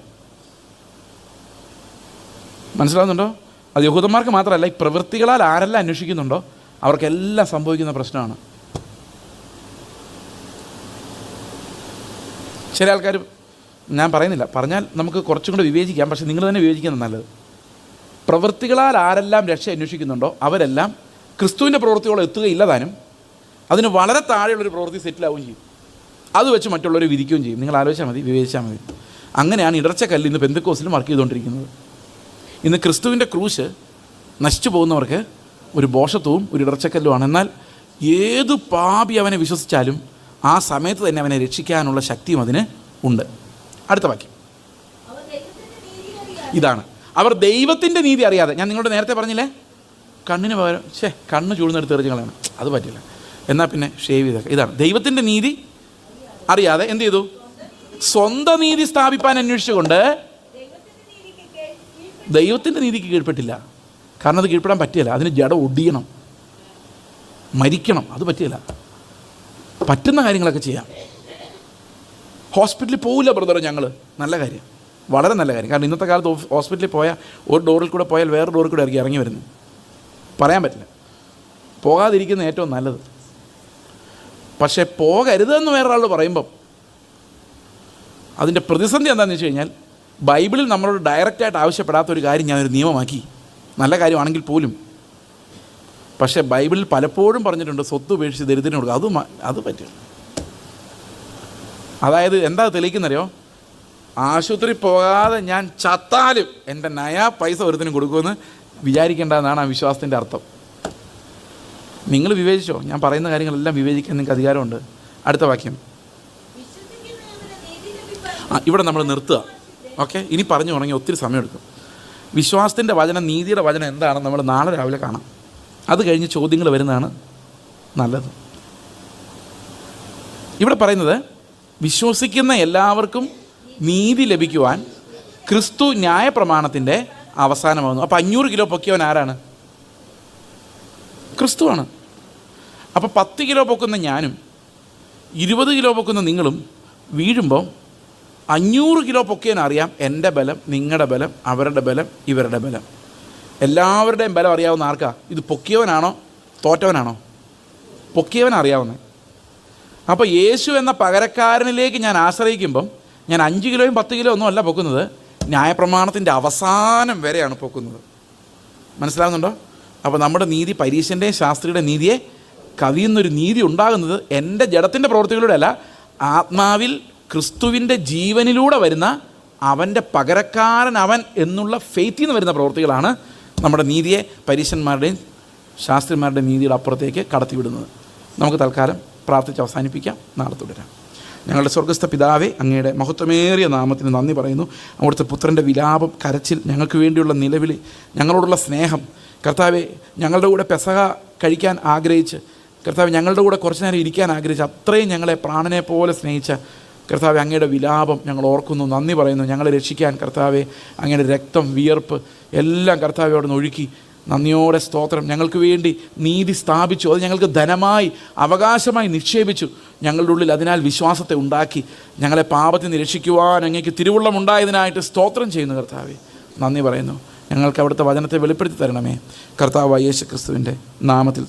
മനസ്സിലാവുന്നുണ്ടോ? അത് യഹൂദന്മാർക്ക് മാത്രമല്ല, ഈ പ്രവൃത്തികളാൽ ആരെല്ലാം അന്വേഷിക്കുന്നുണ്ടോ അവർക്കെല്ലാം സംഭവിക്കുന്ന പ്രശ്നമാണ്. ചില ആൾക്കാർ, ഞാൻ പറയുന്നില്ല, പറഞ്ഞാൽ നമുക്ക് കുറച്ചും കൂടെ വിവേചിക്കാം, പക്ഷേ നിങ്ങൾ തന്നെ വിവേചിക്കുന്നത് നല്ലത്. പ്രവൃത്തികളാൽ ആരെല്ലാം രക്ഷ അന്വേഷിക്കുന്നുണ്ടോ അവരെല്ലാം ക്രിസ്തുവിൻ്റെ പ്രവൃത്തിയോളം എത്തുകയില്ല താനും, അതിന് വളരെ താഴെയുള്ളൊരു പ്രവൃത്തി സെറ്റിലാവുകയും ചെയ്യും. അത് വെച്ച് മറ്റുള്ളവരെ വിധിക്കുകയും ചെയ്യും. നിങ്ങൾ ആലോചിച്ചാൽ മതി, വിവേചിച്ചാൽ മതി. അങ്ങനെയാണ് ഇടർച്ചക്കല്ല് ഇന്ന് പെന്തക്കോസ്തിലും വർക്ക് ചെയ്തുകൊണ്ടിരിക്കുന്നത്. ഇന്ന് ക്രിസ്തുവിൻ്റെ ക്രൂശ് നശിച്ചു പോകുന്നവർക്ക് ഒരു ബോഷത്വവും ഒരു ഇടർച്ചക്കല്ലുമാണ്. എന്നാൽ ഏതു പാപി അവനെ വിശ്വസിച്ചാലും ആ സമയത്ത് തന്നെ അവനെ രക്ഷിക്കാനുള്ള ശക്തിയും അതിന് ഉണ്ട്. അടുത്ത വാക്യം ഇതാണ്, അവർ ദൈവത്തിൻ്റെ നീതി അറിയാതെ. ഞാൻ നിങ്ങളോട് നേരത്തെ പറഞ്ഞില്ലേ, കണ്ണിന് പകരം കണ്ണ് ചൂടുന്നെടുത്ത് എറിഞ്ഞ് കളയണം, അത് പറ്റില്ല. എന്നാൽ പിന്നെ ഷേവ് ചെയ്തേക്കാം. ഇതാണ് ദൈവത്തിൻ്റെ നീതി അറിയാതെ എന്ത് ചെയ്തു? സ്വന്തം നീതി സ്ഥാപിപ്പാൻ അന്വേഷിച്ചുകൊണ്ട് ദൈവത്തിൻ്റെ നീതിക്ക് കീഴ്പ്പെട്ടില്ല. കാരണം അത് കീഴ്പ്പെടാൻ പറ്റില്ല. അതിന് ജഡം ഒടിയണം, മരിക്കണം, അത് പറ്റില്ല. പറ്റുന്ന കാര്യങ്ങളൊക്കെ ചെയ്യാം. ഹോസ്പിറ്റലിൽ പോവില്ല ബ്രദർ ഞങ്ങൾ, നല്ല കാര്യം, വളരെ നല്ല കാര്യം. കാരണം ഇന്നത്തെ കാലത്ത് ഹോസ്പിറ്റലിൽ പോയാൽ ഒരു ഡോറിൽ കൂടെ പോയാൽ വേറെ ഡോറിൽ കൂടെ ഇറങ്ങി വരുന്നു, പറയാൻ പറ്റില്ല. പോകാതിരിക്കുന്ന ഏറ്റവും നല്ലത്. പക്ഷേ പോകരുതെന്ന് വേറൊരാൾ പറയുമ്പം അതിൻ്റെ പ്രതിസന്ധി എന്താണെന്ന് വെച്ച് കഴിഞ്ഞാൽ, ബൈബിളിൽ നമ്മളോട് ഡയറക്റ്റായിട്ട് ആവശ്യപ്പെടാത്തൊരു കാര്യം ഞാനൊരു നിയമമാക്കി, നല്ല കാര്യമാണെങ്കിൽ പോലും. പക്ഷേ ബൈബിളിൽ പലപ്പോഴും പറഞ്ഞിട്ടുണ്ട് സ്വത്ത് ഉപേക്ഷിച്ച് ദരിദ്രന് കൊടുക്കുക, അത് പറ്റില്ല. അതായത് എന്താ തെളിയിക്കുന്നറിയോ? ആശുപത്രി പോകാതെ ഞാൻ ചത്താലും എൻ്റെ നയാ പൈസ ഒരുത്തിനും കൊടുക്കുമെന്ന് വിചാരിക്കേണ്ടതെന്നാണ് ആ വിശ്വാസത്തിൻ്റെ അർത്ഥം. നിങ്ങൾ വിവേചിച്ചോ, ഞാൻ പറയുന്ന കാര്യങ്ങളെല്ലാം വിവേചിക്കാൻ നിങ്ങൾക്ക് അധികാരമുണ്ട്. അടുത്ത വാക്യം ഇവിടെ നമ്മൾ നിർത്തുക. ഓക്കെ, ഇനി പറഞ്ഞു തുടങ്ങി ഒത്തിരി സമയമെടുക്കും. വിശ്വാസത്തിൻ്റെ വചനം, നീതിയുടെ വചനം എന്താണെന്ന് നമ്മൾ നാളെ രാവിലെ കാണാം. അത് കഴിഞ്ഞ് ചോദ്യങ്ങൾ വരുന്നതാണ് നല്ലത്. ഇവിടെ പറയുന്നത് വിശ്വസിക്കുന്ന എല്ലാവർക്കും നീതി ലഭിക്കുവാൻ ക്രിസ്തു ന്യായപ്രമാണത്തിൻ്റെ അവസാനമാകുന്നു. അപ്പോൾ 500 കിലോ പൊക്കിയവൻ ആരാണ്? ക്രിസ്തുവാണ്. അപ്പോൾ 10 കിലോ പൊക്കുന്ന ഞാനും 20 കിലോ പൊക്കുന്ന നിങ്ങളും വീഴുമ്പോൾ 500 കിലോ പൊക്കിയവനറിയാം എൻ്റെ ബലം, നിങ്ങളുടെ ബലം, അവരുടെ ബലം, ഇവരുടെ ബലം, എല്ലാവരുടെയും ബലം അറിയാവുന്ന ആർക്കാ? ഇത് പൊക്കിയവനാണോ തോറ്റവനാണോ? പൊക്കിയവനറിയാവുന്നത്. അപ്പോൾ യേശു എന്ന പകരക്കാരനിലേക്ക് ഞാൻ ആശ്രയിക്കുമ്പം ഞാൻ 5 കിലോയും 10 കിലോ ഒന്നും അല്ല പൊക്കുന്നത്, ന്യായപ്രമാണത്തിൻ്റെ അവസാനം വരെയാണ് പൊക്കുന്നത്. മനസ്സിലാകുന്നുണ്ടോ? അപ്പോൾ നമ്മുടെ നീതി പരീശൻ്റെയും ശാസ്ത്രിയുടെ നീതിയെ കവിയുന്നൊരു നീതി ഉണ്ടാകുന്നത് എൻ്റെ ജഡത്തിൻ്റെ പ്രവൃത്തികളിലൂടെ അല്ല, ആത്മാവിൽ ക്രിസ്തുവിൻ്റെ ജീവനിലൂടെ വരുന്ന അവൻ്റെ പകരക്കാരൻ അവൻ എന്നുള്ള ഫെയ്ത്തിൽ നിന്ന് വരുന്ന പ്രവൃത്തികളാണ് നമ്മുടെ നീതിയെ പരീശന്മാരുടെയും ശാസ്ത്രിമാരുടെയും നീതിയുടെ അപ്പുറത്തേക്ക് കടത്തിവിടുന്നത്. നമുക്ക് തൽക്കാലം പ്രാർത്ഥിച്ച് അവസാനിപ്പിക്കാം, നാളെ തുടരാം. ഞങ്ങളുടെ സ്വർഗ്ഗസ്ഥ പിതാവേ, അങ്ങയുടെ മഹത്വമേറിയ നാമത്തിന് നന്ദി പറയുന്നു. അവിടുത്തെ പുത്രൻ്റെ വിലാപം, കരച്ചിൽ, ഞങ്ങൾക്ക് വേണ്ടിയുള്ള നിലവിളി, ഞങ്ങളോടുള്ള സ്നേഹം, കർത്താവെ ഞങ്ങളുടെ കൂടെ പെസഹ കഴിക്കാൻ ആഗ്രഹിച്ച്, കർത്താവ് ഞങ്ങളുടെ കൂടെ കുറച്ച് നേരം ഇരിക്കാൻ ആഗ്രഹിച്ച്, അത്രയും ഞങ്ങളെ പ്രാണനെ പോലെ സ്നേഹിച്ച കർത്താവെ, അങ്ങയുടെ വിലാപം ഞങ്ങൾ ഓർക്കുന്നു, നന്ദി പറയുന്നു. ഞങ്ങളെ രക്ഷിക്കാൻ കർത്താവെ അങ്ങയുടെ രക്തം, വിയർപ്പ് എല്ലാം കർത്താവെ അവിടെ നിന്ന് ഒഴുക്കി, നന്ദിയോടെ സ്തോത്രം. ഞങ്ങൾക്ക് വേണ്ടി നീതി സ്ഥാപിച്ചു, അത് ഞങ്ങൾക്ക് ധനമായി അവകാശമായി നിക്ഷേപിച്ചു. ഞങ്ങളുടെ ഉള്ളിൽ അതിനാൽ വിശ്വാസത്തെ ഉണ്ടാക്കി ഞങ്ങളെ പാപത്തിൽ നിന്ന് രക്ഷിക്കുവാൻ അങ്ങേക്ക് തിരുവുള്ളമുണ്ടായതിനായിട്ട് സ്തോത്രം ചെയ്യുന്നു കർത്താവേ. നന്ദി പറയുന്നു. ഞങ്ങൾക്ക് അവിടുത്തെ വചനത്തെ വെളിപ്പെടുത്തി തരണമേ കർത്താവായ യേശു ക്രിസ്തുവിൻ്റെ നാമത്തിൽ.